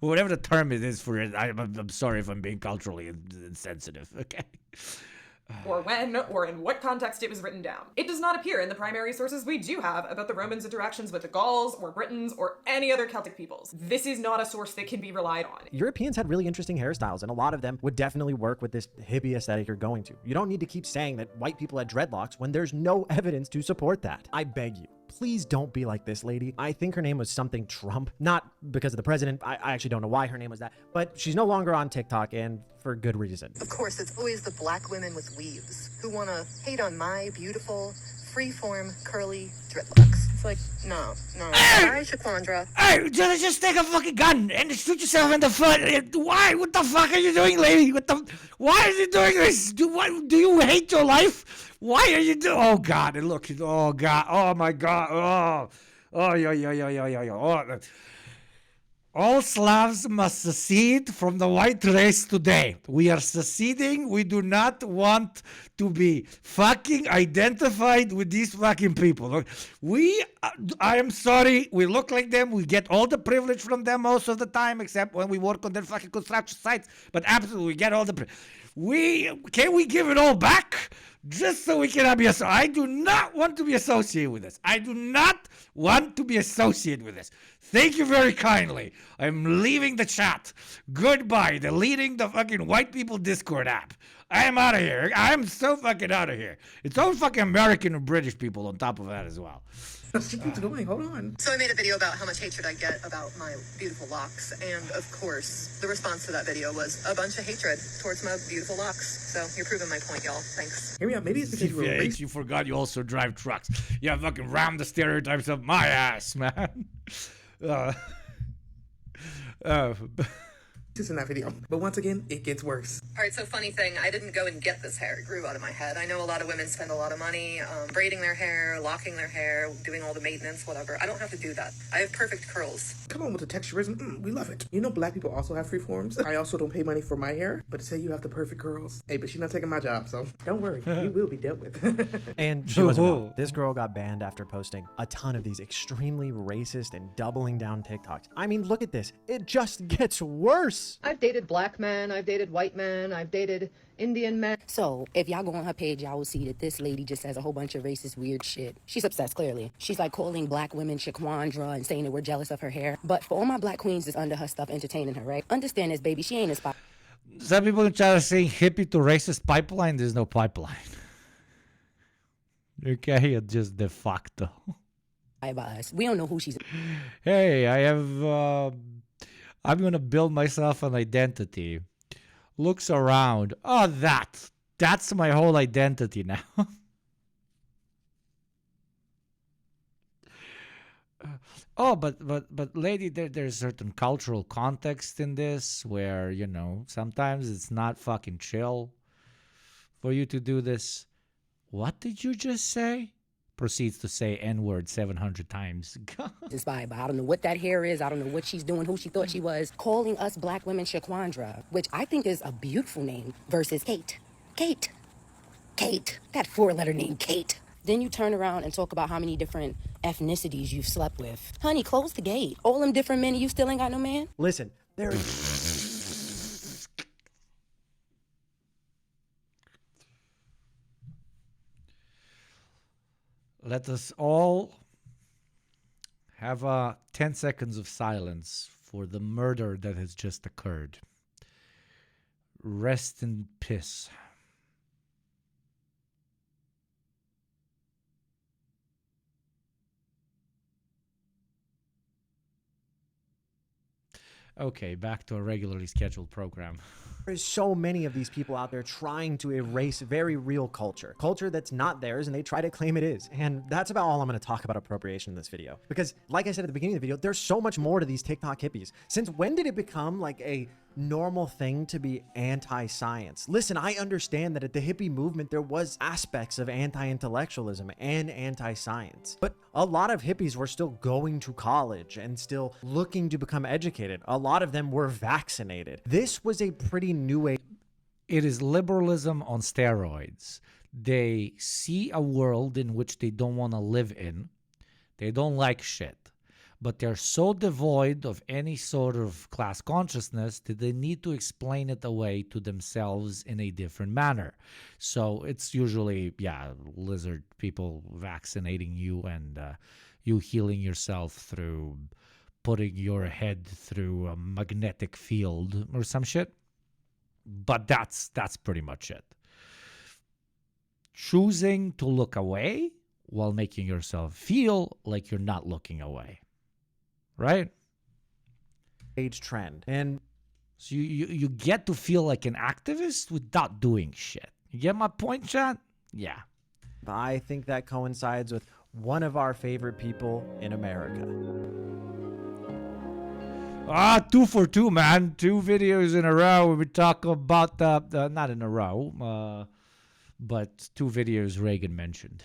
Whatever the term it is for it, I'm sorry if I'm being culturally insensitive, okay? Or when, or in what context it was written down. It does not appear in the primary sources we do have about the Romans' interactions with the Gauls, or Britons, or any other Celtic peoples. This is not a source that can be relied on. Europeans had really interesting hairstyles, and a lot of them would definitely work with this hippie aesthetic you're going to. You don't need to keep saying that white people had dreadlocks when there's no evidence to support that. I beg you. Please don't be like this lady. I think her name was something Trump, not because of the president. I actually don't know why her name was that, but she's no longer on TikTok, and for good reason. Of course, it's always the black women with weaves who want to hate on my beautiful, free-form, curly dreadlocks. It's like, no. Hi, Shaquandra. Hey, just take a fucking gun and shoot yourself in the foot. Why? What the fuck are you doing, lady? Why are you doing this? Do you hate your life? Why are you doing? Oh God! And look! Oh God! Oh my God! Oh. All Slavs must secede from the white race today. We are seceding. We do not want to be fucking identified with these fucking people. I am sorry. We look like them. We get all the privilege from them most of the time, except when we work on their fucking construction sites. But absolutely, we get all the Can we give it all back? Just so we cannot be associated. I do not want to be associated with this. I do not want to be associated with this. Thank you very kindly. I'm leaving the chat. Goodbye. Deleting the fucking white people Discord app. I am out of here. I am so fucking out of here. It's all fucking American and British people on top of that as well. Keep going, hold on. So I made a video about how much hatred I get about my beautiful locks, and of course, the response to that video was a bunch of hatred towards my beautiful locks. So you're proving my point, y'all. Thanks. Hear me out. Maybe it's because you were racist. You forgot you also drive trucks. You have fucking rammed the stereotypes up my ass, man. In that video. But once again, it gets worse. All right, so funny thing, I didn't go and get this hair. It grew out of my head. I know a lot of women spend a lot of money braiding their hair, locking their hair, doing all the maintenance, whatever. I don't have to do that. I have perfect curls. Come on with the texturism. We love it. You know black people also have free forms. I also don't pay money for my hair, but to say you have the perfect curls. Hey, but she's not taking my job, so don't worry. You will be dealt with. And she wasn't wrong. This girl got banned after posting a ton of these extremely racist and doubling down TikToks. I mean, look at this. It just gets worse. I've dated black men, I've dated white men, I've dated Indian men. So, if y'all go on her page, y'all will see that this lady just says a whole bunch of racist, weird shit. She's obsessed, clearly. She's like calling black women Shaquandra and saying that we're jealous of her hair. But for all my black queens that's under her stuff entertaining her, right? Understand this, baby, she ain't as Some people in chat are saying hippie to racist pipeline. There's no pipeline. Okay, it's just de facto. We don't know who she's. Hey, I'm going to build myself an identity. Looks around. Oh, that's my whole identity now. But lady, there's certain cultural context in this where, sometimes it's not fucking chill for you to do this. What did you just say? Proceeds to say N-word 700 times. Inspired by. I don't know what that hair is. I don't know what she's doing, who she thought she was. Calling us black women Shaquandra, which I think is a beautiful name, versus Kate. That 4-letter name, Kate. Then you turn around and talk about how many different ethnicities you've slept with. Honey, close the gate. All them different men and you still ain't got no man? Listen, there Let us all have 10 seconds of silence for the murder that has just occurred. Rest in piss. Okay, back to a regularly scheduled program. There's so many of these people out there trying to erase very real culture that's not theirs, and they try to claim it is. And that's about all I'm going to talk about appropriation in this video. Because like I said at the beginning of the video, there's so much more to these TikTok hippies. Since when did it become like a normal thing to be anti-science? Listen, I understand that at the hippie movement, there was aspects of anti-intellectualism and anti-science, but a lot of hippies were still going to college and still looking to become educated. A lot of them were vaccinated. This was a pretty new age. It is liberalism on steroids. They see a world in which they don't want to live in. They don't like shit. But they're so devoid of any sort of class consciousness that they need to explain it away to themselves in a different manner. So it's usually, lizard people vaccinating you and you healing yourself through putting your head through a magnetic field or some shit. But that's pretty much it. Choosing to look away while making yourself feel like you're not looking away. Right? Age trend. And so you get to feel like an activist without doing shit. You get my point, chat? Yeah. I think that coincides with one of our favorite people in America. 2 for 2, man. 2 videos in a row. We talk about, not in a row, but 2 videos Reagan mentioned.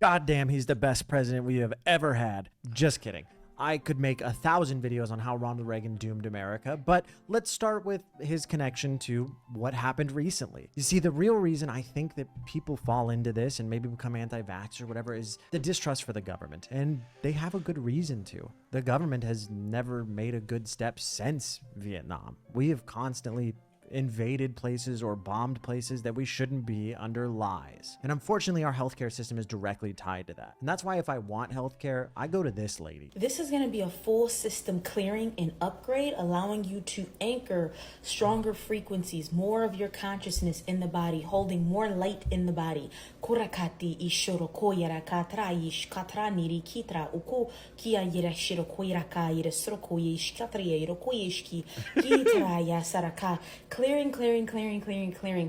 God damn, he's the best president we have ever had. Just kidding. I could make 1,000 videos on how Ronald Reagan doomed America, but let's start with his connection to what happened recently. You see, the real reason I think that people fall into this and maybe become anti-vax or whatever is the distrust for the government, and they have a good reason to. The government has never made a good step since Vietnam. We have constantly invaded places or bombed places that we shouldn't be under lies. And unfortunately, our healthcare system is directly tied to that. And that's why if I want healthcare, I go to this lady. This is going to be a full system clearing and upgrade, allowing you to anchor stronger frequencies, more of your consciousness in the body, holding more light in the body. Kurakati ishoro koyara katra ish katra niri kitra uko kia yira shiro koyiraka yira sroko yish katra yira koyishki kitra ya saraka. Clearing.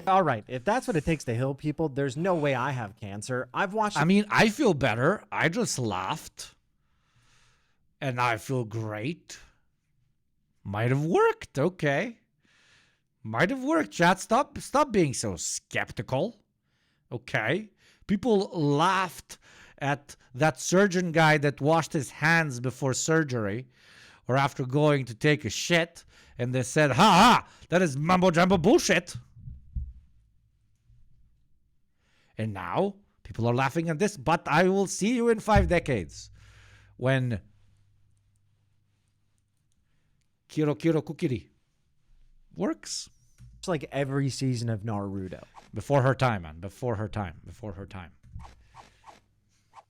All right, if that's what it takes to heal people, there's no way I have cancer. I've watched... I mean, I feel better. I just laughed. And I feel great. Might have worked. Okay. Might have worked, chat. Stop being so skeptical. Okay. People laughed at that surgeon guy that washed his hands before surgery or after going to take a shit. And they said, ha, that is mumbo-jumbo bullshit. And now, people are laughing at this, but I will see you in 5 decades. When Kiro Kukiri works. It's like every season of Naruto. Before her time, man. Before her time.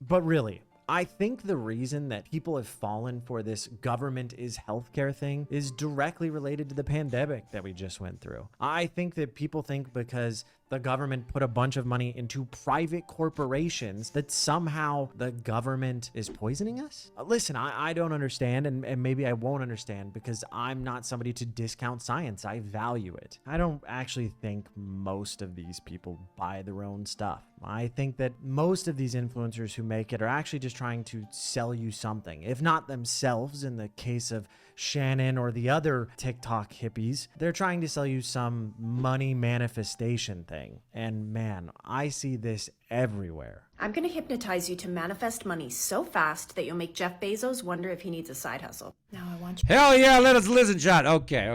But really, I think the reason that people have fallen for this government is healthcare thing is directly related to the pandemic that we just went through. I think that people think because the government put a bunch of money into private corporations that somehow the government is poisoning us. Listen, I don't understand, and maybe I won't understand because I'm not somebody to discount science. I value it. I don't actually think most of these people buy their own stuff. I think that most of these influencers who make it are actually just trying to sell you something. If not themselves, in the case of Shannon or the other TikTok hippies, they're trying to sell you some money manifestation thing. And man, I see this everywhere. I'm going to hypnotize you to manifest money so fast that you'll make Jeff Bezos wonder if he needs a side hustle. Now I want you... Hell yeah, let us listen, chat. Okay.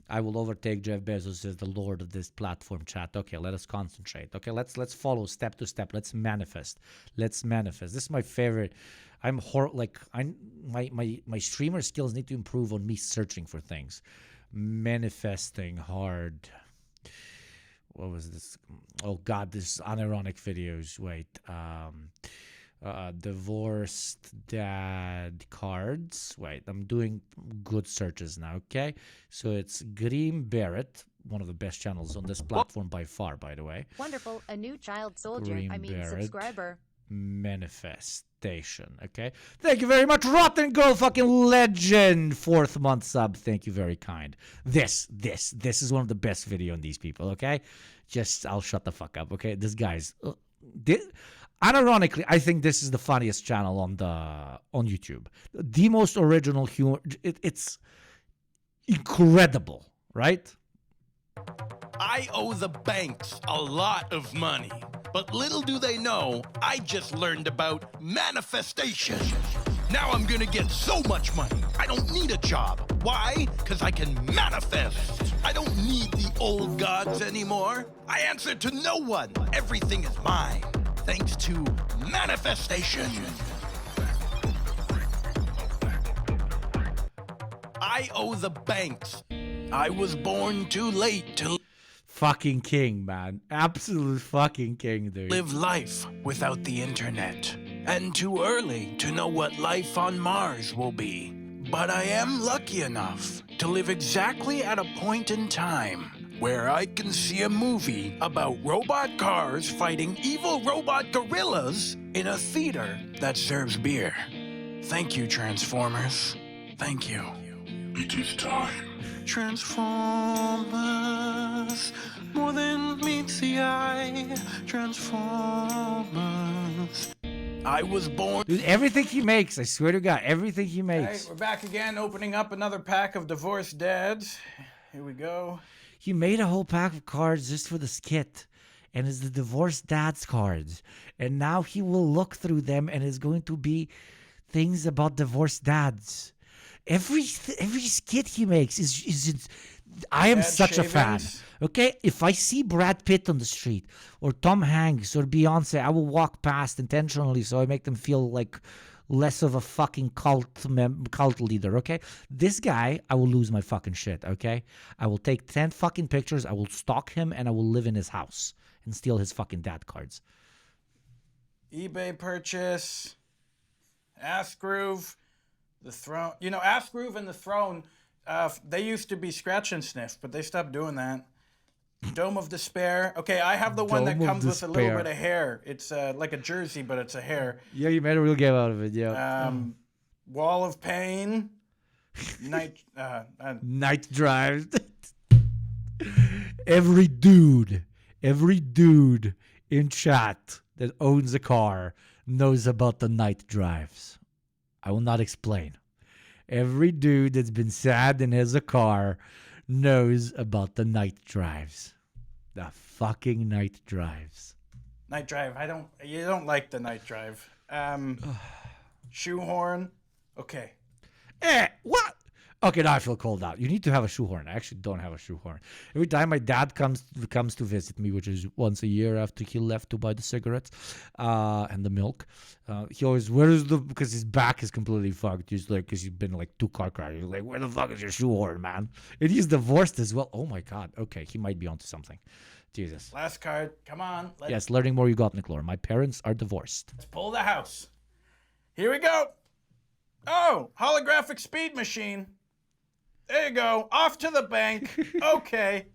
I will overtake Jeff Bezos as the lord of this platform, chat. Okay, let us concentrate. Okay, let's follow step to step. Let's manifest. Let's manifest. This is my favorite. My streamer skills need to improve on me searching for things. Manifesting hard. What was this? Oh God, this unironic videos. Wait. Divorced dad cards. Wait, I'm doing good searches now. Okay, so it's Green Barrett, one of the best channels on this platform by far, by the way. Wonderful, a new child soldier. Green I mean, Barrett. subscriber. Manifestation. Okay, thank you very much, Rotten Girl, fucking legend. 4th month sub. Thank you, very kind. This is one of the best video on these people. Okay, just I'll shut the fuck up. Okay, this guy's. Unironically, I think this is the funniest channel on YouTube. The most original humor. It's incredible, right? I owe the banks a lot of money, but little do they know, I just learned about manifestation. Now I'm gonna get so much money, I don't need a job. Why? Because I can manifest. I don't need the old gods anymore. I answer to no one. Everything is mine. Thanks to manifestation. I owe the banks. I was born too late to Fucking king, man. Absolute fucking king, dude. live life without the internet. And too early to know what life on Mars will be. But I am lucky enough to live exactly at a point in time where I can see a movie about robot cars fighting evil robot gorillas in a theater that serves beer. Thank you, Transformers. Thank you. It is time. Transformers, more than meets the eye. Transformers. I was born. Dude, everything he makes, I swear to God, everything he makes. All right, we're back again, opening up another pack of divorced dads. Here we go. He made a whole pack of cards just for the skit, and it's the divorced dad's cards. And now he will look through them, and it's going to be things about divorced dads. Every skit he makes is I am Dad such a fan. shavings. Okay, if I see Brad Pitt on the street or Tom Hanks or Beyonce, I will walk past intentionally so I make them feel like less of a fucking cult leader. Okay, this guy, I will lose my fucking shit. Okay, I will take 10 fucking pictures, I will stalk him, and I will live in his house and steal his fucking dad cards. eBay purchase. Ass Groove. The Throne. You know, Ass Groove and the Throne, they used to be Scratch and Sniff, but they stopped doing that. Dome of Despair. Okay, I have the one that Dome of comes with a little Despair. bit of hair. It's like a jersey, but it's a hair. Yeah, you made a real game out of it. Yeah. Wall of Pain. Night. Night Drive. Every dude in chat that owns a car knows about the night drives. I will not explain. Every dude that's been sad and has a car knows about the night drives. The fucking night drives. Night Drive. You don't like the Night Drive. Shoehorn. Okay. What? Okay, now I feel cold out. You need to have a shoehorn. I actually don't have a shoehorn. Every time my dad comes to visit me, which is once a year after he left to buy the cigarettes and the milk, he always, because his back is completely fucked. He's like, because he's been like 2 car crashes. He's like, where the fuck is your shoehorn, man? And he's divorced as well. Oh my God. Okay, he might be onto something. Jesus. Last card. Come on. Yes, learning more you got, Nicklor. My parents are divorced. Let's pull the house. Here we go. Oh, holographic speed machine. There you go. Off to the bank. Okay.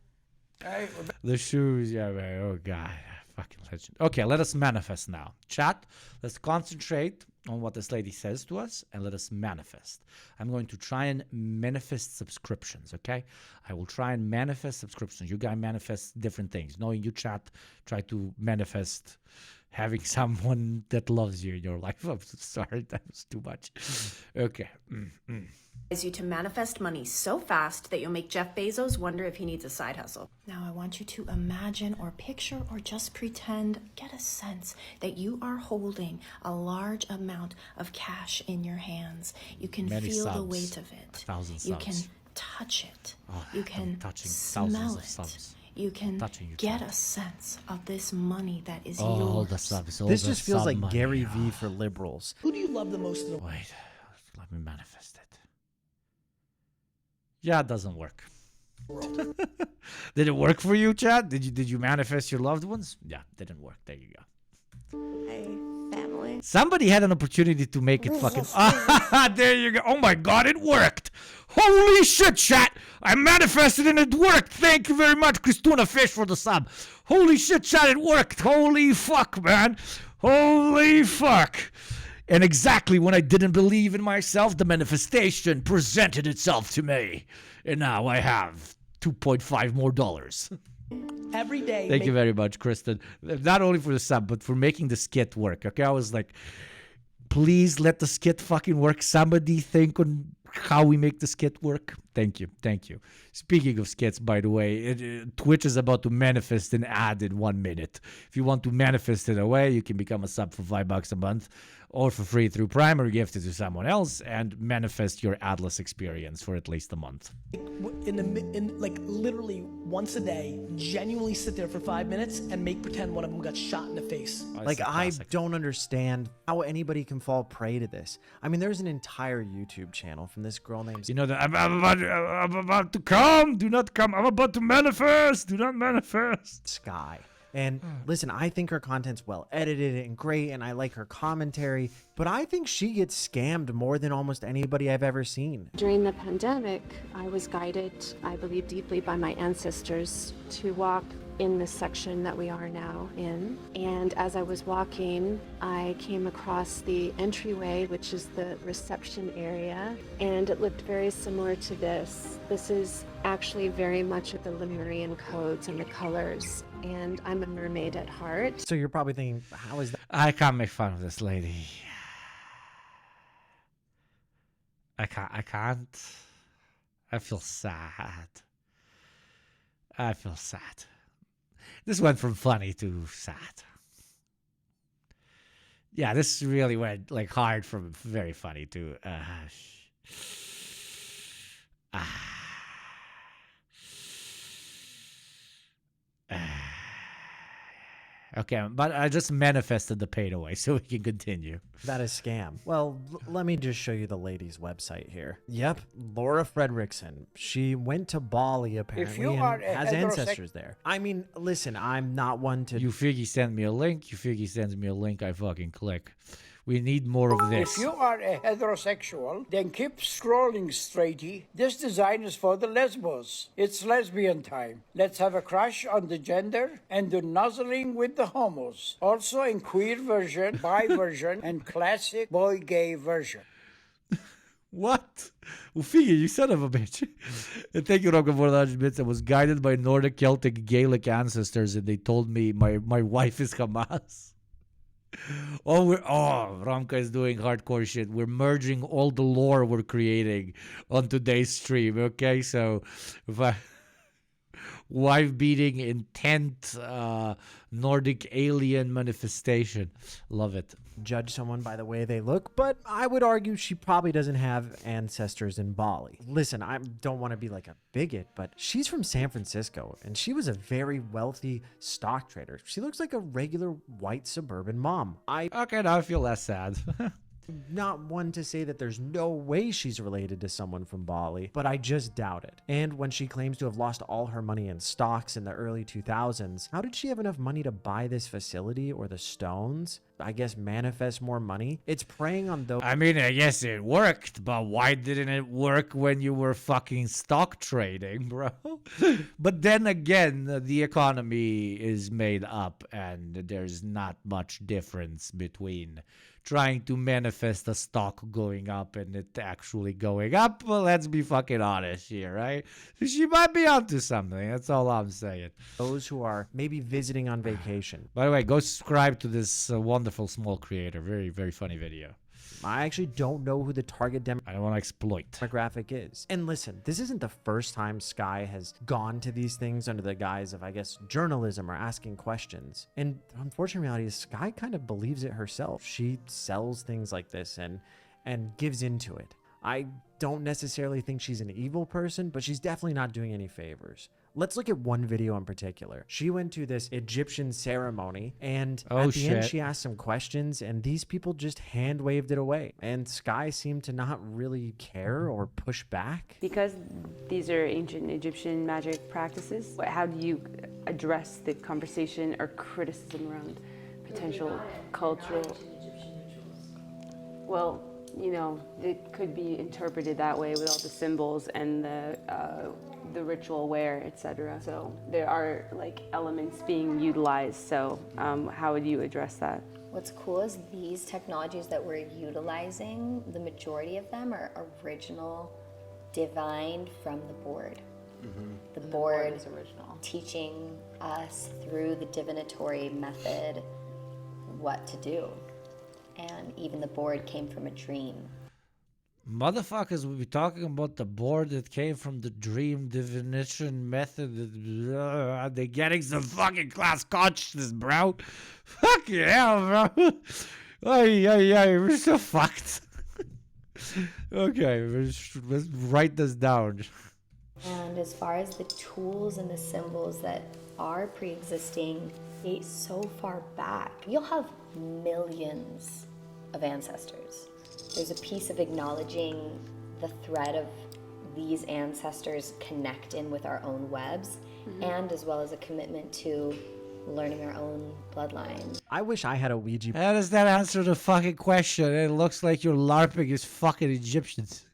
Hey, The shoes, yeah, man. Oh, God. Fucking legend. Okay, let us manifest now. Chat, let's concentrate on what this lady says to us and let us manifest. I'm going to try and manifest subscriptions, okay? I will try and manifest subscriptions. You guys manifest different things. Knowing you, chat, try to manifest having someone that loves you in your life. I'm so sorry. That was too much. Okay. You to manifest money so fast that you'll make Jeff Bezos wonder if he needs a side hustle. Now I want you to imagine or picture or just pretend, get a sense that you are holding a large amount of cash in your hands. You can Many feel the subs. weight of it. 1,000 You can subs. touch it. Oh, You can touching smell thousands of it. subs. You can Touching you, get a sense of this money that is All yours. the subs. All This the just feels sub like money. Gary V for liberals. Who do you love the most in the world? Wait, let me manifest it. Yeah, it doesn't work. Did it work for you, Chad? Did you manifest your loved ones? Yeah, didn't work. There you go. Hey, family. Somebody had an opportunity to make it fucking. There you go. Oh my god, it worked. Holy shit, chat. I manifested and it worked. Thank you very much, Christuna Fish, for the sub. Holy shit, chat, it worked. Holy fuck, man. Holy fuck. And exactly when I didn't believe in myself, the manifestation presented itself to me. And now I have $2.5 more. Every day. Thank you very much, Kristen. Not only for the sub, but for making the skit work. Okay, I was like, please let the skit fucking work. Somebody think on how we make the skit work. Thank you. Thank you. Speaking of skits, by the way, Twitch is about to manifest an ad in 1 minute. If you want to manifest it away, you can become a sub for $5 a month or for free through Prime, or gift it to someone else and manifest your adless experience for at least a month. In like literally once a day, genuinely sit there for 5 minutes and make pretend one of them got shot in the face. Like, I don't understand how anybody can fall prey to this. I mean, there's an entire YouTube channel from this girl named... You know that I'm about to come. Do not come. I'm about to manifest. Do not manifest. Sky. And listen, I think her content's well edited and great, and I like her commentary, but I think she gets scammed more than almost anybody I've ever seen. During the pandemic, I was guided, I believe deeply by my ancestors, to walk in the section that we are now in. And as I was walking, I came across the entryway, which is the reception area, and it looked very similar to this. This is actually very much of the Lemurian codes and the colors. And I'm a mermaid at heart. So you're probably thinking, how is that? I can't make fun of this lady. I can't. I feel sad. I feel sad. This went from funny to sad. Yeah, this really went like hard from very funny to okay, but I just manifested the pain away so we can continue. That is scam. Well, let me just show you the lady's website here. Yep, Laura Fredrickson. She went to Bali apparently and has ancestors there. I mean, listen, I'm not one to... You figgy send me a link. You figgy sends me a link. I fucking click. We need more of this. If you are a heterosexual, then keep scrolling, straighty. This design is for the lesbos. It's lesbian time. Let's have a crush on the gender and do nuzzling with the homos. Also in queer version, bi version, and classic boy gay version. What? Ufigi, you son of a bitch. And thank you, Rocco, for the 100 bits. I was guided by Nordic, Celtic, Gaelic ancestors, and they told me my wife is Hamas. Ramka is doing hardcore shit. We're merging all the lore we're creating on today's stream. Okay, so if I wife beating intent, Nordic alien manifestation, love it. Judge someone by the way they look, but I would argue she probably doesn't have ancestors in Bali. Listen, I don't want to be like a bigot, but she's from San Francisco and she was a very wealthy stock trader. She looks like a regular white suburban mom. Okay, now I feel less sad. Not one to say that there's no way she's related to someone from Bali, but I just doubt it. And when she claims to have lost all her money in stocks in the early 2000s, how did she have enough money to buy this facility or the stones? I guess manifest more money? It's preying on those... I mean, I guess it worked, but why didn't it work when you were fucking stock trading, bro? But then again, the economy is made up and there's not much difference between trying to manifest a stock going up and it actually going up. Well, let's be fucking honest here, right? She might be onto something. That's all I'm saying. Those who are maybe visiting on vacation. By the way, go subscribe to this wonderful small creator. Very, very funny video. I actually don't know who the target I don't want to exploit demographic is. And listen, this isn't the first time Sky has gone to these things under the guise of, I guess, journalism or asking questions. And the unfortunate reality is Sky kind of believes it herself. She sells things like this and gives into it. I don't necessarily think she's an evil person, but she's definitely not doing any favors. Let's look at one video in particular. She went to this Egyptian ceremony, and at the end she asked some questions, and these people just hand waved it away. And Sky seemed to not really care or push back. Because these are ancient Egyptian magic practices, how do you address the conversation or criticism around potential cultural? Well, you know, it could be interpreted that way with all the symbols and the ritual wear, etc. So there are like elements being utilized. So how would you address that? What's cool is these technologies that we're utilizing, the majority of them are original, divined from the board. The board is original, teaching us through the divinatory method what to do. And even the board came from a dream. Motherfuckers will be talking about the board that came from the dream divination method. They're getting some fucking class consciousness, bro. Fuck yeah, bro. We're so fucked. Okay, let's write this down. And as far as the tools and the symbols that are pre-existing, date so far back, you'll have millions of ancestors. There's a piece of acknowledging the thread of these ancestors connecting with our own webs, and as well as a commitment to learning our own bloodline. I wish I had a Ouija. How does that answer the fucking question? It looks like you're LARPing as fucking Egyptians.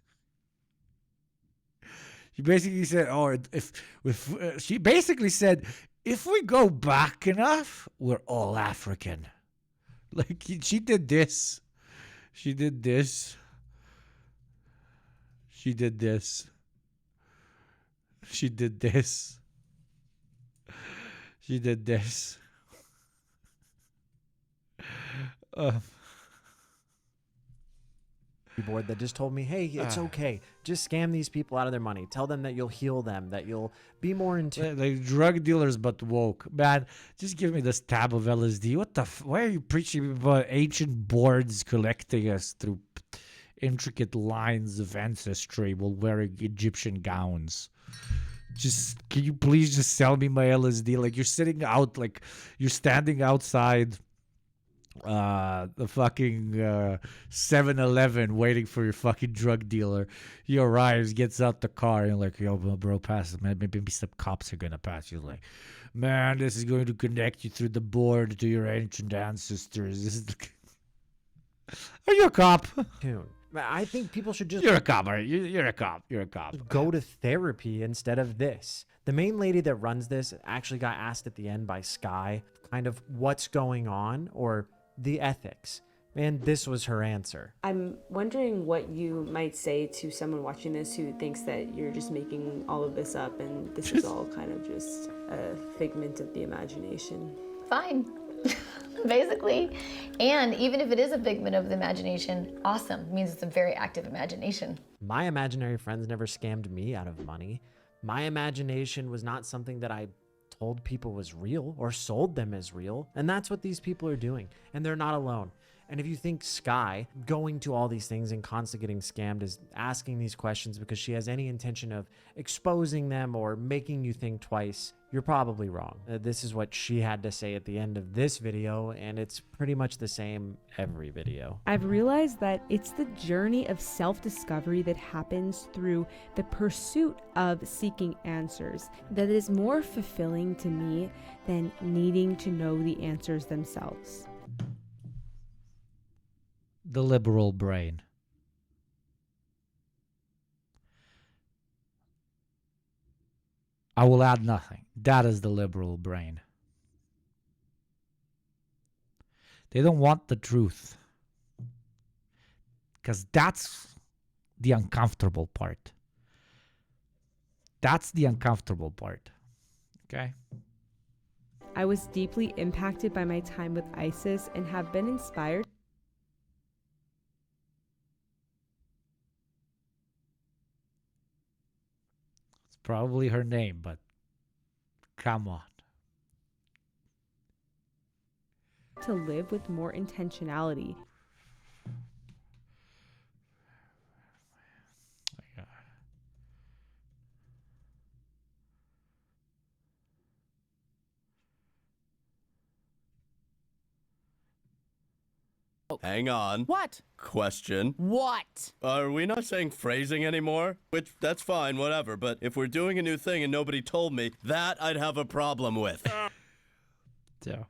She basically said, she basically said, if we go back enough, we're all African. Like, she did this. She did this. She did this. She did this. She did this. Board that just told me, hey, it's okay. Just scam these people out of their money. Tell them that you'll heal them, that you'll be more into... Like drug dealers, but woke. Man, just give me this tab of LSD. What the... Why are you preaching about ancient boards collecting us through intricate lines of ancestry while wearing Egyptian gowns? Just... Can you please just sell me my LSD? Like, you're sitting out, like, you're standing outside... the fucking 7-Eleven waiting for your fucking drug dealer. He arrives, gets out the car, and like, yo, bro, pass it, man. Maybe some cops are gonna pass you. Like, man, this is going to connect you through the board to your ancient ancestors. This is Are you a cop? I think people should just... You're a cop, right? You're a cop. You're a cop. Go to therapy instead of this. The main lady that runs this actually got asked at the end by Sky kind of what's going on, or the ethics, and this was her answer. I'm wondering what you might say to someone watching this who thinks that you're just making all of this up and this is all kind of just a figment of the imagination. Fine, basically. And even if it is a figment of the imagination, awesome. It means it's a very active imagination. My imaginary friends never scammed me out of money. My imagination was not something that I told people was real or sold them as real. And that's what these people are doing. And they're not alone. And if you think Sky going to all these things and constantly getting scammed is asking these questions because she has any intention of exposing them or making you think twice, you're probably wrong. This is what she had to say at the end of this video, and it's pretty much the same every video. I've realized that it's the journey of self-discovery that happens through the pursuit of seeking answers that is more fulfilling to me than needing to know the answers themselves. The liberal brain. I will add nothing. That is the liberal brain. They don't want the truth. Because that's the uncomfortable part. That's the uncomfortable part. Okay? I was deeply impacted by my time with ISIS and have been inspired. It's probably her name, but come on. To live with more intentionality. Hang on. What? Question. What? Are we not saying phrasing anymore? Which, that's fine, whatever. But if we're doing a new thing and nobody told me, that I'd have a problem with. So,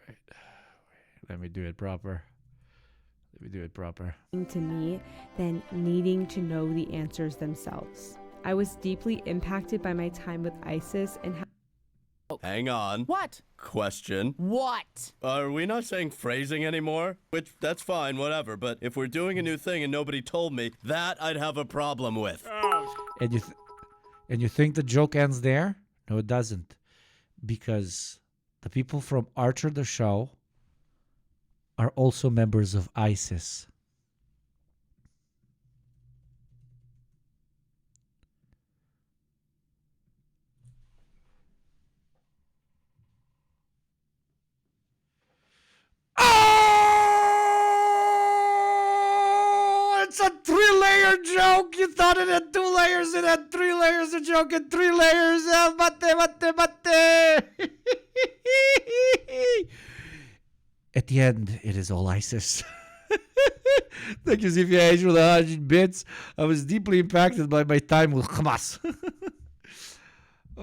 wait. Let me do it proper. To me than needing to know the answers themselves. I was deeply impacted by my time with ISIS and Hang on. What? Question. What? Are we not saying phrasing anymore? Which, that's fine, whatever. But if we're doing a new thing and nobody told me, that I'd have a problem with. And you think the joke ends there? No, it doesn't. Because the people from Archer the Show are also members of ISIS. Oh, it's a 3-layer joke. You thought it had 2 layers. It had 3 layers. A joke in 3 layers. Mate. At the end, it is all ISIS. Thank you, ZVH, for the 100 bits. I was deeply impacted by my time with Hamas.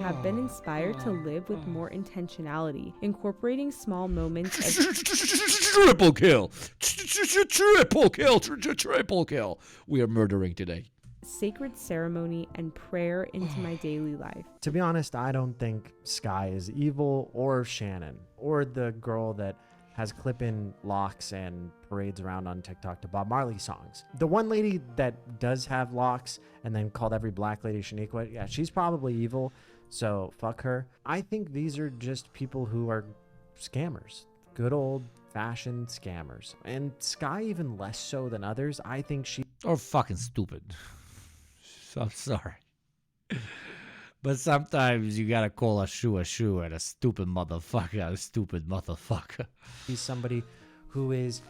have been inspired to live with more intentionality, incorporating small moments of Triple kill. Triple kill. We are murdering today. Sacred ceremony and prayer into my daily life. To be honest, I don't think Sky is evil, or Shannon, or the girl that has clip-in locks and parades around on TikTok to Bob Marley songs. The one lady that does have locks and then called every black lady Shaniqua, yeah, she's probably evil, so fuck her. I think these are just people who are scammers. Good old-fashioned scammers. And Sky even less so than others. I think she... Or fucking stupid. So I'm sorry. But sometimes you gotta call a shoe and a stupid motherfucker. He's somebody who is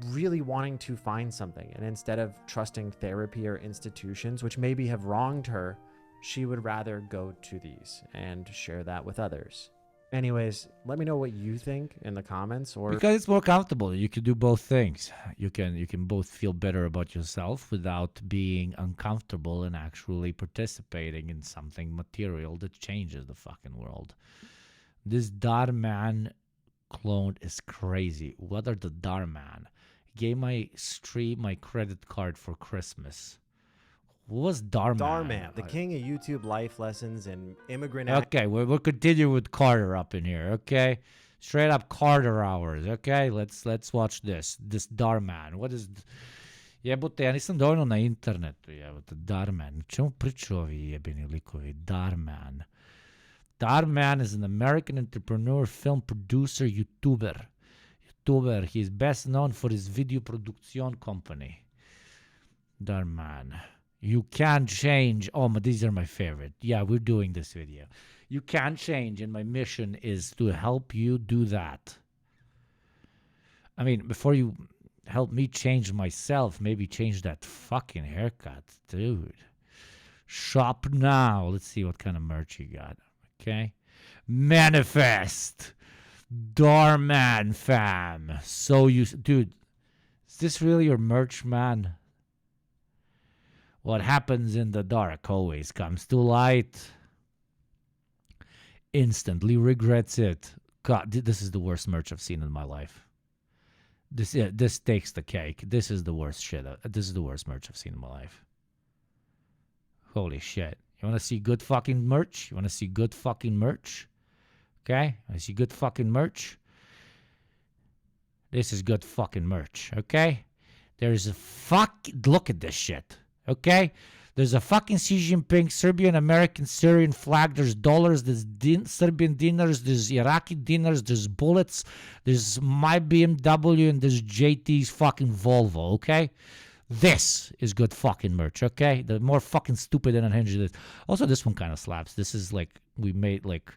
really wanting to find something, and instead of trusting therapy or institutions, which maybe have wronged her, she would rather go to these and share that with others. Anyways, let me know what you think in the comments, or because it's more comfortable. You can do both things. You can both feel better about yourself without being uncomfortable and actually participating in something material that changes the fucking world. This Darman clone is crazy. What are the Darman? Gave my stream my credit card for Christmas. What was Darman? Darman, the king of YouTube life lessons and immigrant... Okay, we'll continue with Carter up in here, okay? Straight up Carter hours, okay? Let's watch this Darman. What is... Jebote, ja nisam dovoljno na internetu, jebote, Darman. Čemu priču ovi jebeni likovi? Darman. Darman is an American entrepreneur, film producer, YouTuber. He's best known for his video production company. Darman. You can change. Oh, but these are my favorite. Yeah, we're doing this video. You can change, and my mission is to help you do that. I mean, before you help me change myself, maybe change that fucking haircut, dude. Shop now. Let's see what kind of merch you got. Okay. Manifest. Darman fam. So you, dude, is this really your merch, man? What happens in the dark always comes to light. Instantly regrets it. God, this is the worst merch I've seen in my life. This takes the cake. This is the worst shit. This is the worst merch I've seen in my life. Holy shit. You want to see good fucking merch? Okay? I see good fucking merch. This is good fucking merch, okay? There's a look at this shit. Okay, there's a fucking Xi Jinping, Serbian, American, Syrian flag. There's dollars, there's Serbian dinars, there's Iraqi dinars, there's bullets, there's my BMW, and there's JT's fucking Volvo, okay? This is good fucking merch, okay? The more fucking stupid and unhinged it is. Also, this one kind of slaps. This is like, we made like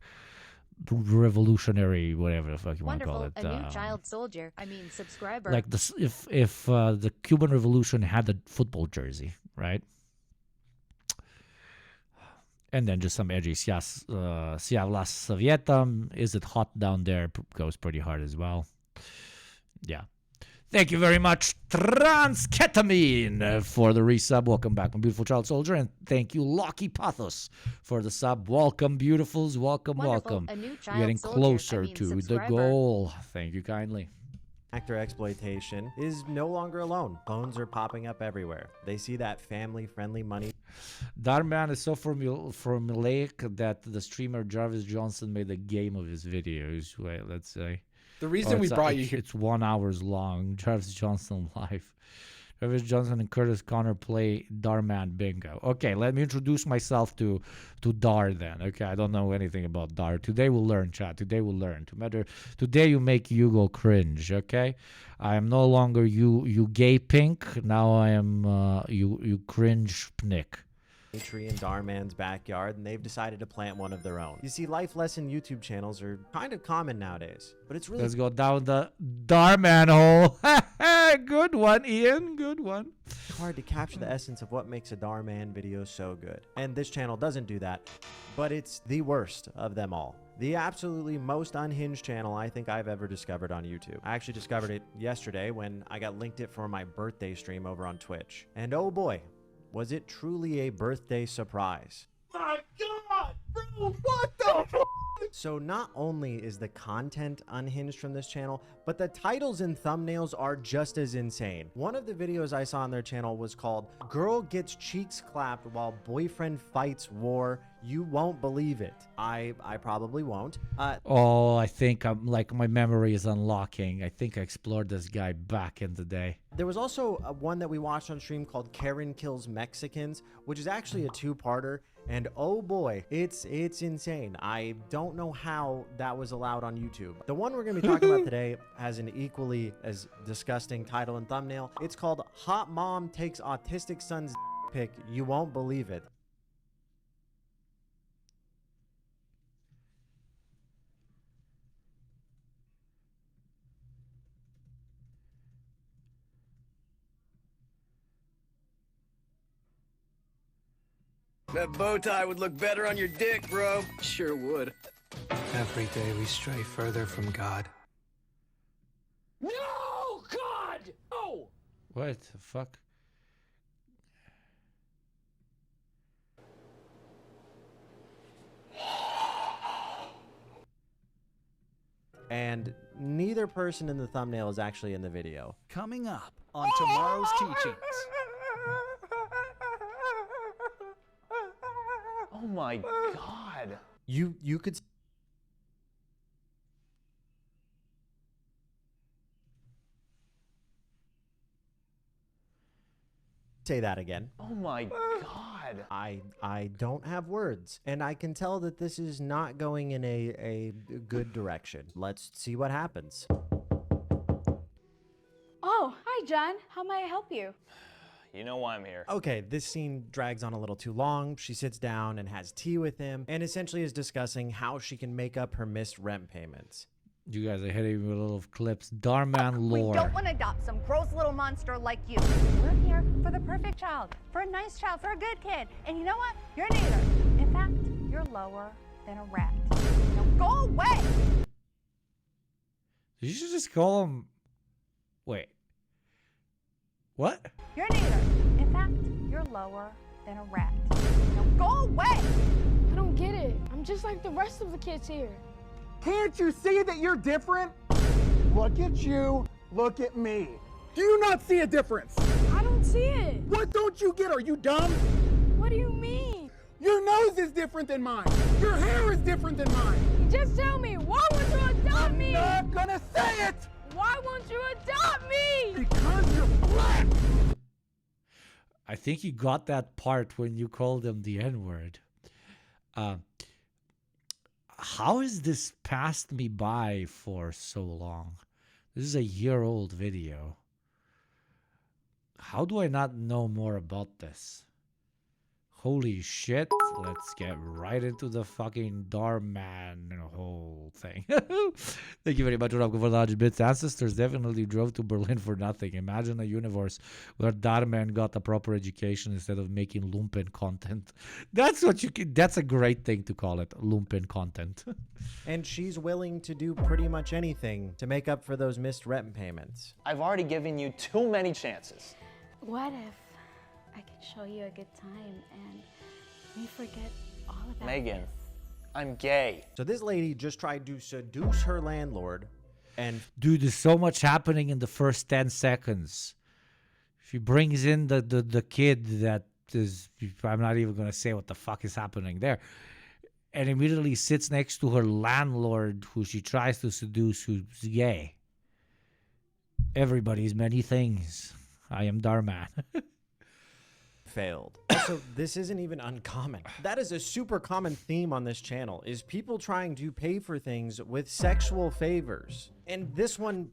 revolutionary, whatever the fuck you want to call it. A new child soldier. Subscriber. Like this, if the Cuban Revolution had a football jersey, right? And then just some edgy Slavlas Sovietam. Is it hot down there? Goes pretty hard as well. Yeah. Thank you very much, Transketamine, for the resub. Welcome back, my beautiful child soldier. And thank you, Locky Pathos, for the sub. Welcome, beautifuls. Welcome, Wonderful. welcome. A new We're child getting soldier. closer I mean, to the subscriber. goal. Thank you kindly. Actor exploitation is no longer alone. Clones are popping up everywhere. They see that family-friendly money. Darman is so formulaic that the streamer Jarvis Johnson made a game of his videos. Wait, let's say. The reason we brought you here. It's 1 hour long. Jarvis Johnson live. Jarvis Johnson and Curtis Connor play Darman bingo. Okay, let me introduce myself to Dar then. Okay, I don't know anything about Dar. Today we'll learn, chat. Today we'll learn. Today you make Hugo cringe, okay? I am no longer you gay pink. Now I am you cringe pnick. Tree in Darman's backyard, and they've decided to plant one of their own. You see, life lesson YouTube channels are kind of common nowadays, but it's really— Let's go down the Darman hole. Good one, Ian. Good one. hard to capture the essence of what makes a Darman video so good. And this channel doesn't do that, but it's the worst of them all. The absolutely most unhinged channel I think I've ever discovered on YouTube. I actually discovered it yesterday when I got linked it for my birthday stream over on Twitch. And oh boy, was it truly a birthday surprise. My God, bro, what the fuck? So not only is the content unhinged from this channel, but the titles and thumbnails are just as insane. One of the videos I saw on their channel was called "Girl Gets Cheeks Clapped While Boyfriend Fights War. You won't believe it." I probably won't. I think I'm like my memory is unlocking. I think I explored this guy back in the day. There was also one that we watched on stream called Karen Kills Mexicans, which is actually a two-parter. And oh boy, it's insane. I don't know how that was allowed on YouTube. The one we're going to be talking about today has an equally as disgusting title and thumbnail. It's called "Hot Mom Takes Autistic Son's Pic. You Won't Believe It." That bow tie would look better on your dick, bro. Sure would. Every day we stray further from God. No, God, no! What the fuck? And neither person in the thumbnail is actually in the video. Coming up on tomorrow's teachings. Oh my God. You could say that again. Oh my God. I don't have words, and I can tell that this is not going in a good direction. Let's see what happens. Oh, hi John. How may I help you? You know why I'm here. Okay, this scene drags on a little too long. She sits down and has tea with him and essentially is discussing how she can make up her missed rent payments. You guys are hitting me with little clips. Darman lore. We don't want to adopt some gross little monster like you. We're here for the perfect child, for a nice child, for a good kid. And you know what? You're neither. In fact, you're lower than a rat. Now go away! You should just call him... Wait. What? You're neither. In fact, you're lower than a rat. Now go away! I don't get it. I'm just like the rest of the kids here. Can't you see that you're different? Look at you, look at me. Do you not see a difference? I don't see it. What don't you get? Are you dumb? What do you mean? Your nose is different than mine. Your hair is different than mine. Just tell me, why won't you adopt me? I'm not gonna say it! Why won't you adopt me? Because you're black! I think you got that part when you called him the N-word. How has this passed me by for so long? This is a year-old video. How do I not know more about this? Holy shit. Let's get right into the fucking Darman whole thing. Thank you very much, Rob, for the 100 bits. Ancestors definitely drove to Berlin for nothing. Imagine a universe where Darman got a proper education instead of making lumpen content. That's what you can, that's a great thing to call it, lumpen content. And she's willing to do pretty much anything to make up for those missed rent payments. I've already given you too many chances. What if I can show you a good time and we forget all about Megan, this? I'm gay. So this lady just tried to seduce her landlord and... Dude, there's so much happening in the first 10 seconds. She brings in the kid that is... I'm not even going to say what the fuck is happening there. And immediately sits next to her landlord who she tries to seduce, who's gay. Everybody's many things. I am Darman. Failed. Also, this isn't even uncommon. That is a super common theme on this channel, is people trying to pay for things with sexual favors. And this one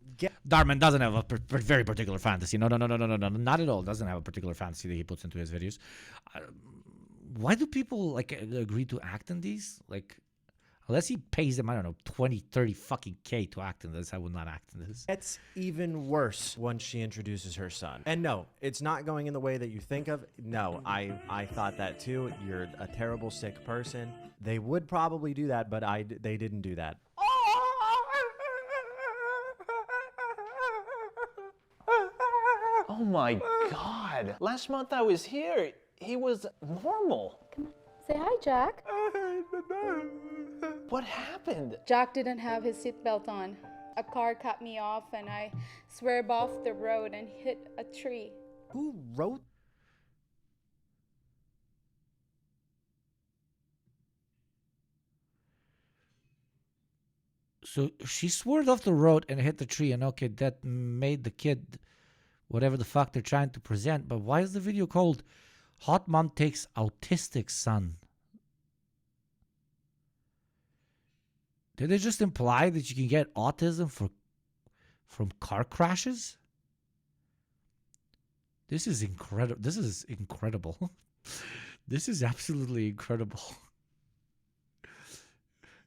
Darman doesn't have a very particular fantasy. No, not at all. Doesn't have a particular fantasy that he puts into his videos. Why do people like agree to act in these? Like, unless he pays them, I don't know, 20, 30 fucking K to act in this, I would not act in this. It's even worse once she introduces her son. And no, it's not going in the way that you think of. No, I thought that too. You're a terrible, sick person. They would probably do that, but they didn't do that. Oh my God. Last month I was here. He was normal. Come on, say hi, Jack. What happened? Jack didn't have his seatbelt on. A car cut me off and I swerved off the road and hit a tree. Who wrote? So she swerved off the road and hit the tree, and okay, that made the kid whatever the fuck they're trying to present. But why is the video called Hot Mom Takes Autistic Son? Did they just imply that you can get autism from car crashes? This is incredible. This is incredible. This is absolutely incredible.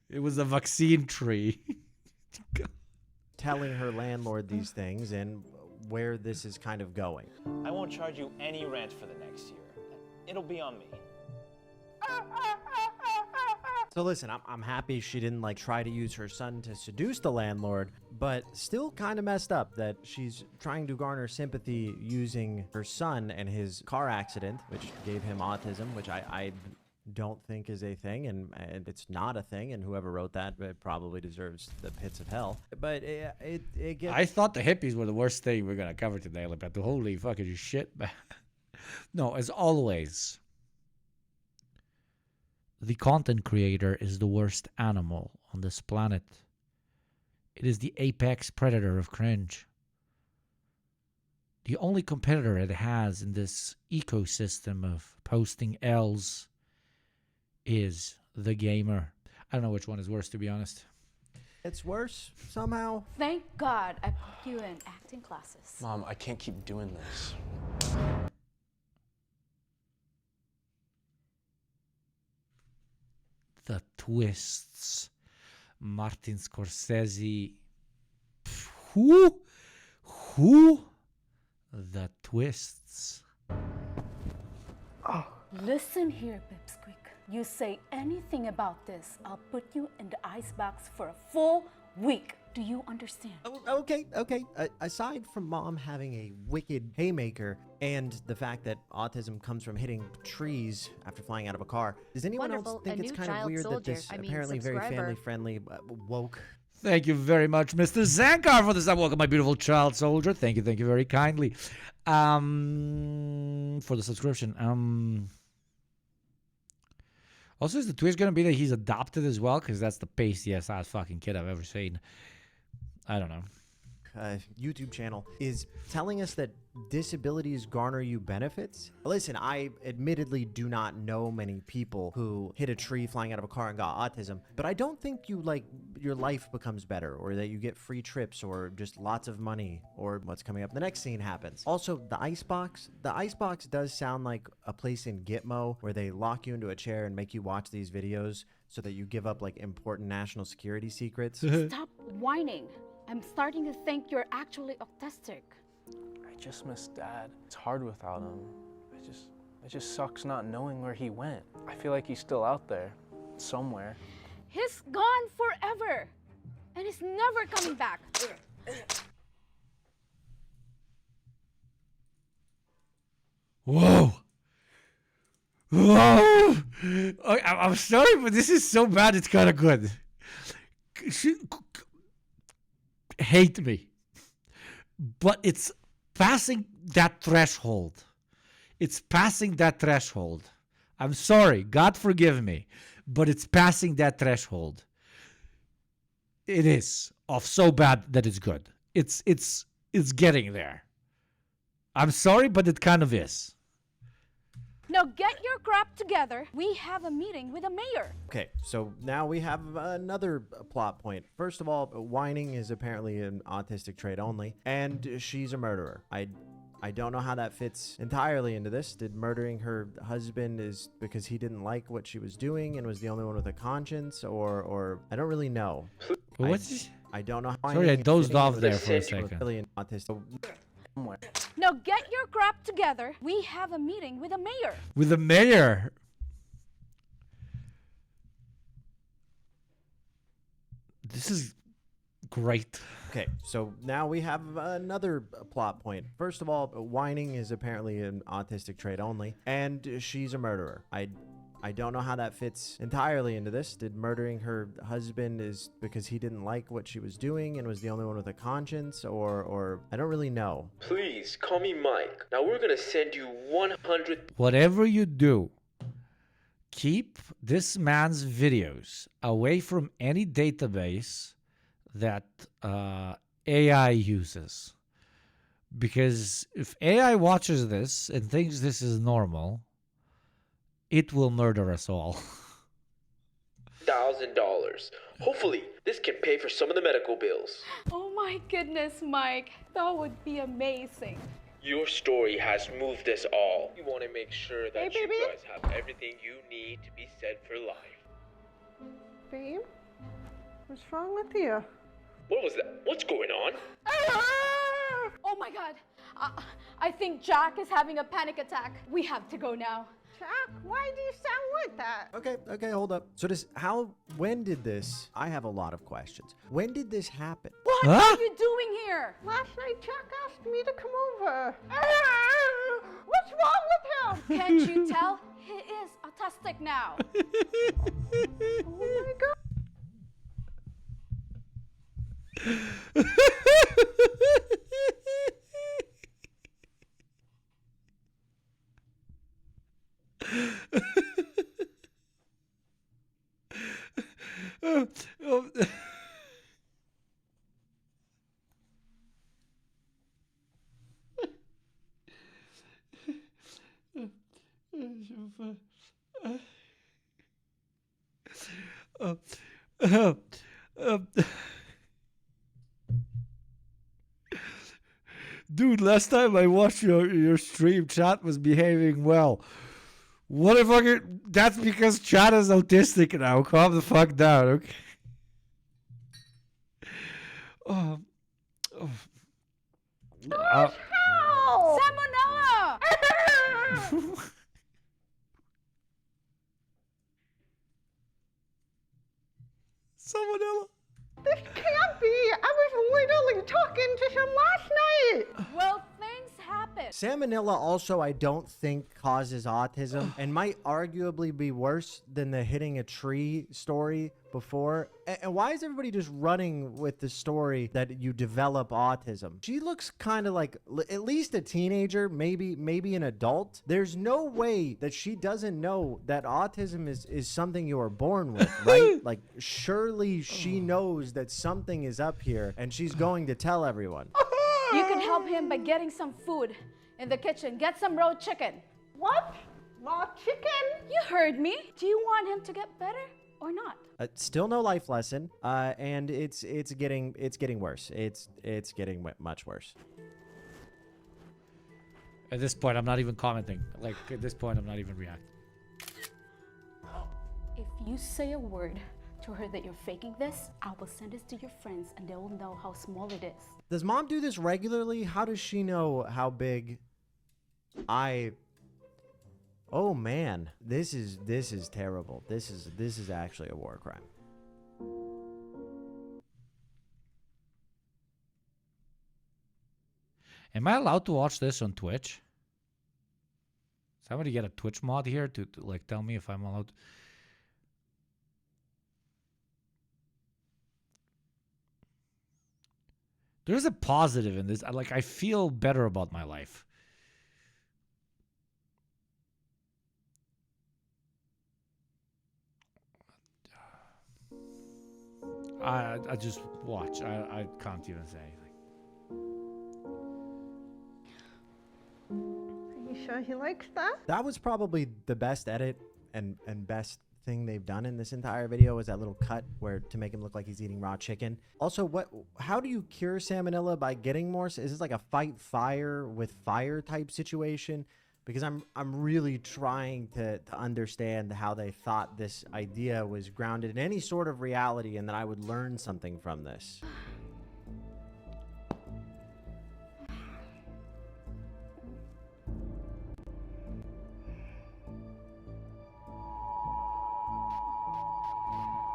It was a vaccine tree. Telling her landlord these things and where this is kind of going. I won't charge you any rent for the next year. It'll be on me. So listen, I'm happy she didn't like try to use her son to seduce the landlord, but still kind of messed up that she's trying to garner sympathy using her son and his car accident, which gave him autism, which I don't think is a thing, and it's not a thing, and whoever wrote that probably deserves the pits of hell. But it gets... I thought the hippies were the worst thing we're gonna cover today, like the holy fucking shit. No, as always, the content creator is the worst animal on this planet. It is the apex predator of cringe. The only competitor it has in this ecosystem of posting L's is the gamer. I don't know which one is worse, to be honest. It's worse somehow. Thank God I put you in acting classes. Mom, I can't keep doing this. The twists. Martin Scorsese. Who? The twists. Oh. Listen here, Pipsqueak. You say anything about this, I'll put you in the icebox for a full week. Do you understand? Okay. Aside from mom having a wicked haymaker and the fact that autism comes from hitting trees after flying out of a car, does anyone else think it's kind of weird that this apparently very family-friendly woke... Thank you very much, Mr. Zankar, for this. Welcome, my beautiful child soldier. Thank you very kindly. For the subscription. Also, is the twist going to be that he's adopted as well? Because that's the pastiest ass fucking kid I've ever seen. I don't know. YouTube channel is telling us that disabilities garner you benefits. Listen, I admittedly do not know many people who hit a tree flying out of a car and got autism, but I don't think your life becomes better, or that you get free trips, or just lots of money, or what's coming up. The next scene happens. Also, the icebox does sound like a place in Gitmo where they lock you into a chair and make you watch these videos so that you give up like important national security secrets. Stop whining. I'm starting to think you're actually autistic. I just miss Dad. It's hard without him. It just sucks not knowing where he went. I feel like he's still out there, somewhere. He's gone forever, and he's never coming back. Whoa! Whoa! I'm sorry, but this is so bad. It's kind of good. Hate me, but it's passing that threshold. It's passing that threshold. I'm sorry. God forgive me, but it's passing that threshold. It is of so bad that it's good. It's getting there. I'm sorry, but it kind of is. Now get your crap together. We have a meeting with the mayor. Okay, so now we have another plot point. First of all, whining is apparently an autistic trait only, and she's a murderer. I don't know how that fits entirely into this. Did murdering her husband is because he didn't like what she was doing and was the only one with a conscience, or I don't really know. What's I don't know. Sorry, I dozed off there for a second. Really autistic. Now get your crap together. We have a meeting with the mayor. With the mayor? This is great. Okay, so now we have another plot point. First of all, whining is apparently an autistic trait only, and she's a murderer. I don't know how that fits entirely into this. Did murdering her husband is because he didn't like what she was doing and was the only one with a conscience, or I don't really know. Please, call me Mike. Now we're gonna send you 100... Whatever you do, keep this man's videos away from any database that AI uses. Because if AI watches this and thinks this is normal, it will murder us all. $1,000. Hopefully, this can pay for some of the medical bills. Oh my goodness, Mike. That would be amazing. Your story has moved us all. We want to make sure that you guys have everything you need to be set for life. Babe, what's wrong with you? What was that? What's going on? Oh my God. I think Jack is having a panic attack. We have to go now. Jack, why do you sound like that? Okay, hold up. So when did this, I have a lot of questions. When did this happen? What are you doing here? Last night Jack asked me to come over. What's wrong with him? Can't you tell? He is autistic now. Oh my God. Dude, last time I watched your stream, chat was behaving well. What the fuck? That's because chat is autistic now. Calm the fuck down, okay? Salmonella! Salmonella. This can't be. I was literally talking to him last night. Well, things happen. Salmonella also, I don't think, causes autism and might arguably be worse than the hitting a tree story before. And why is everybody just running with the story that you develop autism? She looks kind of like at least a teenager, maybe an adult. There's no way that she doesn't know that autism is something you are born with, right? Like, surely she knows that something is up here and she's going to tell everyone. You can help him by getting some food in the kitchen. Get some raw chicken. What? Raw chicken? You heard me. Do you want him to get better or not? Still no life lesson, and it's getting worse. It's getting much worse. At this point, I'm not even commenting. Like, at this point, I'm not even reacting. If you say a word to her that you're faking this, I will send this to your friends and they will know how small it is. Does mom do this regularly? How does she know how big Oh man, this is terrible. This is actually a war crime. Am I allowed to watch this on Twitch? Somebody get a Twitch mod here to like tell me if I'm allowed. There's a positive in this. Like, I feel better about my life. I just watch. I can't even say anything. Are you sure he likes that? That was probably the best edit and best thing they've done in this entire video, is that little cut where to make him look like he's eating raw chicken. Also, how do you cure salmonella? By getting more? Is this like a fight fire with fire type situation? Because I'm really trying to understand how they thought this idea was grounded in any sort of reality and that I would learn something from this.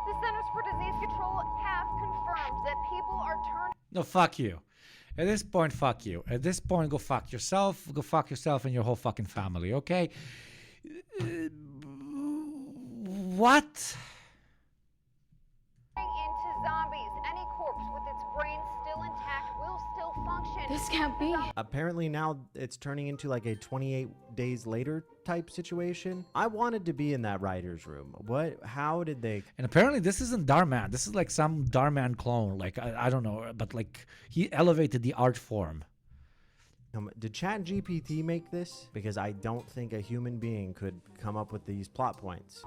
The Centers for Disease Control have confirmed that people are turning. No, fuck you. At this point, fuck you. At this point, go fuck yourself. Go fuck yourself and your whole fucking family, okay? What? Into zombies. Any corpse with its brain still intact will still function. This can't be. Apparently now it's turning into like a 28 days later type situation. I wanted to be in that writer's room. How did they? And apparently this isn't Darman. This is like some Darman clone. Like, I don't know, but like he elevated the art form. Did ChatGPT make this? Because I don't think a human being could come up with these plot points.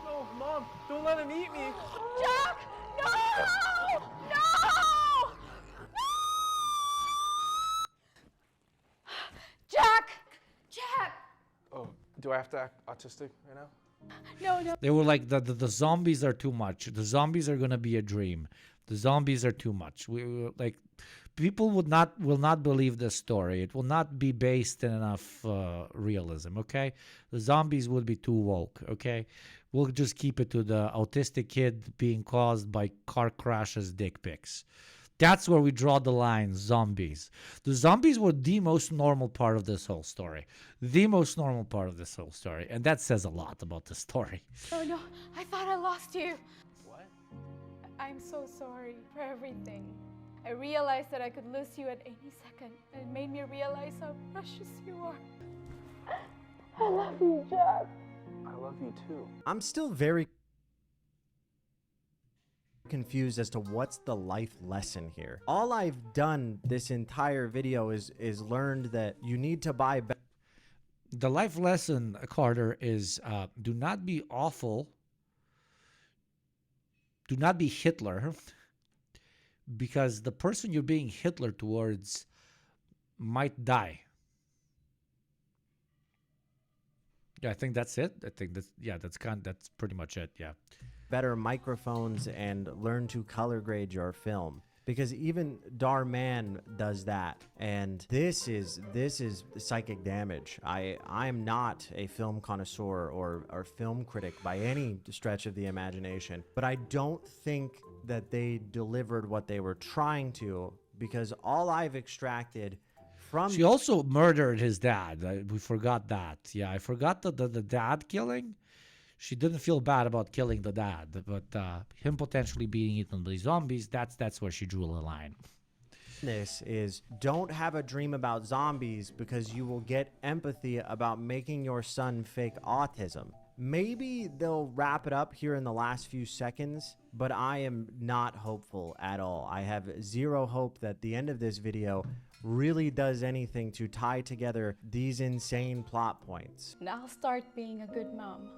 No, Mom, don't let him eat me. Jack! No! No! Jack! Jack! Oh, do I have to act autistic right now? No. They were like, the zombies are too much. The zombies are gonna be a dream. The zombies are too much. We like, people will not believe this story. It will not be based in enough realism. Okay, the zombies will be too woke. Okay, we'll just keep it to the autistic kid being caused by car crashes, dick pics. That's where we draw the line. Zombies. The zombies were the most normal part of this whole story. The most normal part of this whole story. And that says a lot about the story. Oh no, I thought I lost you. What? I'm so sorry for everything. I realized that I could lose you at any second, and it made me realize how precious you are. I love you, Jack. I love you too. I'm still very confused as to what's the life lesson here. All I've done this entire video is learned that you need to buy better. The life lesson, Carter, is do not be awful. Do not be Hitler, because the person you're being Hitler towards might die. Yeah, I think that's it. I think that's pretty much it. Yeah. Better microphones and learn to color grade your film, because even Darman does that, and this is psychic damage. I'm not a film connoisseur or film critic by any stretch of the imagination, but I don't think that they delivered what they were trying to, because all I've extracted from... She also murdered his dad. We forgot that. Yeah, I forgot the dad killing. She didn't feel bad about killing the dad, but him potentially being eaten by zombies, that's where she drew the line. This is don't have a dream about zombies because you will get empathy about making your son fake autism. Maybe they'll wrap it up here in the last few seconds, but I am not hopeful at all. I have zero hope that the end of this video really does anything to tie together these insane plot points. Now start being a good mom.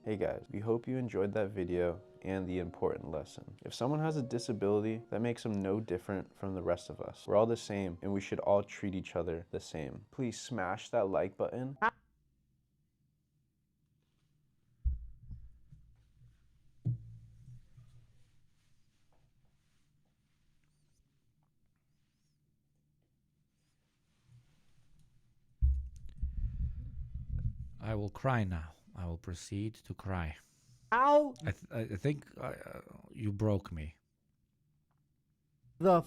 Hey guys, we hope you enjoyed that video and the important lesson. If someone has a disability, that makes them no different from the rest of us. We're all the same, and we should all treat each other the same. Please smash that like button. I will cry now. I will proceed to cry. How? I think you broke me. The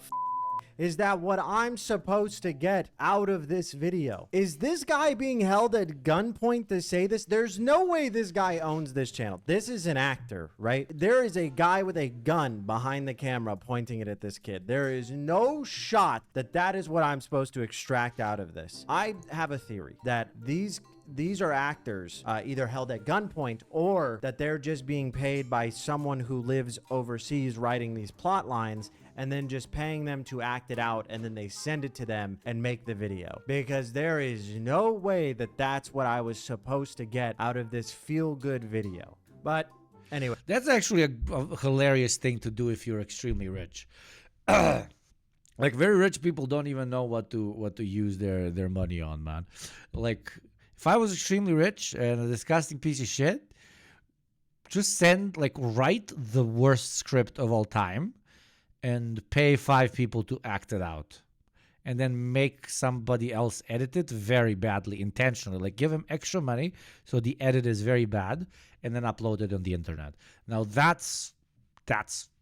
is that what I'm supposed to get out of this video? Is this guy being held at gunpoint to say this? There's no way this guy owns this channel. This is an actor, right? There is a guy with a gun behind the camera pointing it at this kid. There is no shot that that is what I'm supposed to extract out of this. I have a theory that these are actors either held at gunpoint or that they're just being paid by someone who lives overseas writing these plot lines and then just paying them to act it out, and then they send it to them and make the video. Because there is no way that that's what I was supposed to get out of this feel-good video. But anyway. That's actually a hilarious thing to do if you're extremely rich. Like, very rich people don't even know what to use their money on, man. Like, if I was extremely rich and a disgusting piece of shit, just write the worst script of all time and pay 5 people to act it out. And then make somebody else edit it very badly, intentionally. Like, give them extra money so the edit is very bad, and then upload it on the internet. Now, that's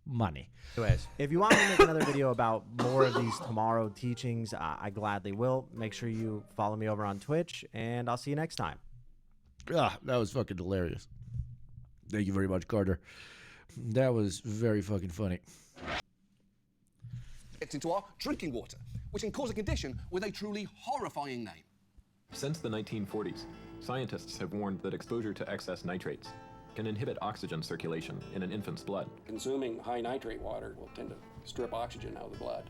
money. Anyways, if you want me to make another video about more of these tomorrow teachings, I gladly will. Make sure you follow me over on Twitch, and I'll see you next time. Ah, that was fucking hilarious. Thank you very much, Carter. That was very fucking funny. Gets into our drinking water, which can cause a condition with a truly horrifying name. Since the 1940s, scientists have warned that exposure to excess nitrates can inhibit oxygen circulation in an infant's blood. Consuming high nitrate water will tend to strip oxygen out of the blood,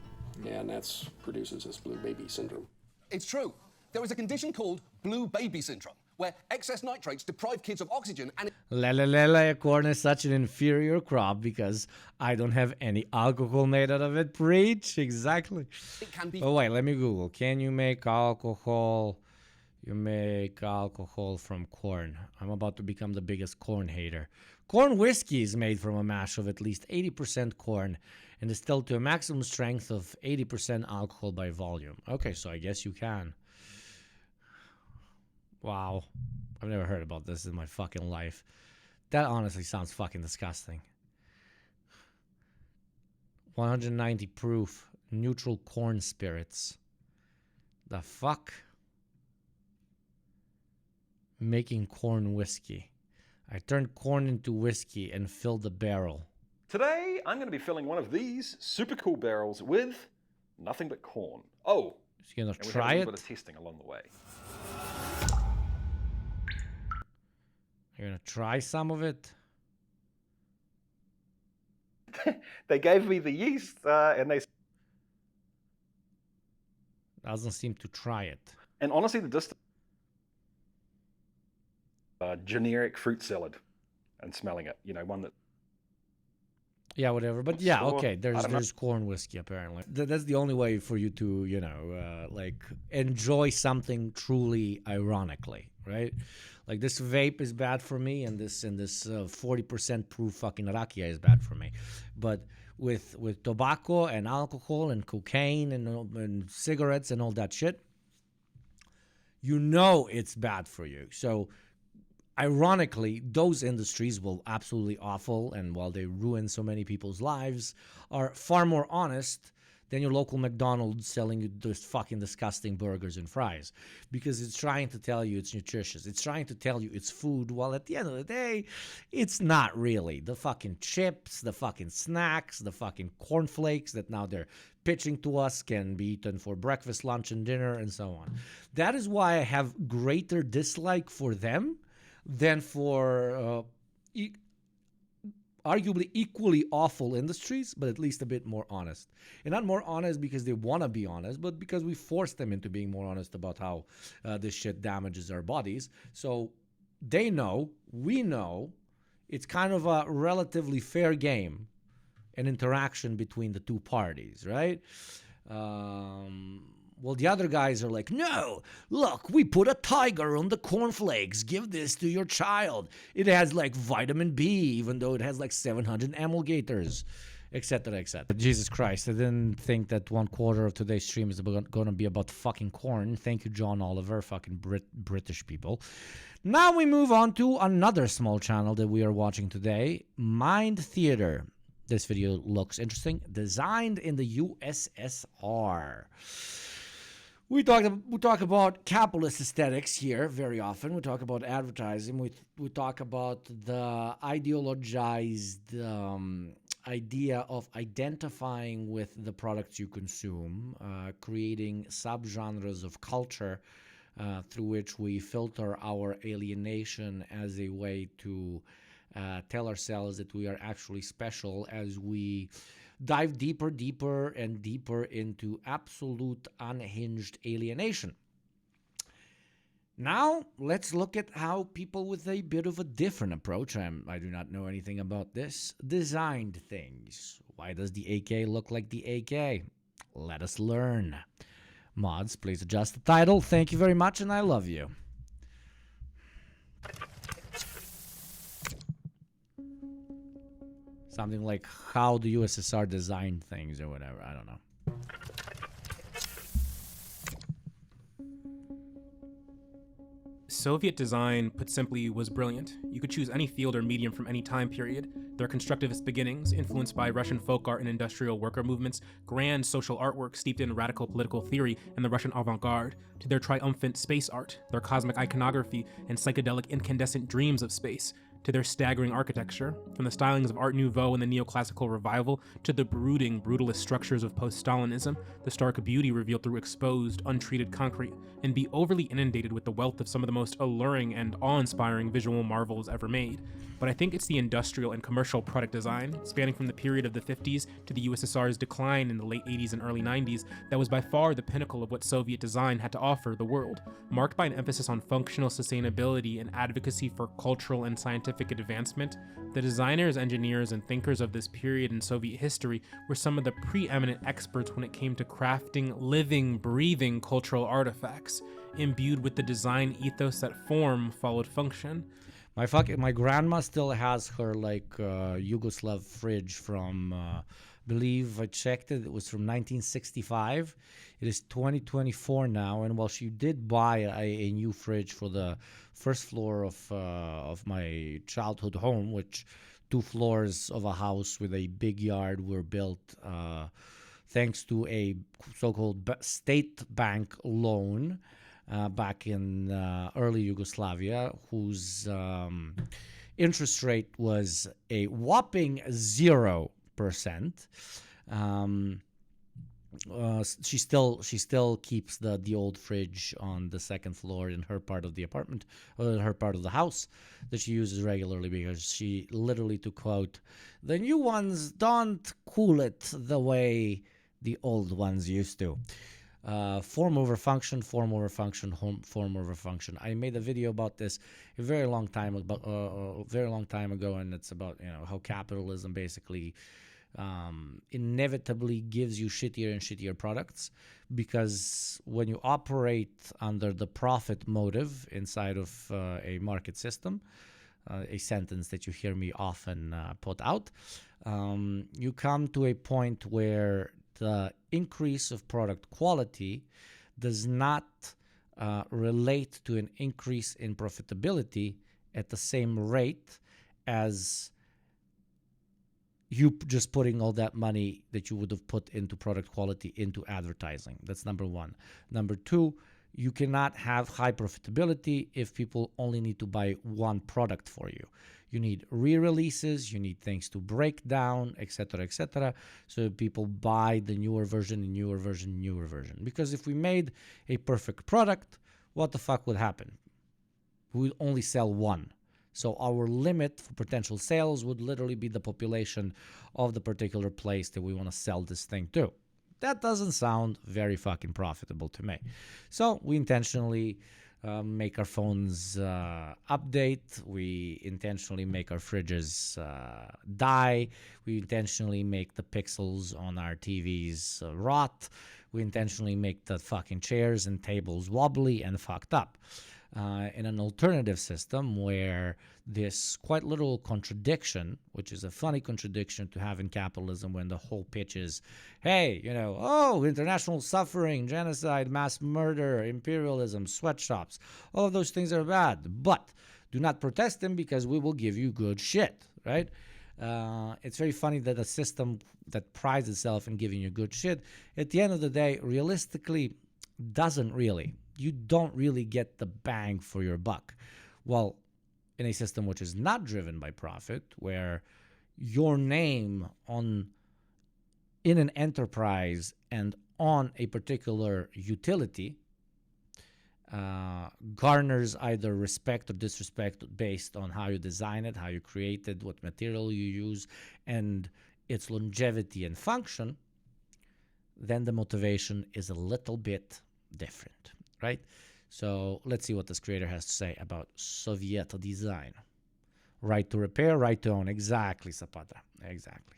and that produces this blue baby syndrome. It's true. There is a condition called blue baby syndrome, where excess nitrates deprive kids of oxygen and... Corn is such an inferior crop because I don't have any alcohol made out of it. Preach, exactly. It can be... Oh, wait, let me Google. Can you make alcohol... You make alcohol from corn. I'm about to become the biggest corn hater. Corn whiskey is made from a mash of at least 80% corn and distilled to a maximum strength of 80% alcohol by volume. Okay, so I guess you can. Wow. I've never heard about this in my fucking life. That honestly sounds fucking disgusting. 190 proof. Neutral corn spirits. The fuck? Making corn whiskey. I turned corn into whiskey and filled the barrel. Today, I'm going to be filling one of these super cool barrels with nothing but corn. Oh, you're going to and try we have a it? little bit of testing along the way. You're going to try some of it? They gave me the yeast, and they... Doesn't seem to try it. And honestly, the distance... generic fruit salad and smelling it, you know, one that... Yeah, whatever. But yeah, Sure. okay, I there's don't know. corn whiskey, apparently. That's the only way for you to, you know, like, enjoy something truly ironically, right? Like, this vape is bad for me, and this 40% proof fucking rakia is bad for me. But with tobacco and alcohol and cocaine and cigarettes and all that shit, you know it's bad for you. So ironically, those industries, while absolutely awful and while they ruin so many people's lives, are far more honest than your local McDonald's selling you those fucking disgusting burgers and fries, because it's trying to tell you it's nutritious. It's trying to tell you it's food, while at the end of the day, it's not really. The fucking chips, the fucking snacks, the fucking cornflakes that now they're pitching to us can be eaten for breakfast, lunch, and dinner, and so on. That is why I have greater dislike for them than for arguably equally awful industries, but at least a bit more honest. And not more honest because they want to be honest, but because we force them into being more honest about how this shit damages our bodies. So they know, we know, it's kind of a relatively fair game, an interaction between the two parties, right? Well, the other guys are like, no, look, we put a tiger on the cornflakes. Give this to your child. It has like vitamin B, even though it has like 700 emulgators, etc., etc. Jesus Christ, I didn't think that 1/4 of today's stream is going to be about fucking corn. Thank you, John Oliver, fucking British people. Now we move on to another small channel that we are watching today, Mind Theater. This video looks interesting. Designed in the USSR. We talk about capitalist aesthetics here very often. We talk about advertising. We talk about the ideologized idea of identifying with the products you consume, creating subgenres of culture through which we filter our alienation as a way to tell ourselves that we are actually special as we dive deeper and deeper into absolute unhinged alienation. Now, let's look at how people with a bit of a different approach, I do not know anything about this, designed things. Why does the AK look like the AK? Let us learn. Mods, please adjust the title. Thank you very much, and I love you. Something like how the USSR designed things or whatever. I don't know. Soviet design, put simply, was brilliant. You could choose any field or medium from any time period. Their constructivist beginnings, influenced by Russian folk art and industrial worker movements, grand social artwork steeped in radical political theory and the Russian avant-garde, to their triumphant space art, their cosmic iconography, and psychedelic incandescent dreams of space, to their staggering architecture, from the stylings of Art Nouveau and the neoclassical revival to the brooding, brutalist structures of post-Stalinism, the stark beauty revealed through exposed, untreated concrete, and be overly inundated with the wealth of some of the most alluring and awe-inspiring visual marvels ever made. But I think it's the industrial and commercial product design, spanning from the period of the 50s to the USSR's decline in the late 80s and early 90s, that was by far the pinnacle of what Soviet design had to offer the world, marked by an emphasis on functional sustainability and advocacy for cultural and scientific advancement. The designers, engineers, and thinkers of this period in Soviet history were some of the preeminent experts when it came to crafting living, breathing cultural artifacts, imbued with the design ethos that form followed function. My grandma still has her Yugoslav fridge from believe I checked it was from 1965. It is 2024 now, and while she did buy a new fridge for the first floor of my childhood home, which 2 floors of a house with a big yard were built thanks to a so-called state bank loan back in early Yugoslavia, whose interest rate was a whopping 0%. She still keeps the old fridge on the second floor in her part of the apartment, or her part of the house, that she uses regularly, because she literally, to quote, "The new ones don't cool it the way the old ones used to." Form over function, form over function, form over function. I made a video about this a very long time ago, and it's about how capitalism basically inevitably gives you shittier and shittier products, because when you operate under the profit motive inside of a market system, a sentence that you hear me often put out, you come to a point where the increase of product quality does not relate to an increase in profitability at the same rate as you just putting all that money that you would have put into product quality into advertising. That's number one. Number two, you cannot have high profitability if people only need to buy one product for you. You need re-releases, you need things to break down, etc., so people buy the newer version, newer version, newer version. Because if we made a perfect product, what the fuck would happen? We would only sell one. So our limit for potential sales would literally be the population of the particular place that we want to sell this thing to. That doesn't sound very fucking profitable to me. So we intentionally make our phones update. We intentionally make our fridges die. We intentionally make the pixels on our TVs rot. We intentionally make the fucking chairs and tables wobbly and fucked up. In an alternative system where this quite literal contradiction, which is a funny contradiction to have in capitalism when the whole pitch is, hey, international suffering, genocide, mass murder, imperialism, sweatshops, all of those things are bad, but do not protest them because we will give you good shit, right? It's very funny that a system that prides itself in giving you good shit, at the end of the day, realistically, doesn't really. You don't really get the bang for your buck. Well, in a system which is not driven by profit, where your name in an enterprise and on a particular utility garners either respect or disrespect based on how you design it, how you create it, what material you use, and its longevity and function, then the motivation is a little bit different. Right? So let's see what this creator has to say about Soviet design. Right to repair, right to own. Exactly, Zapata. Exactly.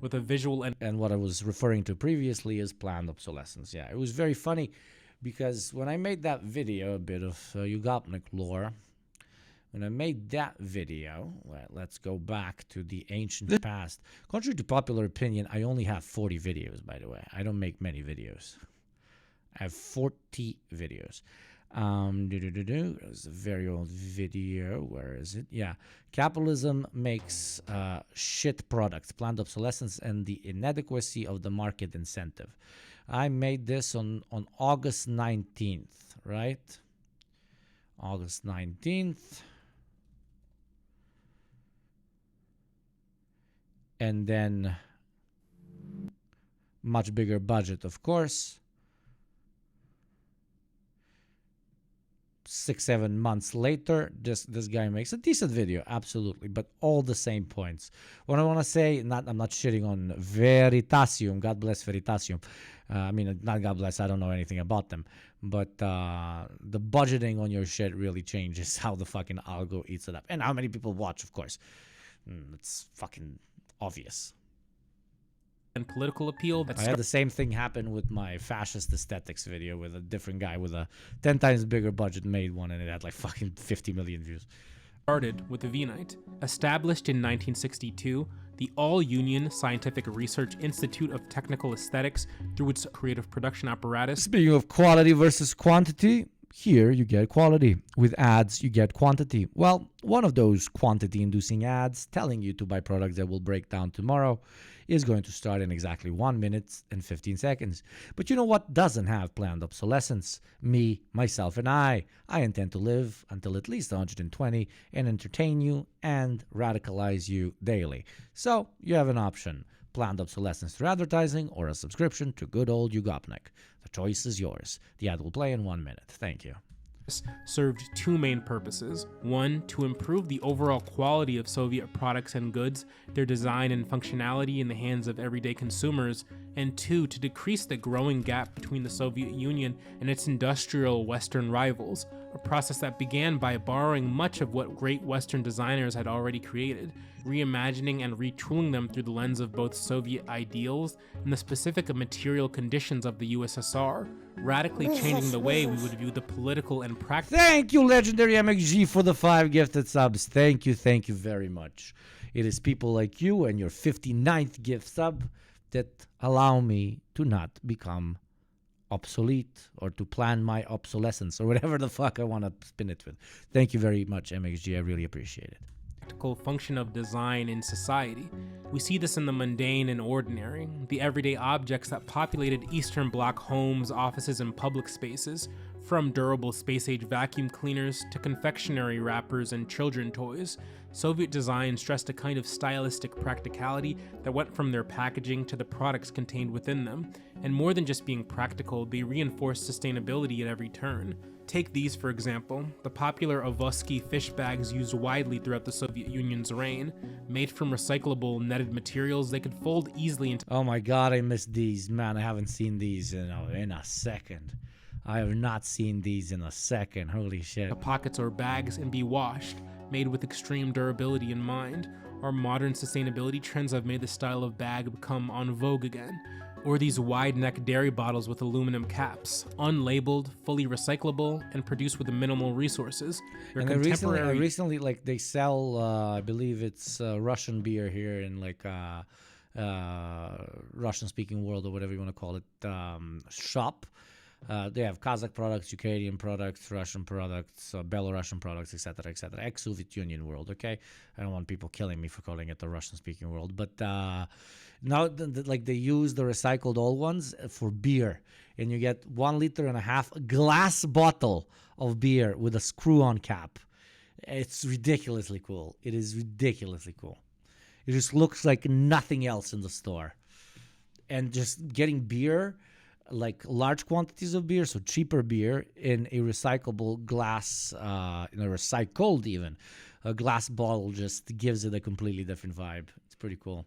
With a visual and what I was referring to previously is planned obsolescence. Yeah, it was very funny because when I made that video, a bit of Ugopnik lore, when I made that video, well, let's go back to the ancient past. Contrary to popular opinion, I only have 40 videos, by the way. I don't make many videos. I have 40 videos. It was a very old video. Where is it? Yeah. Capitalism makes shit products, planned obsolescence, and the inadequacy of the market incentive. I made this on August 19th, right? August 19th. And then much bigger budget, of course. 6-7 months later, this guy makes a decent video, absolutely, but all the same points. What I want to say, I'm not shitting on Veritasium. God bless Veritasium. Not God bless. I don't know anything about them, but the budgeting on your shit really changes how the fucking algo eats it up, and how many people watch. Of course, it's fucking obvious. And political appeal. I had the same thing happen with my fascist aesthetics video with a different guy with a 10 times bigger budget made one, and it had like fucking 50 million views. Started with the V-Night. Established in 1962, the All-Union Scientific Research Institute of Technical Aesthetics, through its creative production apparatus. Speaking of quality versus quantity, here you get quality. With ads, you get quantity. Well, one of those quantity-inducing ads telling you to buy products that will break down tomorrow is going to start in exactly 1 minute and 15 seconds. But you know what doesn't have planned obsolescence? Me, myself, and I. I intend to live until at least 120 and entertain you and radicalize you daily. So you have an option. Planned obsolescence through advertising or a subscription to good old Ugopnik. The choice is yours. The ad will play in 1 minute. Thank you. Served two main purposes. One, to improve the overall quality of Soviet products and goods, their design and functionality in the hands of everyday consumers, and two, to decrease the growing gap between the Soviet Union and its industrial Western rivals, a process that began by borrowing much of what great Western designers had already created, reimagining and retooling them through the lens of both Soviet ideals and the specific material conditions of the USSR, radically changing the way we would view the political and practical. Thank you, legendary MXG, for the 5 gifted subs. Thank you very much. It is people like you and your 59th gift sub that allow me to not become obsolete or to plan my obsolescence or whatever the fuck I want to spin it with. Thank you very much, MXG. I really appreciate it. Practical function of design in society. We see this in the mundane and ordinary, the everyday objects that populated Eastern Bloc homes, offices, and public spaces, from durable space-age vacuum cleaners to confectionery wrappers and children toys. Soviet design stressed a kind of stylistic practicality that went from their packaging to the products contained within them, and more than just being practical, they reinforced sustainability at every turn. Take these, for example, the popular Avoski fish bags used widely throughout the Soviet Union's reign. Made from recyclable netted materials, they could fold easily into— Oh my god, I missed these. Man, I haven't seen these in a second. I have not seen these in a second. Holy shit. pockets or bags and be washed, made with extreme durability in mind. Our modern sustainability trends have made the style of bag become en vogue again. Or these wide-neck dairy bottles with aluminum caps, unlabeled, fully recyclable, and produced with minimal resources. And recently, like, they sell, I believe it's Russian beer here in like Russian-speaking world or whatever you want to call it, shop. They have Kazakh products, Ukrainian products, Russian products, Belarusian products, etc., etc. Ex-Soviet Union world, okay? I don't want people killing me for calling it the Russian-speaking world. But now, like, they use the recycled old ones for beer. And you get 1.5 liter glass bottle of beer with a screw-on cap. It's ridiculously cool. It is ridiculously cool. It just looks like nothing else in the store. And just getting beer, like large quantities of beer, so cheaper beer in a recyclable glass, in a recycled even, a glass bottle just gives it a completely different vibe. It's pretty cool.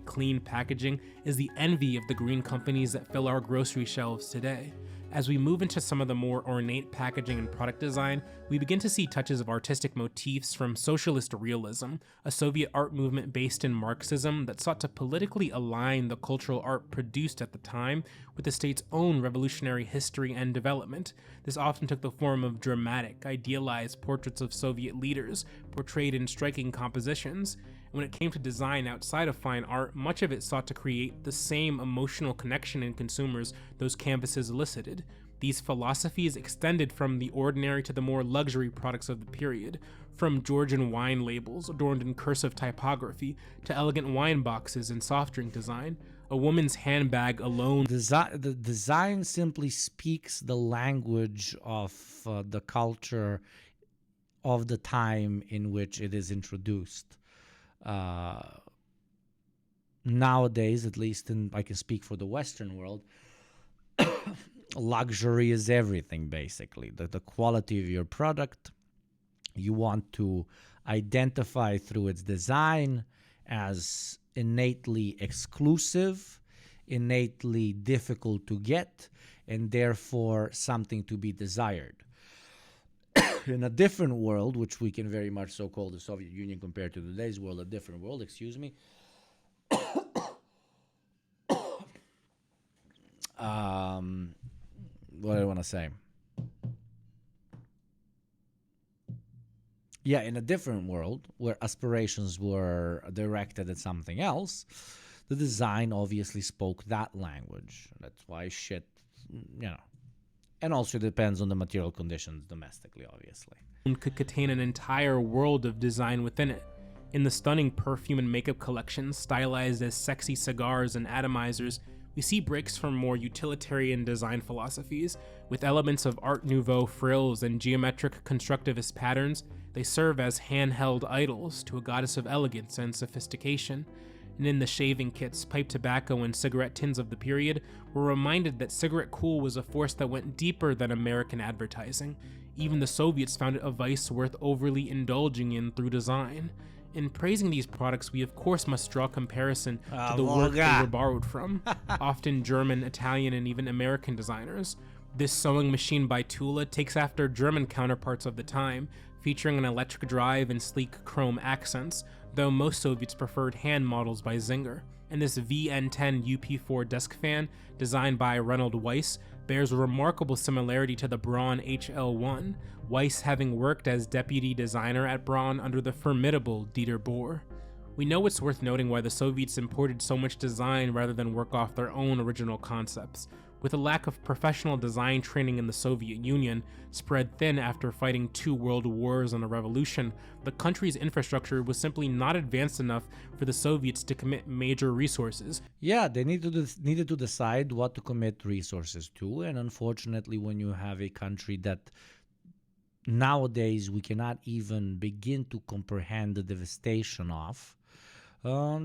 Clean packaging is the envy of the green companies that fill our grocery shelves today. As we move into some of the more ornate packaging and product design, we begin to see touches of artistic motifs from socialist realism, a Soviet art movement based in Marxism that sought to politically align the cultural art produced at the time with the state's own revolutionary history and development. This often took the form of dramatic, idealized portraits of Soviet leaders, portrayed in striking compositions. When it came to design outside of fine art, much of it sought to create the same emotional connection in consumers those canvases elicited. These philosophies extended from the ordinary to the more luxury products of the period, from Georgian wine labels adorned in cursive typography to elegant wine boxes and soft drink design. A woman's handbag alone. The design simply speaks the language of the culture of the time in which it is introduced. Nowadays, at least I can speak for the Western world, luxury is everything, basically. The quality of your product, you want to identify through its design as innately exclusive, innately difficult to get, and therefore something to be desired. In a different world, which we can very much so call the Soviet Union compared to today's world, a different world, excuse me. What do I want to say? Yeah, in a different world where aspirations were directed at something else, the design obviously spoke that language. That's why shit, and also depends on the material conditions domestically, obviously. Could contain an entire world of design within it. In the stunning perfume and makeup collections, stylized as sexy cigars and atomizers, we see breaks from more utilitarian design philosophies. With elements of Art Nouveau frills and geometric constructivist patterns, they serve as handheld idols to a goddess of elegance and sophistication. And in the shaving kits, pipe tobacco, and cigarette tins of the period, we're reminded that cigarette cool was a force that went deeper than American advertising. Even the Soviets found it a vice worth overly indulging in through design. In praising these products, we of course must draw comparison to the work they were borrowed from, often German, Italian, and even American designers. This sewing machine by Tula takes after German counterparts of the time, featuring an electric drive and sleek chrome accents, though most Soviets preferred hand models by Singer. And this VN10 UP4 desk fan, designed by Reynold Weiss, bears a remarkable similarity to the Braun HL1, Weiss having worked as deputy designer at Braun under the formidable Dieter Bohr. We know it's worth noting why the Soviets imported so much design rather than work off their own original concepts. With a lack of professional design training in the Soviet Union, spread thin after fighting 2 world wars and a revolution, the country's infrastructure was simply not advanced enough for the Soviets to commit major resources. Yeah, they needed to decide what to commit resources to, and unfortunately, when you have a country that nowadays we cannot even begin to comprehend the devastation of,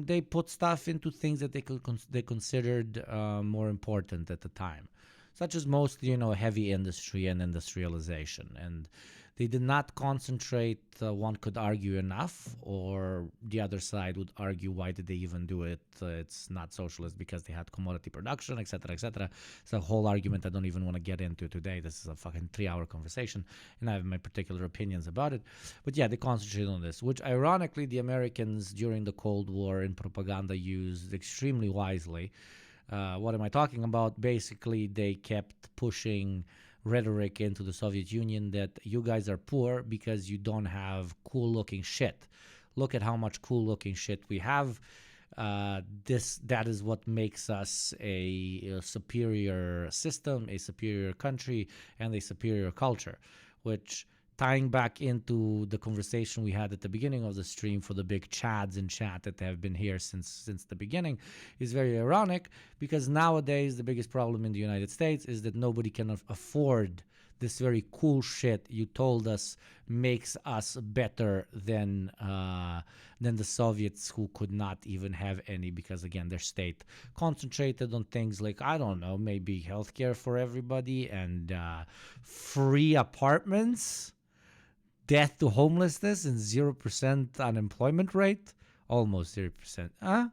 they put stuff into things that they considered more important at the time, such as mostly, heavy industry and industrialization. And they did not concentrate, one could argue, enough, or the other side would argue, why did they even do it? It's not socialist because they had commodity production, etc., etc. It's a whole argument I don't even want to get into today. This is a fucking 3-hour conversation, and I have my particular opinions about it. But yeah, they concentrated on this, which ironically the Americans during the Cold War in propaganda used extremely wisely. What am I talking about? Basically, they kept pushing rhetoric into the Soviet Union that you guys are poor because you don't have cool-looking shit. Look at how much cool-looking shit we have. That is what makes us a superior system, a superior country, and a superior culture, which, tying back into the conversation we had at the beginning of the stream for the big chads in chat that have been here since the beginning, is very ironic, because nowadays the biggest problem in the United States is that nobody can afford this very cool shit you told us makes us better than the Soviets, who could not even have any, because again their state concentrated on things like, I don't know, maybe healthcare for everybody and free apartments, death to homelessness, and 0% unemployment rate, almost 0%.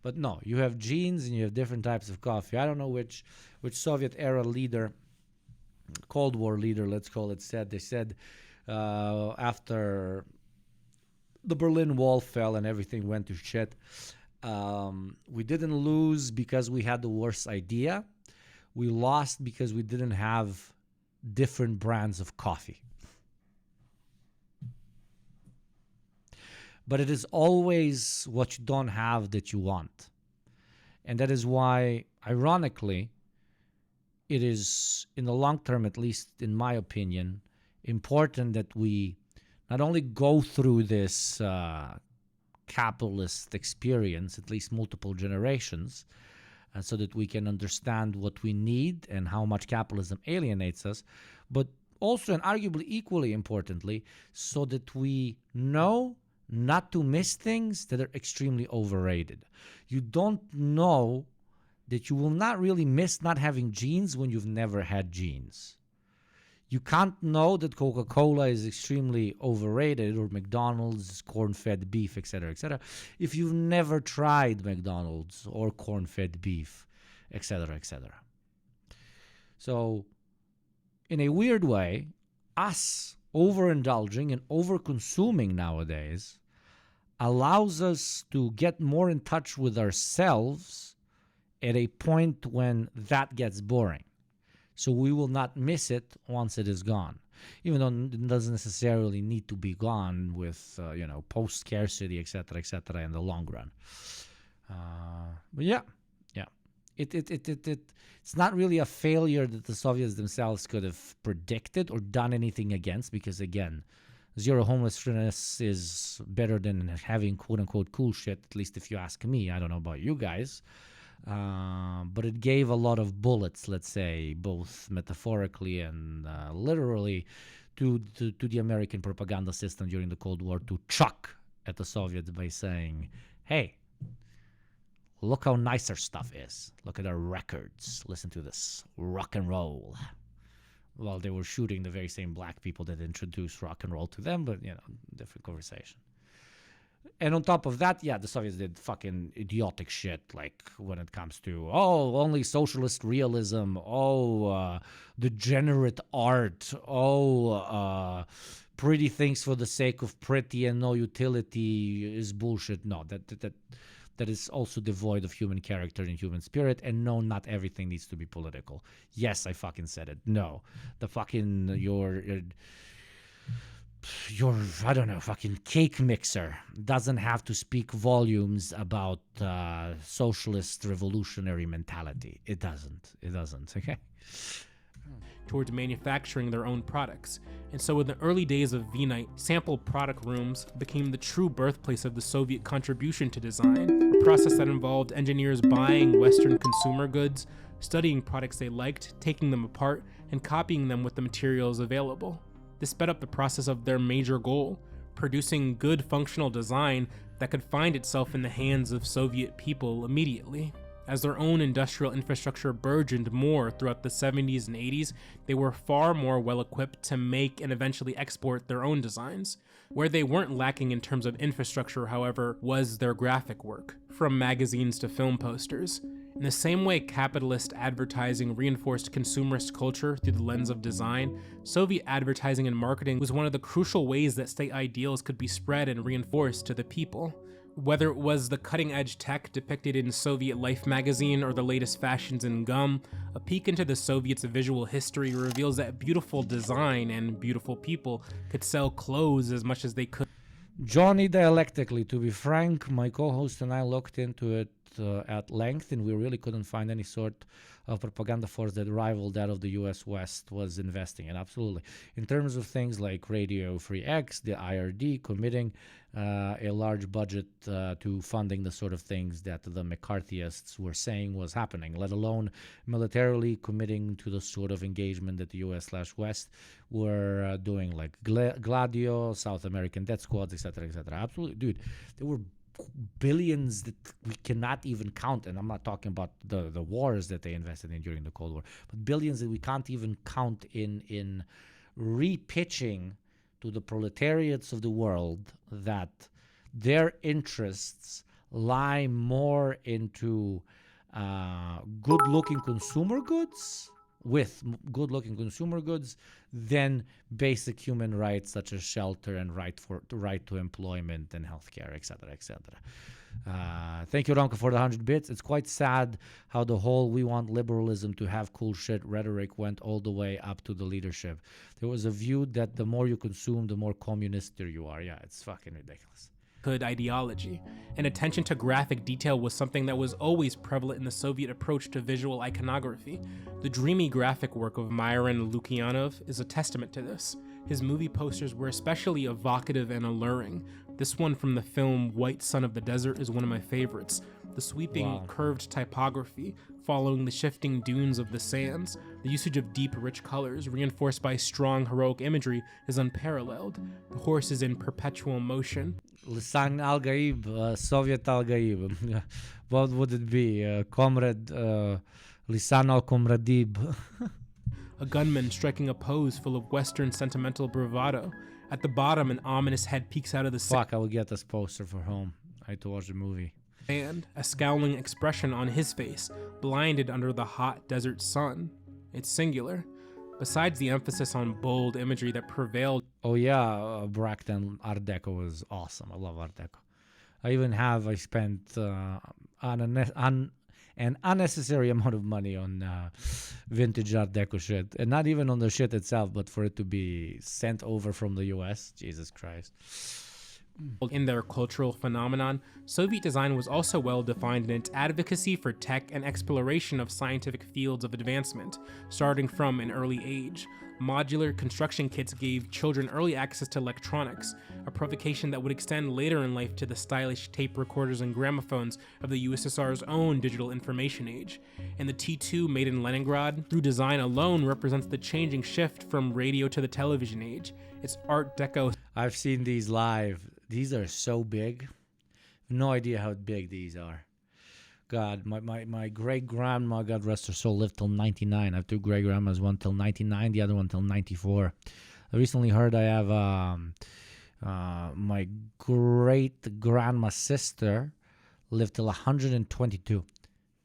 But no, you have jeans and you have different types of coffee. I don't know which Soviet era leader, Cold War leader, let's call it, said. They said after the Berlin Wall fell and everything went to shit, we didn't lose because we had the worst idea. We lost because we didn't have different brands of coffee. But it is always what you don't have that you want. And that is why, ironically, it is, in the long term, at least in my opinion, important that we not only go through this capitalist experience, at least multiple generations, so that we can understand what we need and how much capitalism alienates us, but also, and arguably equally importantly, so that we know not to miss things that are extremely overrated. You don't know that you will not really miss not having jeans when you've never had jeans. You can't know that Coca-Cola is extremely overrated, or McDonald's, corn-fed beef, etc., if you've never tried McDonald's or corn-fed beef, etc., etc. So, in a weird way, us overindulging and overconsuming nowadays allows us to get more in touch with ourselves at a point when that gets boring. So we will not miss it once it is gone, even though it doesn't necessarily need to be gone with, post-scarcity, etc., in the long run. But yeah. It's not really a failure that the Soviets themselves could have predicted or done anything against, because again, zero homelessness is better than having quote-unquote cool shit, at least if you ask me. I don't know about you guys. But it gave a lot of bullets, let's say, both metaphorically and literally, to the American propaganda system during the Cold War, to chuck at the Soviets by saying, hey, look how nice our stuff is. Look at our records. Listen to this rock and roll. While they were shooting the very same black people that introduced rock and roll to them, but, different conversation. And on top of that, the Soviets did fucking idiotic shit, like when it comes to, only socialist realism, degenerate art, pretty things for the sake of pretty and no utility is bullshit. No, that is also devoid of human character and human spirit. And no, not everything needs to be political. Yes, I fucking said it. No, the fucking your, I don't know, fucking cake mixer doesn't have to speak volumes about socialist revolutionary mentality. It doesn't, okay? Towards manufacturing their own products. And so in the early days of V-Night, sample product rooms became the true birthplace of the Soviet contribution to design, a process that involved engineers buying Western consumer goods, studying products they liked, taking them apart, and copying them with the materials available. This sped up the process of their major goal, producing good functional design that could find itself in the hands of Soviet people immediately. As their own industrial infrastructure burgeoned more throughout the 70s and 80s, they were far more well-equipped to make and eventually export their own designs. Where they weren't lacking in terms of infrastructure, however, was their graphic work, from magazines to film posters. In the same way capitalist advertising reinforced consumerist culture through the lens of design, Soviet advertising and marketing was one of the crucial ways that state ideals could be spread and reinforced to the people. Whether it was the cutting-edge tech depicted in Soviet Life magazine or the latest fashions in gum, a peek into the Soviets' visual history reveals that beautiful design and beautiful people could sell clothes as much as they could. Johnny, dialectically, to be frank, my co-host and I looked into it at length, and we really couldn't find any sort of propaganda force that rivaled that of the US West was investing in. Absolutely. In terms of things like Radio Free X, the IRD committing a large budget to funding the sort of things that the McCarthyists were saying was happening, let alone militarily committing to the sort of engagement that the US/West were doing, like Gladio, South American death squads, etc., etc. Absolutely. Dude, there were billions that we cannot even count, and I'm not talking about the wars that they invested in during the Cold War, but billions that we can't even count in repitching to the proletariats of the world that their interests lie more into good-looking consumer goods, than basic human rights such as shelter and right to employment and healthcare, etc., etc. Thank you, Ronka, for the 100 bits. It's quite sad how the whole "we want liberalism to have cool shit" rhetoric went all the way up to the leadership. There was a view that the more you consume, the more communist you are. Yeah, it's fucking ridiculous. Ideology, and attention to graphic detail was something that was always prevalent in the Soviet approach to visual iconography. The dreamy graphic work of Myron Lukyanov is a testament to this. His movie posters were especially evocative and alluring. This one from the film White Son of the Desert is one of my favorites. The sweeping, curved typography, following the shifting dunes of the sands, the usage of deep, rich colors, reinforced by strong, heroic imagery, is unparalleled. The horse is in perpetual motion. Lisan Al-Gaib, Soviet Al-Gaib. What would it be? Comrade Lisan Al-Komradib. A gunman striking a pose full of Western sentimental bravado. At the bottom, an ominous head peeks out of the Fuck, I will get this poster for home. I had to watch the movie. And a scowling expression on his face, blinded under the hot desert sun. It's singular. Besides the emphasis on bold imagery that prevailed. Oh yeah, Bracton Art Deco was awesome. I love Art Deco. I spent an unnecessary amount of money on vintage Art Deco shit. And not even on the shit itself, but for it to be sent over from the US. Jesus Christ. In their cultural phenomenon, Soviet design was also well defined in its advocacy for tech and exploration of scientific fields of advancement, starting from an early age. Modular construction kits gave children early access to electronics, a provocation that would extend later in life to the stylish tape recorders and gramophones of the USSR's own digital information age. And the T2 made in Leningrad, through design alone, represents the changing shift from radio to the television age. It's Art Deco. I've seen these live. These are so big. No idea how big these are. God, my great-grandma, God rest her soul, lived till 99. I have two great-grandmas, one till 99, the other one till 94. I recently heard I have my great-grandma's sister lived till 122.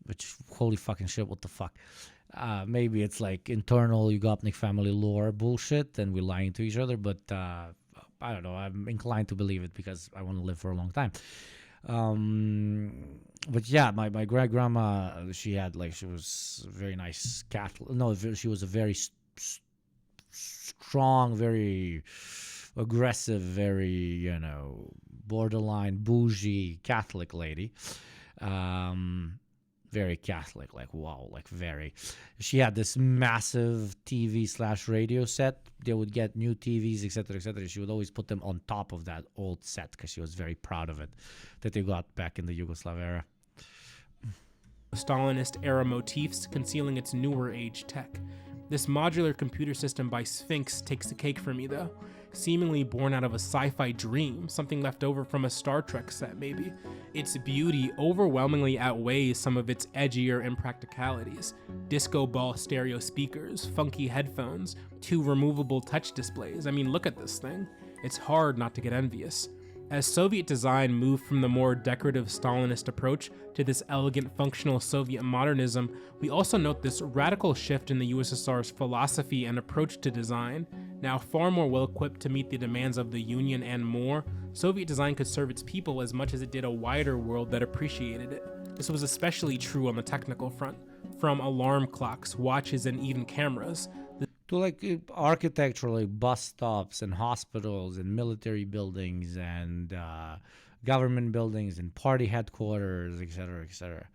Which, holy fucking shit, what the fuck. Maybe it's like internal Yugopnik family lore bullshit and we're lying to each other, but I don't know. I'm inclined to believe it because I want to live for a long time. But yeah, my great grandma, she was a very nice Catholic. No, she was a very strong, very aggressive, very, you know, borderline bougie Catholic lady. Very Catholic, like, wow, like very. She had this massive TV/radio set. They would get new TVs, etc., etc. She would always put them on top of that old set because she was very proud of it that they got back in the Yugoslav era. Stalinist era motifs concealing its newer age tech. This modular computer system by Sphinx takes the cake for me, though. Seemingly born out of a sci-fi dream, something left over from a Star Trek set, maybe. Its beauty overwhelmingly outweighs some of its edgier impracticalities. Disco ball stereo speakers, funky headphones, 2 removable touch displays. I mean, look at this thing. It's hard not to get envious. As Soviet design moved from the more decorative Stalinist approach to this elegant, functional Soviet modernism, we also note this radical shift in the USSR's philosophy and approach to design. Now far more well-equipped to meet the demands of the Union and more, Soviet design could serve its people as much as it did a wider world that appreciated it. This was especially true on the technical front. From alarm clocks, watches, and even cameras, to like architecturally bus stops and hospitals and military buildings and government buildings and party headquarters, etc., etc.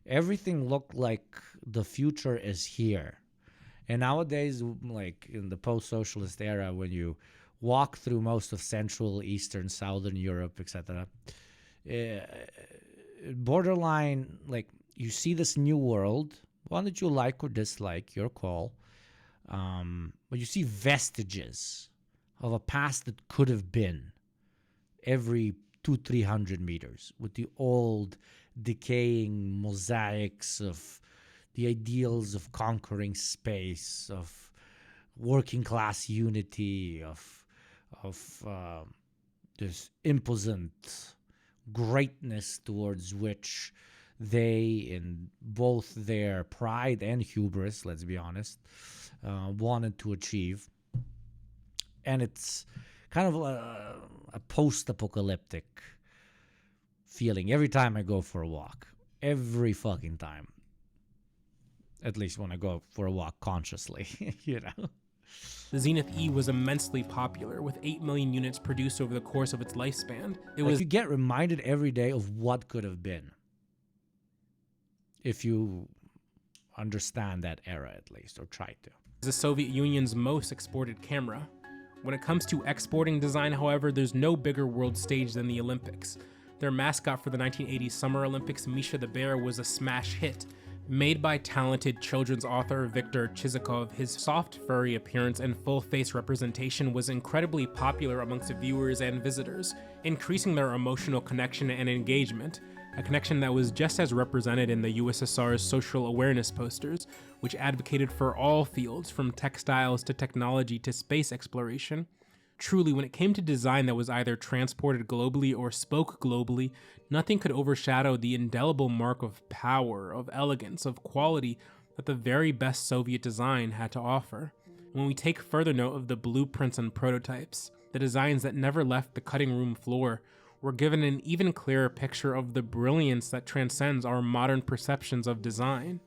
Everything looked like the future is here. And nowadays, like in the post-socialist era, when you walk through most of Central, Eastern, Southern Europe, etc., borderline, like you see this new world, one that you like or dislike, your call. But you see vestiges of a past that could have been every 200-300 meters with the old decaying mosaics of the ideals of conquering space, of working class unity, of this imposant greatness towards which they, in both their pride and hubris, let's be honest, wanted to achieve. And it's kind of a post-apocalyptic feeling every time I go for a walk. Every fucking time. At least when I go for a walk consciously, you know. The Zenith E was immensely popular, with 8 million units produced over the course of its lifespan. You get reminded every day of what could have been. If you understand that era, at least, or try to. The Soviet Union's most exported camera. When it comes to exporting design, however, there's no bigger world stage than the Olympics. Their mascot for the 1980 Summer Olympics, Misha the Bear, was a smash hit. Made by talented children's author Viktor Chizikov, his soft, furry appearance and full-face representation was incredibly popular amongst viewers and visitors, increasing their emotional connection and engagement, a connection that was just as represented in the USSR's social awareness posters, which advocated for all fields, from textiles to technology to space exploration. Truly, when it came to design that was either transported globally or spoke globally, nothing could overshadow the indelible mark of power, of elegance, of quality that the very best Soviet design had to offer. When we take further note of the blueprints and prototypes, the designs that never left the cutting room floor, we're given an even clearer picture of the brilliance that transcends our modern perceptions of design.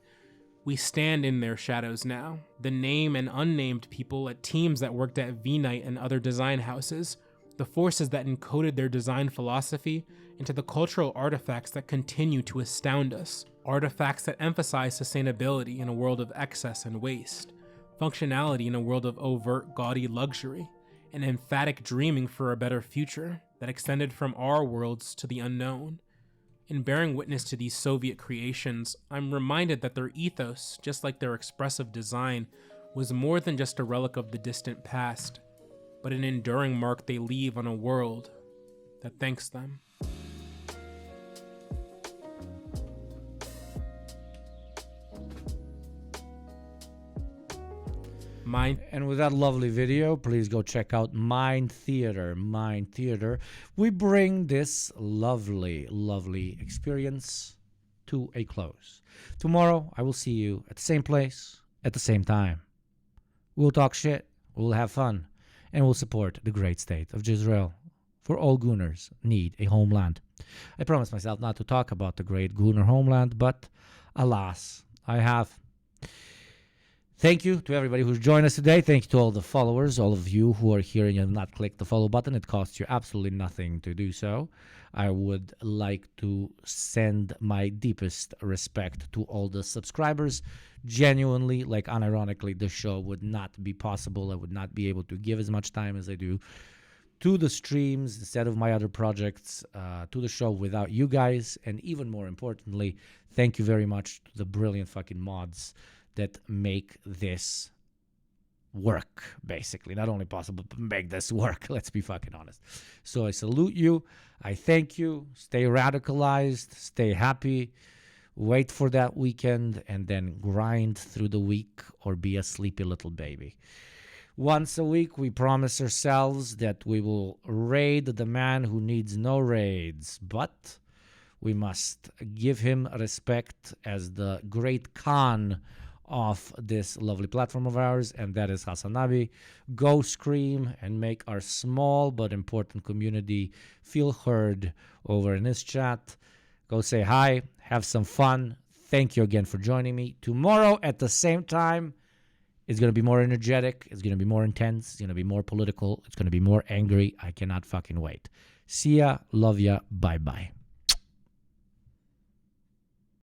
We stand in their shadows now, the named and unnamed people at teams that worked at V-Night and other design houses, the forces that encoded their design philosophy into the cultural artifacts that continue to astound us, artifacts that emphasize sustainability in a world of excess and waste, functionality in a world of overt gaudy luxury, and emphatic dreaming for a better future that extended from our worlds to the unknown. In bearing witness to these Soviet creations, I'm reminded that their ethos, just like their expressive design, was more than just a relic of the distant past, but an enduring mark they leave on a world that thanks them. And with that lovely video, please go check out Mind Theater. Mind Theater. We bring this lovely, lovely experience to a close. Tomorrow, I will see you at the same place, at the same time. We'll talk shit, we'll have fun, and we'll support the great state of Israel. For all Gooners need a homeland. I promised myself not to talk about the great Gooner homeland, but alas, I have. Thank you to everybody who's joined us today. Thank you to all the followers, all of you who are here and you have not clicked the follow button. It costs you absolutely nothing to do so. I would like to send my deepest respect to all the subscribers. Genuinely, like unironically, the show would not be possible. I would not be able to give as much time as I do to the streams instead of my other projects, to the show without you guys. And even more importantly, thank you very much to the brilliant fucking mods that make this work, basically. Not only possible, but make this work. Let's be fucking honest. So I salute you. I thank you. Stay radicalized. Stay happy. Wait for that weekend and then grind through the week or be a sleepy little baby. Once a week, we promise ourselves that we will raid the man who needs no raids, but we must give him respect as the great Khan of this lovely platform of ours, and that is Hasanabi. Go scream and make our small but important community feel heard over in this chat. Go say hi, have some fun. Thank you again for joining me. Tomorrow at the same time, it's going to be more energetic. It's going to be more intense. It's going to be more political. It's going to be more angry. I cannot fucking wait. See ya. Love ya. Bye-bye.